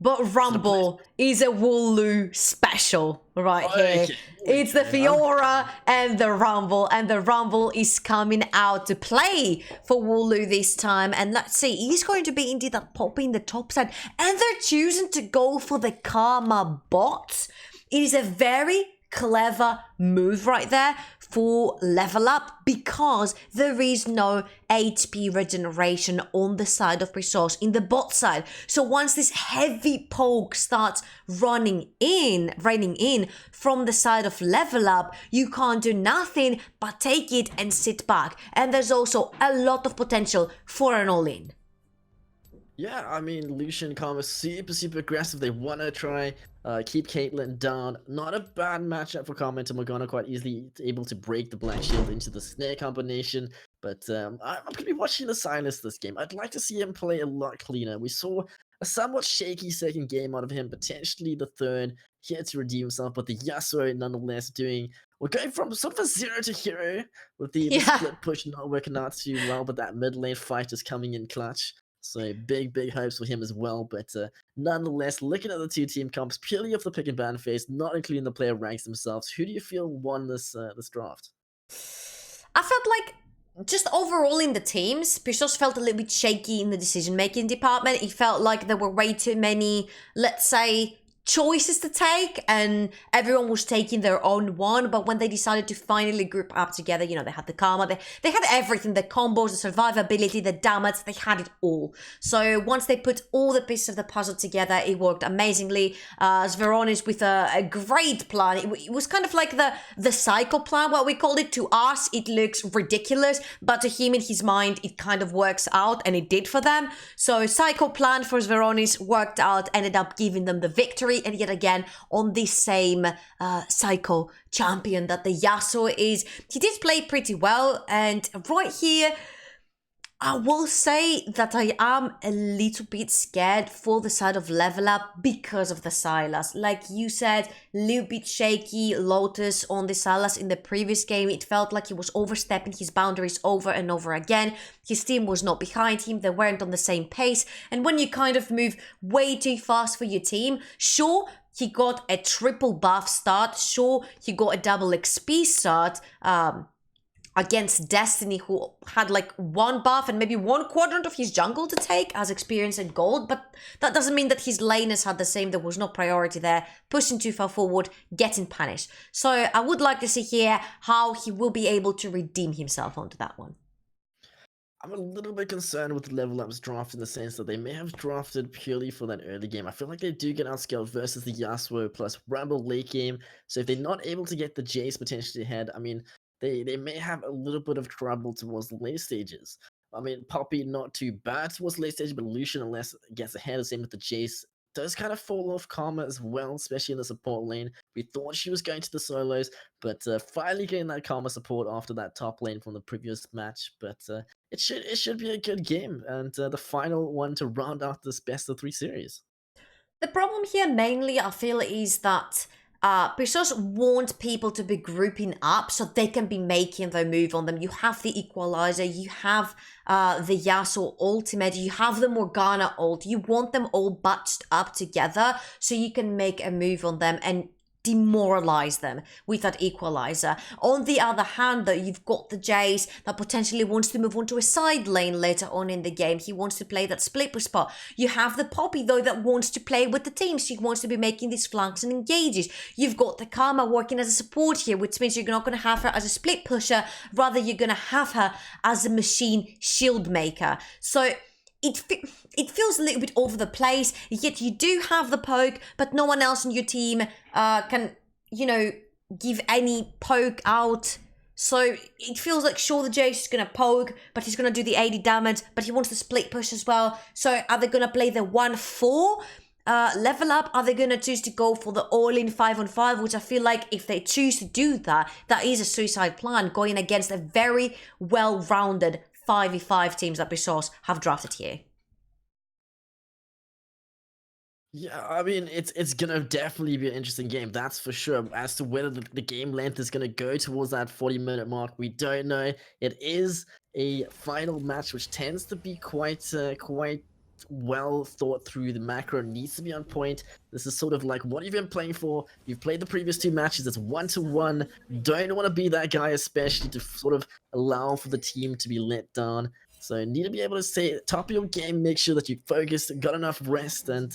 but Rumble is a Wooloo special right here. It's the Fiora and the Rumble is coming out to play for Wooloo this time. And let's see, he's going to be indeed that Poppy in the top side, and they're choosing to go for the Karma bot. It is a very clever move right there for level up, because there is no HP regeneration on the side of resource in the bot side. So once this heavy poke starts raining in from the side of level up, you can't do nothing but take it and sit back. And there's also a lot of potential for an all-in. Yeah, I mean, Lucian Karma super, super aggressive. They want to try keep Caitlyn down. Not a bad matchup for Karma into Morgana, quite easily able to break the Black Shield into the snare combination. But I'm going to be watching the Sylas this game. I'd like to see him play a lot cleaner. We saw a somewhat shaky second game out of him, potentially the third. He had to redeem himself, but the Yasuo nonetheless we're going from sort of a 0 to hero with the split push not working out too well, but that mid lane fight is coming in clutch. So big, big hopes for him as well. But nonetheless, looking at the two team comps purely off the pick and ban phase, not including the player ranks themselves, who do you feel won this draft? I felt like just overall in the teams, Pistos felt a little bit shaky in the decision-making department. It felt like there were way too many, let's say, choices to take, and everyone was taking their own one. But when they decided to finally group up together, you know, they had the Karma, they had everything, the combos, the survivability, the damage, they had it all. So once they put all the pieces of the puzzle together, it worked amazingly. Zveronis with a great plan. It was kind of like the cycle plan, what we called it. To us, it looks ridiculous, but to him, in his mind, it kind of works out, and it did for them. So cycle plan for Zveronis worked out, ended up giving them the victory. And yet again, on this same cycle champion that the Yasuo is, he did play pretty well. And right here, I will say that I am a little bit scared for the side of level up because of the Sylas. Like you said, a little bit shaky Lotus on the Sylas in the previous game. It felt like he was overstepping his boundaries over and over again. His team was not behind him. They weren't on the same pace. And when you kind of move way too fast for your team, sure, he got a triple buff start. Sure, he got a double XP start. Against Destiny, who had like one buff and maybe one quadrant of his jungle to take as experience and gold, but that doesn't mean that his laners had the same. There was no priority there, pushing too far forward, getting punished. So I would like to see here how he will be able to redeem himself onto that one. I'm a little bit concerned with the level up's draft in the sense that they may have drafted purely for that early game. I feel like they do get outscaled versus the Yasuo plus Rumble late game. So if they're not able to get the Jace potentially ahead, I mean, they may have a little bit of trouble towards the late stages. I mean, Poppy not too bad towards late stage, but Lucian unless gets ahead, the same with the Jace. does kind of fall off Karma as well, especially in the support lane. We thought she was going to the solos, but finally getting that Karma support after that top lane from the previous match. But it should be a good game, and the final one to round out this best of 3 series. The problem here mainly, I feel, is that Pesos want people to be grouping up so they can be making their move on them. You have the Equalizer, you have the Yasuo ultimate, you have the Morgana ult. You want them all bunched up together so you can make a move on them and demoralize them with that Equalizer. On the other hand, though, you've got the Jace that potentially wants to move on to a side lane later on in the game. He wants to play that split push spot. You have the Poppy, though, that wants to play with the team. She wants to be making these flanks and engages. You've got the Karma working as a support here, which means you're not going to have her as a split pusher. Rather, you're going to have her as a machine shield maker. So it feels a little bit over the place, yet you do have the poke, but no one else in your team can, you know, give any poke out. So it feels like, sure, the Jace is going to poke, but he's going to do the 80 damage, but he wants to split push as well. So are they going to play the 1-4 level up? Are they going to choose to go for the all-in 5-on-5, which I feel like if they choose to do that, that is a suicide plan going against a very well-rounded 5v5 teams that Pesos have drafted here. Yeah, I mean, it's gonna definitely be an interesting game, that's for sure. As to whether the game length is gonna go towards that 40-minute mark, we don't know. It is a final match, which tends to be quite well thought through. The macro needs to be on point. This is sort of like, what have you been playing for? You've played the previous 2 matches, it's 1-1. Don't want to be that guy, especially to sort of allow for the team to be let down. So need to be able to stay at the top of your game, make sure that you focused, got enough rest, and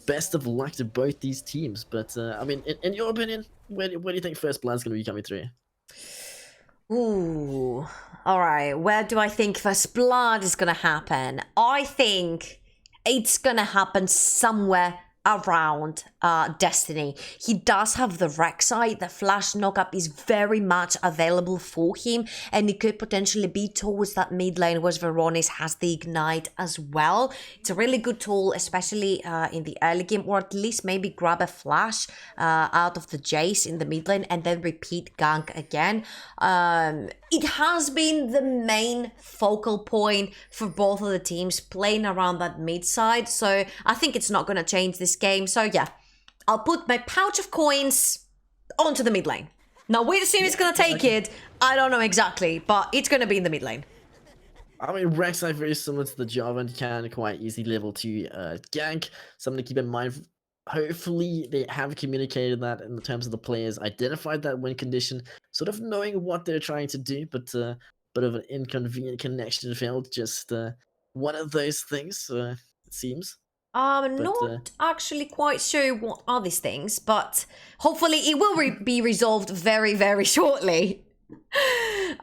best of luck to both these teams. But I mean, in your opinion, where do you think First Blood's going to be coming through? Ooh, all right. Where do I think First Blood is going to happen? I think it's going to happen somewhere around Destiny. He does have the Rek'Sai. The flash knockup is very much available for him, and it could potentially be towards that mid lane where Veronis has the ignite as well. It's a really good tool, especially in the early game, or at least maybe grab a flash out of the Jace in the mid lane and then repeat gank again. It has been the main focal point for both of the teams, playing around that mid side, so I think it's not going to change this game. So yeah, I'll put my pouch of coins onto the mid lane. Now where the team is going to take it, I don't know exactly, but it's going to be in the mid lane. I mean, Rek'Sai very similar to the Jarvan, can quite easily level 2 gank. Something to keep in mind. Hopefully they have communicated that in terms of the players, identified that win condition, sort of knowing what they're trying to do, but bit of an inconvenient connection failed. Just one of those things, it seems. I'm not actually quite sure what are these things, but hopefully it will be resolved very, very shortly.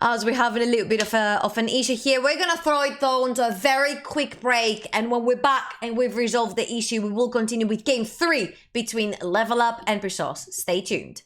As we're having a little bit of an issue here. We're going to throw it though into a very quick break, and when we're back and we've resolved the issue, we will continue with Game 3 between Level Up and Pesos. Stay tuned.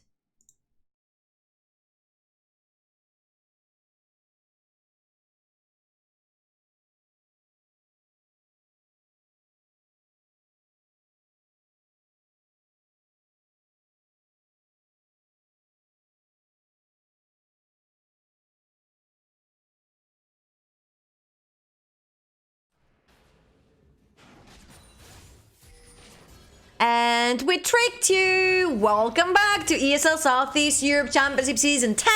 And we tricked you! Welcome back to ESL Southeast Europe Championship Season 10.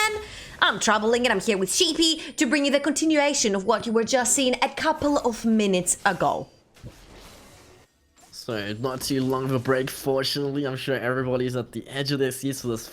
I'm Traveling and I'm here with Sheepy to bring you the continuation of what you were just seeing a couple of minutes ago. So, not too long of a break, fortunately. I'm sure everybody's at the edge of their seats for this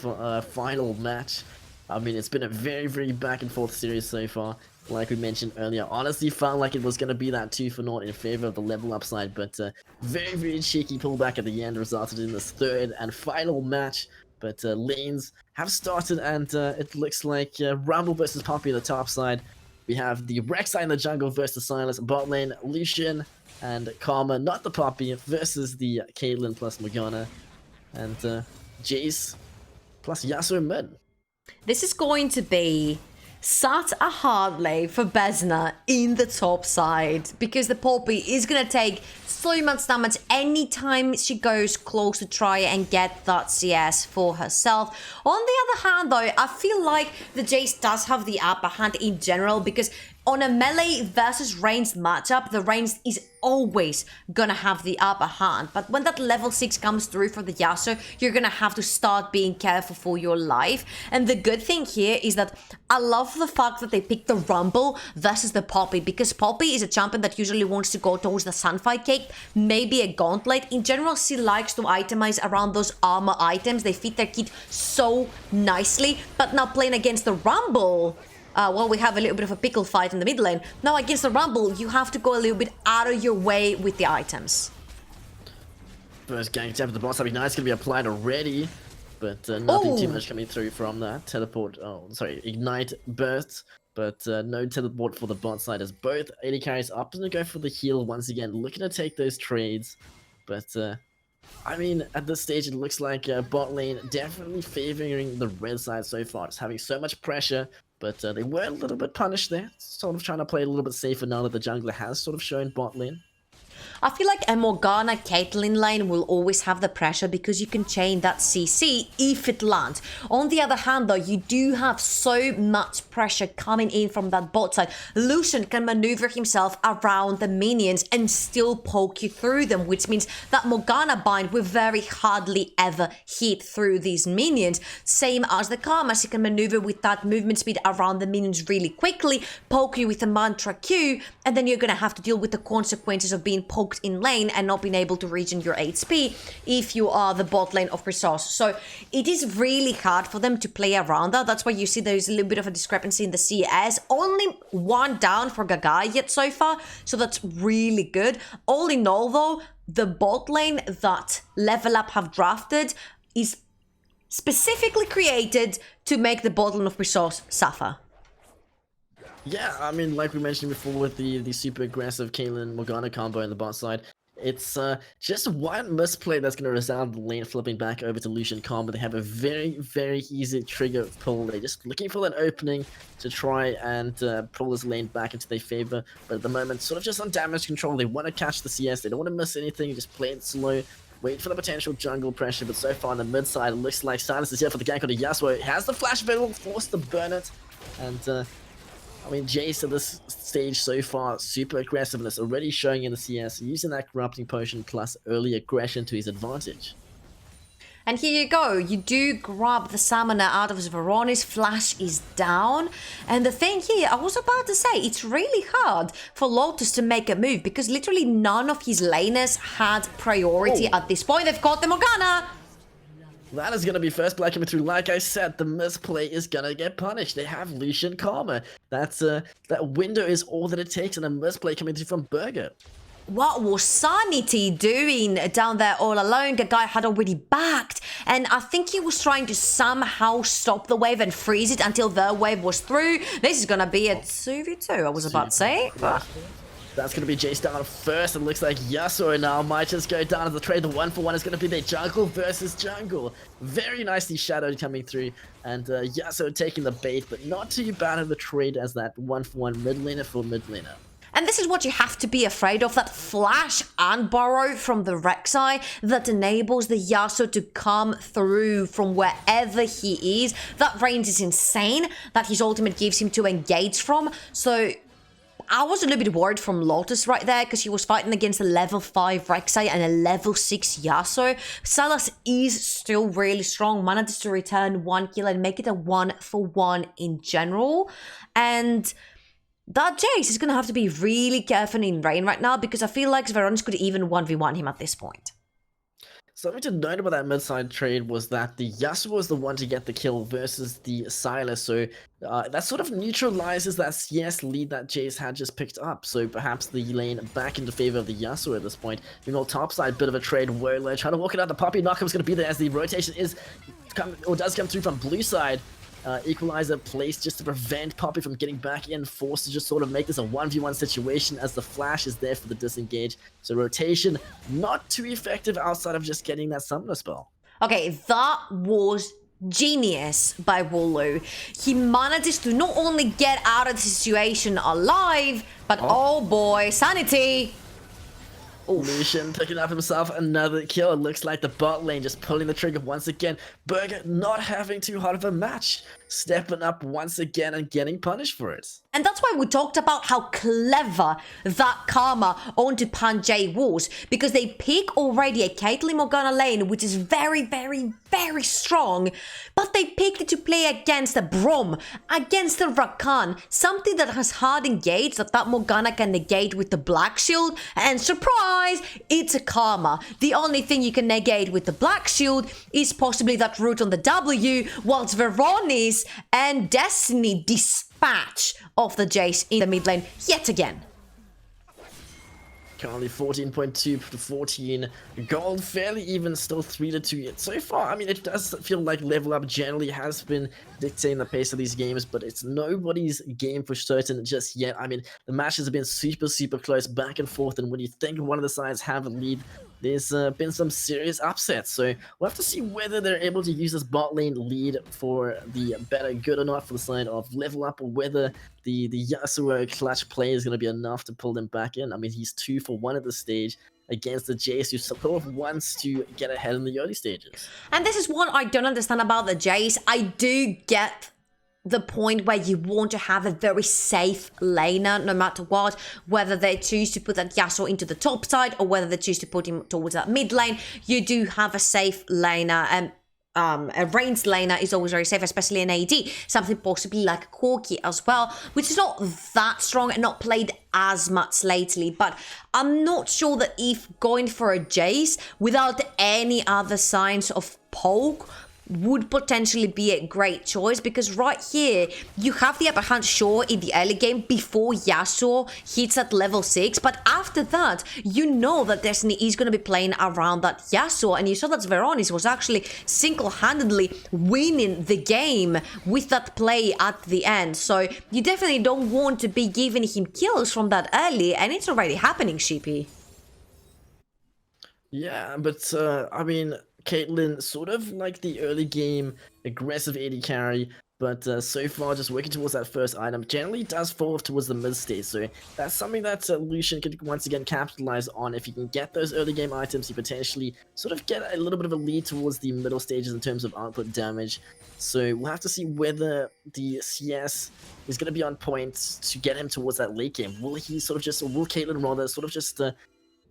final match. I mean, it's been a very, very back and forth series so far. Like we mentioned earlier, honestly felt like it was going to be that 2-0 in favor of the Level Up side, but very, very cheeky pullback at the end resulted in this third and final match. But lanes have started, and it looks like Rumble versus Poppy on the top side. We have the Rek'Sai in the jungle versus Silas, bot lane Lucian and Karma, not the Poppy, versus the Caitlyn plus Morgana, and Jace plus Yasuo mid. This is going to be such a hard lane for Besna in the top side because the Poppy is gonna take so much damage anytime she goes close to try and get that CS for herself. On the other hand though, I feel like the Jace does have the upper hand in general because on a melee versus ranged matchup, the ranged is always gonna have the upper hand. But when that level 6 comes through for the Yasuo, you're gonna have to start being careful for your life. And the good thing here is that I love the fact that they picked the Rumble versus the Poppy, because Poppy is a champion that usually wants to go towards the Sunfire Cake, maybe a Gauntlet. In general, she likes to itemize around those armor items. They fit their kit so nicely. But now playing against the Rumble, well, we have a little bit of a pickle fight in the mid lane. Now against the Rumble, you have to go a little bit out of your way with the items. First gang attempt at the boss, that'd be nice, gonna be applied already. But nothing too much coming through from that. Teleport, Ignite burst. But no teleport for the bot side as both AD carries up and go for the heal once again, looking to take those trades. But I mean, at this stage, it looks like bot lane definitely favoring the red side so far. It's having so much pressure, but they were a little bit punished there. Sort of trying to play a little bit safer now that the jungler has sort of shown bot lane. I feel like a Morgana Caitlyn lane will always have the pressure because you can chain that CC if it lands. On the other hand though, you do have so much pressure coming in from that bot side. Lucian can maneuver himself around the minions and still poke you through them, which means that Morgana bind will very hardly ever hit through these minions. Same as the Karma, she can maneuver with that movement speed around the minions really quickly, poke you with the Mantra Q, and then you're gonna have to deal with the consequences of being poked in lane and not being able to regen your HP if you are the bot lane of resource. So it is really hard for them to play around that. That's why you see there's a little bit of a discrepancy in the CS. Only one down for Gaga yet so far, so that's really good. All in all though, the bot lane that Level Up have drafted is specifically created to make the bot lane of resource suffer. Yeah, I mean, like we mentioned before with the super aggressive Caitlyn Morgana combo on the bot side, it's just one misplay that's going to result in the lane flipping back over to Lucian combo. They have a very, very easy trigger pull. They're just looking for that opening to try and pull this lane back into their favor. But at the moment, sort of just on damage control, they want to catch the CS. They don't want to miss anything, just play it slow. Wait for the potential jungle pressure, but so far on the mid side, it looks like Silence is here for the gank on the Yasuo. Has the flash available, forced to burn it, and I mean, Jace at this stage so far, super aggressiveness, already showing in the CS, using that Corrupting Potion plus early aggression to his advantage. And here you go, you do grab the Summoner out of Zveronis, flash is down. And the thing here, I was about to say, it's really hard for Lotus to make a move because literally none of his laners had priority at this point. They've got the Morgana! That is going to be first blood coming through. Like I said, the misplay is going to get punished. They have Lucian Karma. That window is all that it takes, and a misplay coming through from Burger. What was Sanity doing down there all alone? The guy had already backed, and I think he was trying to somehow stop the wave and freeze it until the wave was through. This is going to be a 2v2, I was about to say. But that's going to be Jace down first. It looks like Yasuo now might just go down as the trade. The 1-for-1 is going to be their jungle versus jungle. Very nicely shadowed coming through. And Yasuo taking the bait, but not too bad of a trade as that 1-for-1 mid laner for mid laner. And this is what you have to be afraid of, that flash and burrow from the Rek'Sai that enables the Yasuo to come through from wherever he is. That range is insane that his ultimate gives him to engage from. So I was a little bit worried from Lotus right there because he was fighting against a level 5 Rek'Sai and a level 6 Yasuo. Salas is still really strong, manages to return 1 kill and make it a 1-for-1 in general. And that Jace is going to have to be really careful in Rain right now because I feel like Zveronis could even 1v1 him at this point. Something to note about that mid-side trade was that the Yasuo was the one to get the kill versus the Sylas, so that sort of neutralizes that CS lead that Jace had just picked up, so perhaps the lane back into favor of the Yasuo at this point. Meanwhile, topside, bit of a trade, Warlord trying to walk it out, the Poppy knockup's going to be there as the rotation does come through from blue side. Equalizer placed just to prevent Poppy from getting back in, forced to just sort of make this a 1v1 situation as the flash is there for the disengage. So rotation, not too effective outside of just getting that summoner spell. Okay, that was genius by Wooloo. He manages to not only get out of the situation alive, but oh boy, sanity. Lucian picking up himself another kill. It looks like the bot lane just pulling the trigger once again. Burger not having too hard of a match. Stepping up once again and getting punished for it. And that's why we talked about how clever that karma onto Panjay was. Because they pick already a Caitlyn Morgana lane, which is very, very, very strong. But they picked it to play against a Braum, against a Rakan. Something that has hard engage that Morgana can negate with the Black Shield. And surprise, it's a karma. The only thing you can negate with the Black Shield is possibly that root on the W, whilst Veronis and Destiny dispatch of the Jace in the mid lane yet again. Currently 14.2 to 14 gold, fairly even, still 3-2 yet so far. I mean, it does feel like Level Up generally has been dictating the pace of these games, but it's nobody's game for certain just yet. I mean, the matches have been super close, back and forth, and when you think one of the sides have a lead, there's been some serious upsets. So we'll have to see whether they're able to use this bot lane lead for the better good or not for the side of Level Up, or whether the Yasuo clutch play is going to be enough to pull them back in. I mean, he's 2 for 1 at this stage against the Jace, who sort of wants to get ahead in the early stages. And this is what I don't understand about the Jace. I do get the point where you want to have a very safe laner no matter what, whether they choose to put that Yasuo into the top side or whether they choose to put him towards that mid lane. You do have a safe laner, and a ranged laner is always very safe, especially in AD. Something possibly like Corki as well, which is not that strong and not played as much lately. But I'm not sure that if going for a Jace without any other signs of poke would potentially be a great choice, because right here you have the upper hand, sure, in the early game before Yasuo hits at level 6, but after that you know that Destiny is going to be playing around that Yasuo, and you saw that Veronis was actually single-handedly winning the game with that play at the end. So you definitely don't want to be giving him kills from that early, and it's already happening, Sheepy. Yeah, but I mean, Caitlyn sort of like the early game aggressive AD carry, but so far just working towards that first item. Generally does fall off towards the mid stage, so that's something that Lucian could once again capitalize on. If you can get those early game items, you potentially sort of get a little bit of a lead towards the middle stages in terms of output damage. So we'll have to see whether the CS is going to be on point to get him towards that late game. Will he sort of just, or will Caitlyn rather sort of just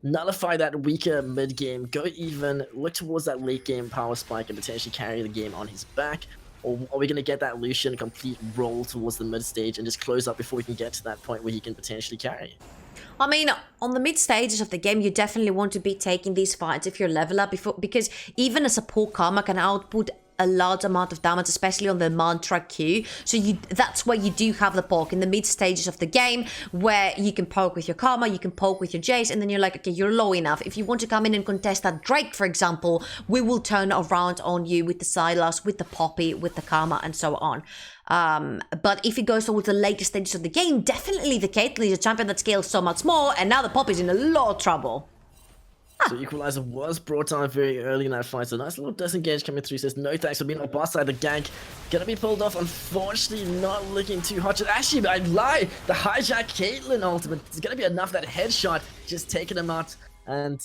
nullify that weaker mid game, go even, look towards that late game power spike and potentially carry the game on his back? Or are we going to get that Lucian complete roll towards the mid stage and just close up before we can get to that point where he can potentially carry? I mean, on the mid stages of the game, you definitely want to be taking these fights if you're level up, because even a support karma can output a large amount of damage, especially on the mantra Q. So that's where you do have the poke in the mid stages of the game, where you can poke with your karma, you can poke with your Jace, and then you're like, okay, you're low enough. If you want to come in and contest that Drake, for example, we will turn around on you with the Sylas, with the Poppy, with the karma, and so on. But if it goes towards the later stages of the game, definitely the Caitlyn is a champion that scales so much more, and now the Poppy's in a lot of trouble. So Equalizer was brought on very early in that fight, so nice little disengage coming through. Says no thanks for being on boss side. The gank gonna be pulled off, unfortunately not looking too hot. Actually, I lie, the hijack Caitlyn ultimate is gonna be enough. That headshot just taking him out, and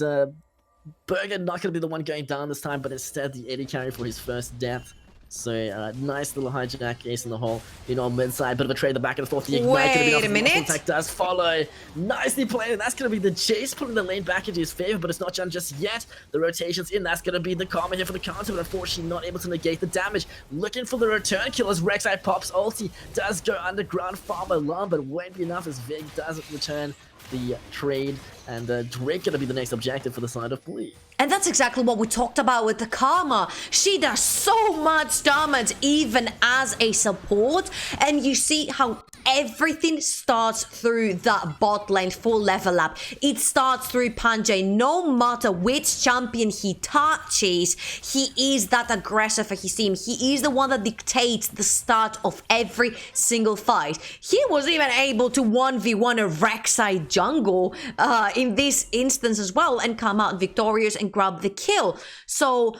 Burger not gonna be the one going down this time, but instead the AD carry for his first death. So nice little hijack ace in the hole, mid side, bit of a trade the back and forth. The ignite Wait a minute. Attack does follow, nicely played, and that's gonna be the Jace pulling the lane back into his favor, but it's not done just yet. The rotations in, that's gonna be the karma here for the counter, but unfortunately not able to negate the damage. Looking for the return kill as Rek'Sai pops ulti, does go underground farm alarm, but won't be enough as Vig doesn't return the trade, and Drake gonna be the next objective for the side of Blue. And that's exactly what we talked about with the karma. She does so much damage even as a support, and you see how everything starts through that bot lane for level up. It starts through Panjay. No matter which champion he touches, he is that aggressor for his team. He is the one that dictates the start of every single fight. He was even able to 1v1 a Rek'Sai jungle in this instance as well, and come out victorious and grab the kill. So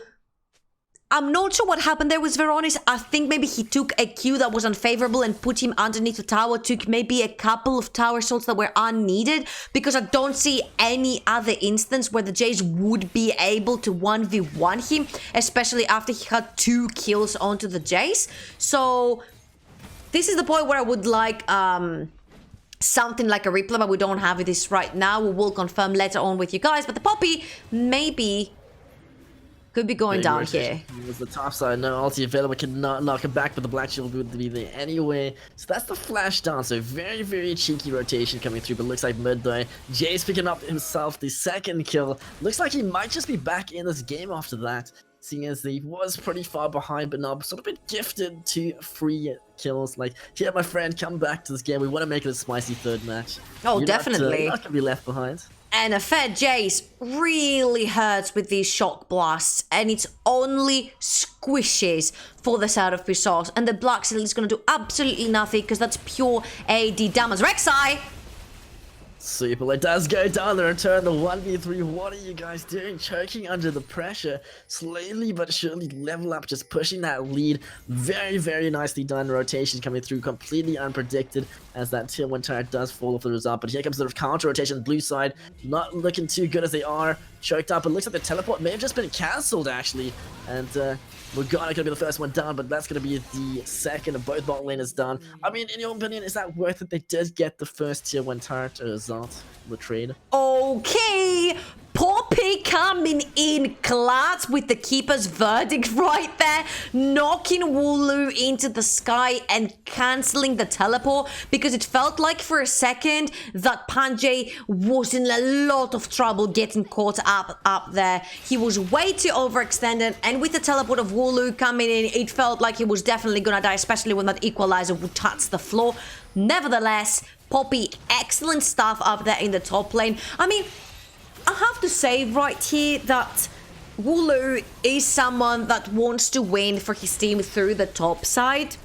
I'm not sure what happened there with Veronis. I think maybe he took a cue that was unfavorable and put him underneath the tower, took maybe a couple of tower shots that were unneeded, because I don't see any other instance where the Jace would be able to 1v1 him, especially after he had 2 kills onto the Jace. So this is the point where I would like something like a replay, but we don't have this right now. We will confirm later on with you guys, but the Poppy maybe could be going down here. It was the top side, no ulti available, cannot knock him back, but the Black Shield would be there anyway. So that's the flash down, so very, very cheeky rotation coming through, but looks like mid though. Jay's picking up himself the 2nd kill. Looks like he might just be back in this game after that, seeing as he was pretty far behind, but now sort of been gifted to 3 kills. Like, here, my friend, come back to this game. We want to make it a spicy 3rd match. Oh, definitely. You're not going to be left behind. And a fair Jace really hurts with these shock blasts, and it's only squishes for the side of Resource, and the Black Seal is going to do absolutely nothing because that's pure AD damage. Rek'Sai! Super, it does go down the return, the 1v3. What are you guys doing? Choking under the pressure. Slowly but surely level up, just pushing that lead. Very, very nicely done. Rotation coming through, completely unpredicted as that tier 1 turret does fall off the result. But here comes the counter rotation, blue side. Not looking too good as they are. Choked up. It looks like the teleport may have just been cancelled, actually. And Morgana gonna be the first one down, but that's gonna be the 2nd, of both bot laners down. I mean, in your opinion, is that worth it? They did get the first tier 1 turret result, the trade. Okay, Poppy coming in class with the Keeper's verdict right there, knocking Wooloo into the sky and cancelling the teleport, because it felt like for a second that Panjay was in a lot of trouble getting caught up there. He was way too overextended, and with the teleport of Wooloo coming in, it felt like he was definitely gonna die, especially when that equalizer would touch the floor. Nevertheless, Poppy, excellent stuff up there in the top lane. I mean, I have to say right here that Wooloo is someone that wants to win for his team through the top side.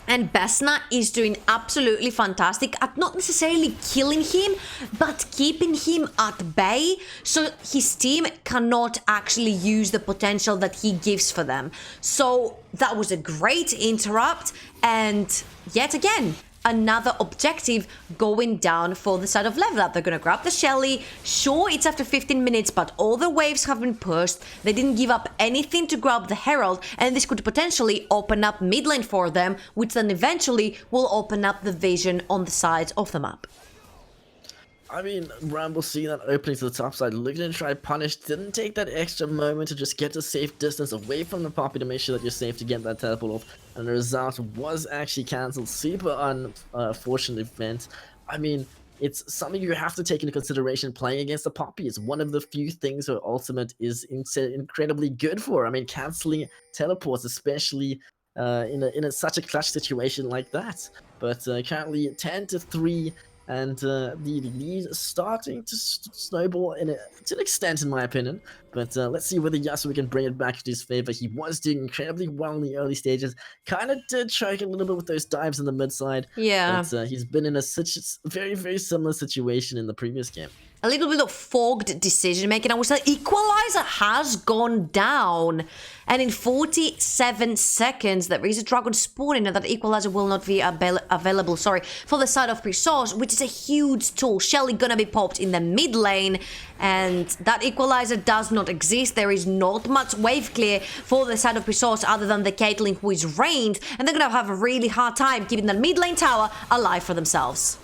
And Besna is doing absolutely fantastic at not necessarily killing him, but keeping him at bay, so his team cannot actually use the potential that he gives for them. So that was a great interrupt, and yet again, another objective going down for the side of level up. They're gonna grab the Shelly. Sure, it's after 15 minutes, but all the waves have been pushed. They didn't give up anything to grab the Herald, and this could potentially open up mid lane for them, which then eventually will open up the vision on the sides of the map. I mean, Ramble seeing that opening to the top side, looking to try punish, didn't take that extra moment to just get a safe distance away from the Poppy to make sure that you're safe to get that teleport off, and the result was actually cancelled. Super unfortunate event. I mean, it's something you have to take into consideration playing against the Poppy. It's one of the few things her ultimate is incredibly good for. I mean, cancelling teleports, especially in such a clutch situation like that. But currently 10-3. And the lead is starting to snowball to an extent, in my opinion. But let's see whether Yasuo can bring it back to his favor. He was doing incredibly well in the early stages. Kind of did choke a little bit with those dives in the mid side. Yeah. But he's been in a very, very similar situation in the previous game. A little bit of fogged decision making. I would say equalizer has gone down, and in 47 seconds there is a dragon spawning, and that equalizer will not be available. Sorry, for the side of Resource, which is a huge tool. Shelly gonna be popped in the mid lane, and that equalizer does not exist. There is not much wave clear for the side of Resource other than the Caitlyn, who is reigned, and they're gonna have a really hard time keeping the mid lane tower alive for themselves.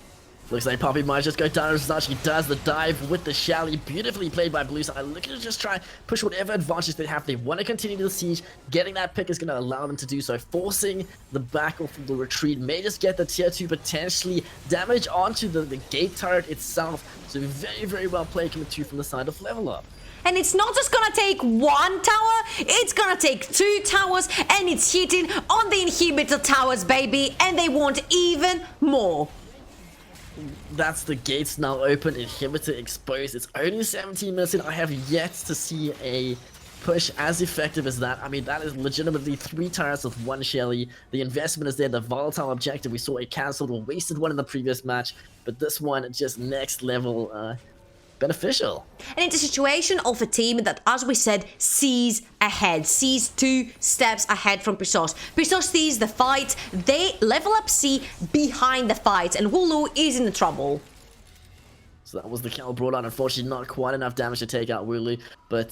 Looks like Poppy might just go down as she does the dive with the Shelly. Beautifully played by Blue Side. Looking to just try push whatever advantage they have. They want to continue the siege. Getting that pick is going to allow them to do so. Forcing the back off of the retreat. May just get the tier 2 potentially damage onto the gate turret itself. So very, very well played coming through from the side of Level Up. And it's not just gonna take one tower, it's gonna take 2 towers, and it's hitting on the inhibitor towers, baby. And they want even more. That's the gates now open, inhibitor exposed. It's only 17 minutes in. I have yet to see a push as effective as that. I mean, that is legitimately 3 turrets with 1 Shelly. The investment is there, the volatile objective. We saw a cancelled or wasted one in the previous match, but this one just next level beneficial. And it's a situation of a team that, as we said, sees ahead, sees 2 steps ahead from Pesos. Pesos sees the fight, they level up see behind the fight, and Wooloo is in the trouble. So that was the kill brought on. Unfortunately, not quite enough damage to take out Wooloo, but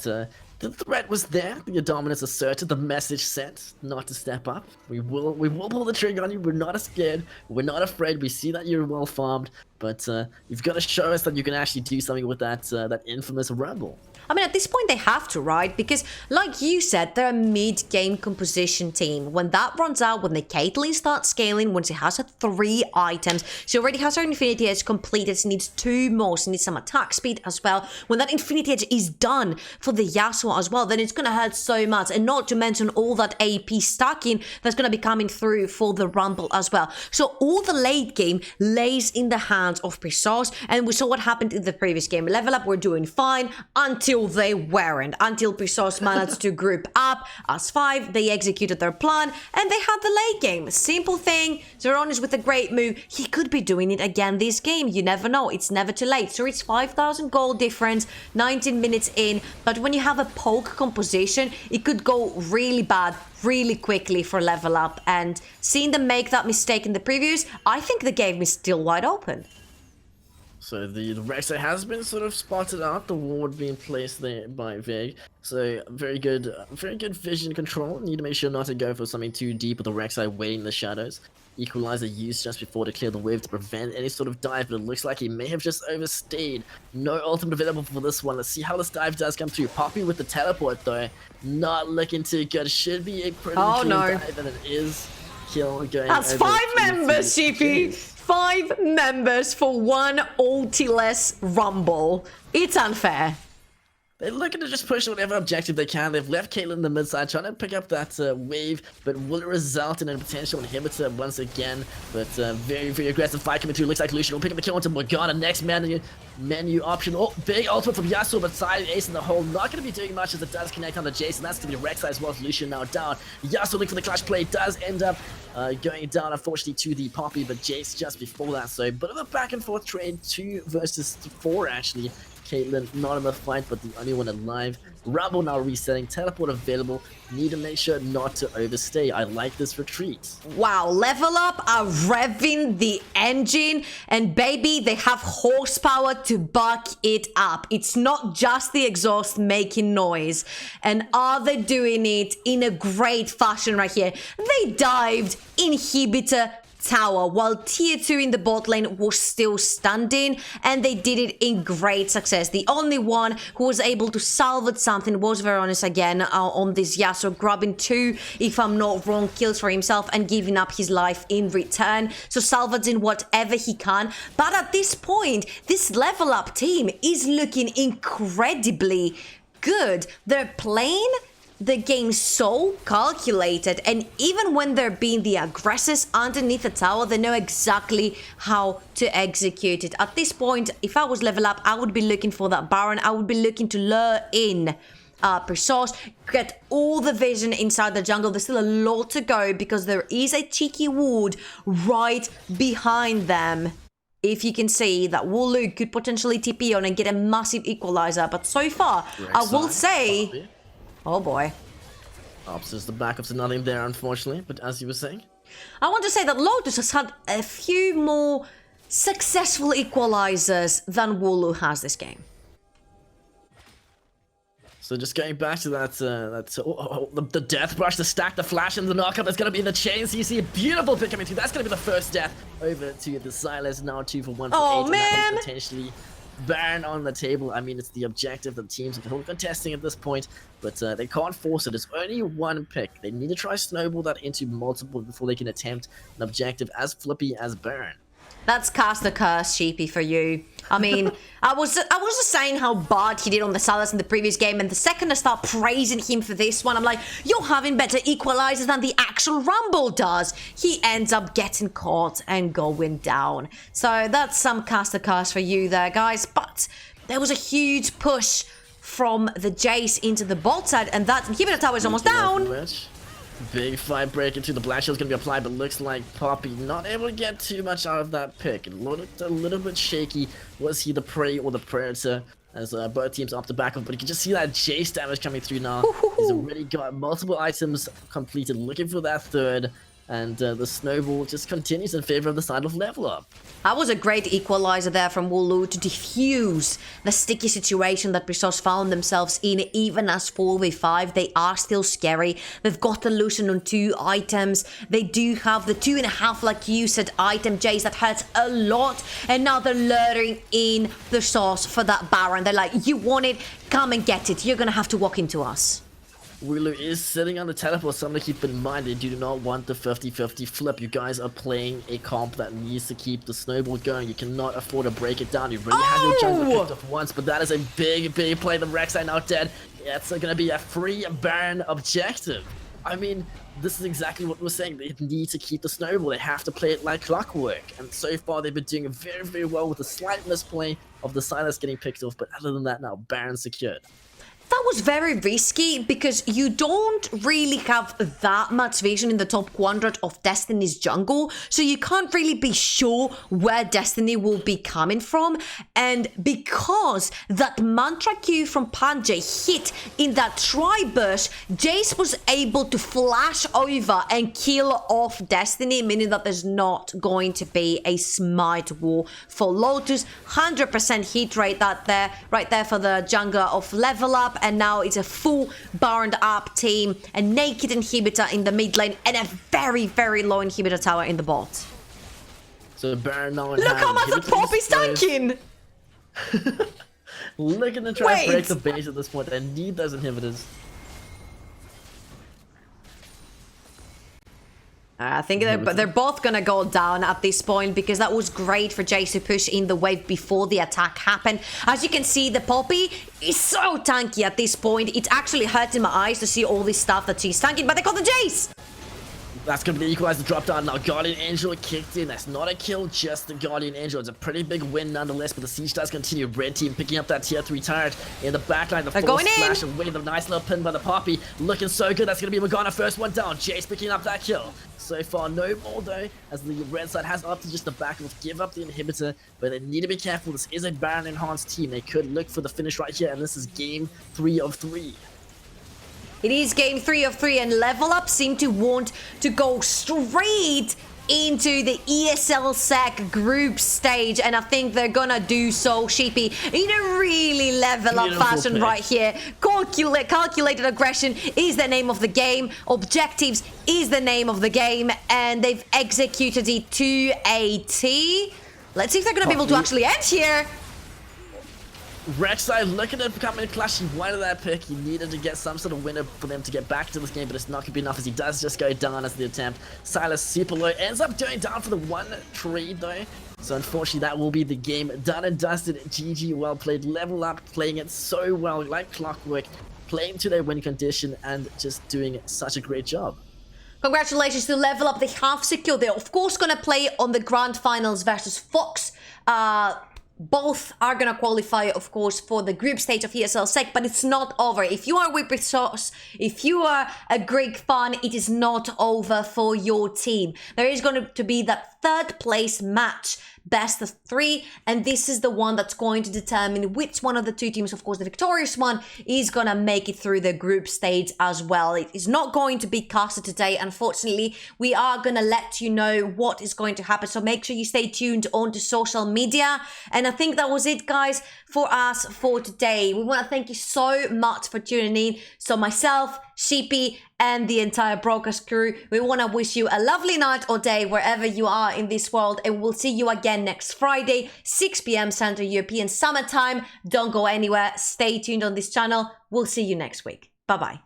the threat was there. The dominance asserted. The message sent not to step up. We will pull the trigger on you. We're not scared. We're not afraid. We see that you're well farmed, but you've got to show us that you can actually do something with that infamous Rumble. I mean, at this point, they have to, right? Because, like you said, they're a mid-game composition team. When that runs out, when the Caitlyn starts scaling, once she has her 3 items, she already has her Infinity Edge completed. She needs 2 more. She needs some attack speed as well. When that Infinity Edge is done for the Yasuo as well, then it's going to hurt so much. And not to mention all that AP stacking that's going to be coming through for the Rumble as well. So all the late game lays in the hands of Pesos. And we saw what happened in the previous game. Level Up were doing fine until they weren't, until Pesos managed to group up as 5, they executed their plan, and they had the late game. Simple thing, Zeronis with a great move, he could be doing it again this game, you never know, it's never too late. So it's 5,000 gold difference, 19 minutes in, but when you have a poke composition, it could go really bad really quickly for Level Up, and seeing them make that mistake in the previews, I think the game is still wide open. So the Rek'Sai has been sort of spotted out, the ward being placed there by Vig. So very good vision control. Need to make sure not to go for something too deep with the Rek'Sai waiting in the shadows. Equalizer used just before to clear the wave to prevent any sort of dive, but it looks like he may have just overstayed. No ultimate available for this one. Let's see how this dive does come through. Poppy with the teleport though, not looking too good. Should be a pretty clean dive, and it is. Kill going. That's 5 members, Sheepy. 5 members for 1 ulti-less Rumble. It's unfair. They're looking to just push whatever objective they can. They've left Caitlyn in the mid side, trying to pick up that wave, but will it result in a potential inhibitor once again? But very, very aggressive fight coming through. Looks like Lucian will pick up the kill into Morgana. Next menu option. Oh, big ultimate from Yasuo, but side ace in the hole. Not going to be doing much as it does connect on the Jason. That's going to be Rek'Sai as well as Lucian now down. Yasuo looking for the clutch play. Does end up going down, unfortunately, to the Poppy, but Jace just before that. So, bit of a back and forth trade. 2 versus 4, actually. Caitlyn not in the fight, but the only one alive. Rumble now resetting, teleport available. Need to make sure not to overstay. I like this retreat. Wow, Level Up are revving the engine, and baby, they have horsepower to back it up. It's not just the exhaust making noise. And are they doing it in a great fashion right here? They dived inhibitor tower while tier 2 in the bot lane was still standing, and they did it in great success. The only one who was able to salvage something was Veronis again on this Yasuo, grabbing 2, if I'm not wrong, kills for himself and giving up his life in return. So salvaging whatever he can. But at this point, this Level Up team is looking incredibly good. They're playing the game so calculated, and even when they're being the aggressors underneath the tower, they know exactly how to execute it. At this point, if I was Level Up, I would be looking for that Baron. I would be looking to lure in Pesos, get all the vision inside the jungle. There's still a lot to go because there is a cheeky ward right behind them. If you can see that Wooloo could potentially TP on and get a massive equalizer, but so far, I will say... Poppy. Oh boy. Opts the backups to nothing there, unfortunately, but as you were saying. I want to say that Lotus has had a few more successful equalizers than Wooloo has this game. So just going back to that, the death brush, the stack, the flash, and the knockup is going to be the chain. So you see a beautiful pick coming through. That's going to be the first death over to the Silas. Now 2 for 1 for 8. Oh, man! And potentially Baron on the table. I mean, it's the objective that the teams are contesting at this point, but they can't force it. It's only 1 pick. They need to try snowball that into multiple before they can attempt an objective as flippy as Baron. That's cast the curse, Sheepy, for you. I mean, I was just saying how bad he did on the Salas in the previous game, and the second I start praising him for this one, I'm like, you're having better equalizers than the actual Rumble does. He ends up getting caught and going down. So that's some cast the curse for you there, guys. But there was a huge push from the Jace into the bot side, and that inhibitor tower is almost down. Big fight break into the Black Shield's gonna be applied, but looks like Poppy not able to get too much out of that pick. It looked a little bit shaky. Was he the prey or the predator? As both teams opt to back up, but you can just see that Jace damage coming through now. He's already got multiple items completed, looking for that third. And the snowball just continues in favor of the side of Level Up. That was a great equalizer there from Wooloo to diffuse the sticky situation that Brissos found themselves in. Even as 4v5, they are still scary. They've got the Lucian on 2 items. They do have the 2.5, like you said, item Jace that hurts a lot. And now they're luring in the sauce for that Baron. They're like, you want it? Come and get it. You're gonna have to walk into us. Wooloo is sitting on the teleport, something to keep in mind. They do not want the 50-50 flip. You guys are playing a comp that needs to keep the snowball going. You cannot afford to break it down. You really have your jungle picked up once, but that is a big play. The Rek'Sai now dead. Yeah, it's gonna be a free Baron objective. I mean, this is exactly what we're saying. They need to keep the snowball. They have to play it like clockwork. And so far, they've been doing very well with a slight misplay of the Silas getting picked off. But other than that, now Baron secured. That was very risky because you don't really have that much vision in the top quadrant of Destiny's jungle, so you can't really be sure where Destiny will be coming from. And because that Mantra Q from Panjay hit in that tri-burst, Jace was able to flash over and kill off Destiny, meaning that there's not going to be a smite war for Lotus. 100% hit rate right there for the jungler of Level Up. And now it's a full Baroned up team, a naked inhibitor in the mid lane, and a very low inhibitor tower in the bot. So Baron now in Look how much the Poppy's tanking! Looking to try and break the base at this point. They need those inhibitors. I think they're both gonna go down at this point because that was great for Jace to push in the wave before the attack happened. As you can see, the Poppy is so tanky at this point. It's actually hurting my eyes to see all this stuff that she's tanking, but they got the Jace! That's going to be the equalizer drop down. Now Guardian Angel kicked in. That's not a kill, just the Guardian Angel. It's a pretty big win nonetheless, but the siege does continue. Red team picking up that tier 3 turret in the backline. The full splash away. The nice little pin by the Poppy. Looking so good. That's going to be Morgana. First one down. Jace picking up that kill. So far, no more though, as the red side has opted just to back off, give up the inhibitor, but they need to be careful. This is a Baron enhanced team. They could look for the finish right here, and this is game 3 of 3. It is game 3 of 3, and Level Up seem to want to go straight into the ESL SEC group stage, and I think they're gonna do so, Sheepy, in a really Level Up fashion right here. Calculated aggression is the name of the game. Objectives is the name of the game, and they've executed it to a T. Let's see if they're gonna be able to actually end here. Rek'Sai looking at becoming Clash. He wanted that pick. He needed to get some sort of winner for them to get back to this game, but it's not going to be enough as he does just go down as the attempt. Silas super low. Ends up going down for the 1 trade though. So unfortunately that will be the game. Done and dusted. GG, well played. Level Up, playing it so well, like clockwork. Playing to their win condition and just doing such a great job. Congratulations to Level Up. They have secured. They're of course going to play on the grand finals versus Fox. Both are going to qualify, of course, for the group stage of ESL SEC, but it's not over. If you are with Brissos, if you are a Greek fan, it is not over for your team. There is going to be that 3rd place match, best of 3, and this is the one that's going to determine which one of the 2 teams, of course, the victorious one, is going to make it through the group stage as well. It is not going to be casted today, unfortunately. We are going to let you know what is going to happen, so make sure you stay tuned onto social media. And I think that was it, guys, for us for today. We want to thank you so much for tuning in. So myself, Sheepy, and the entire broadcast crew, we want to wish you a lovely night or day wherever you are in this world, and we'll see you again next Friday, 6 p.m. Central European Summer Time. Don't go anywhere. Stay tuned on this channel. We'll see you next week. Bye-bye.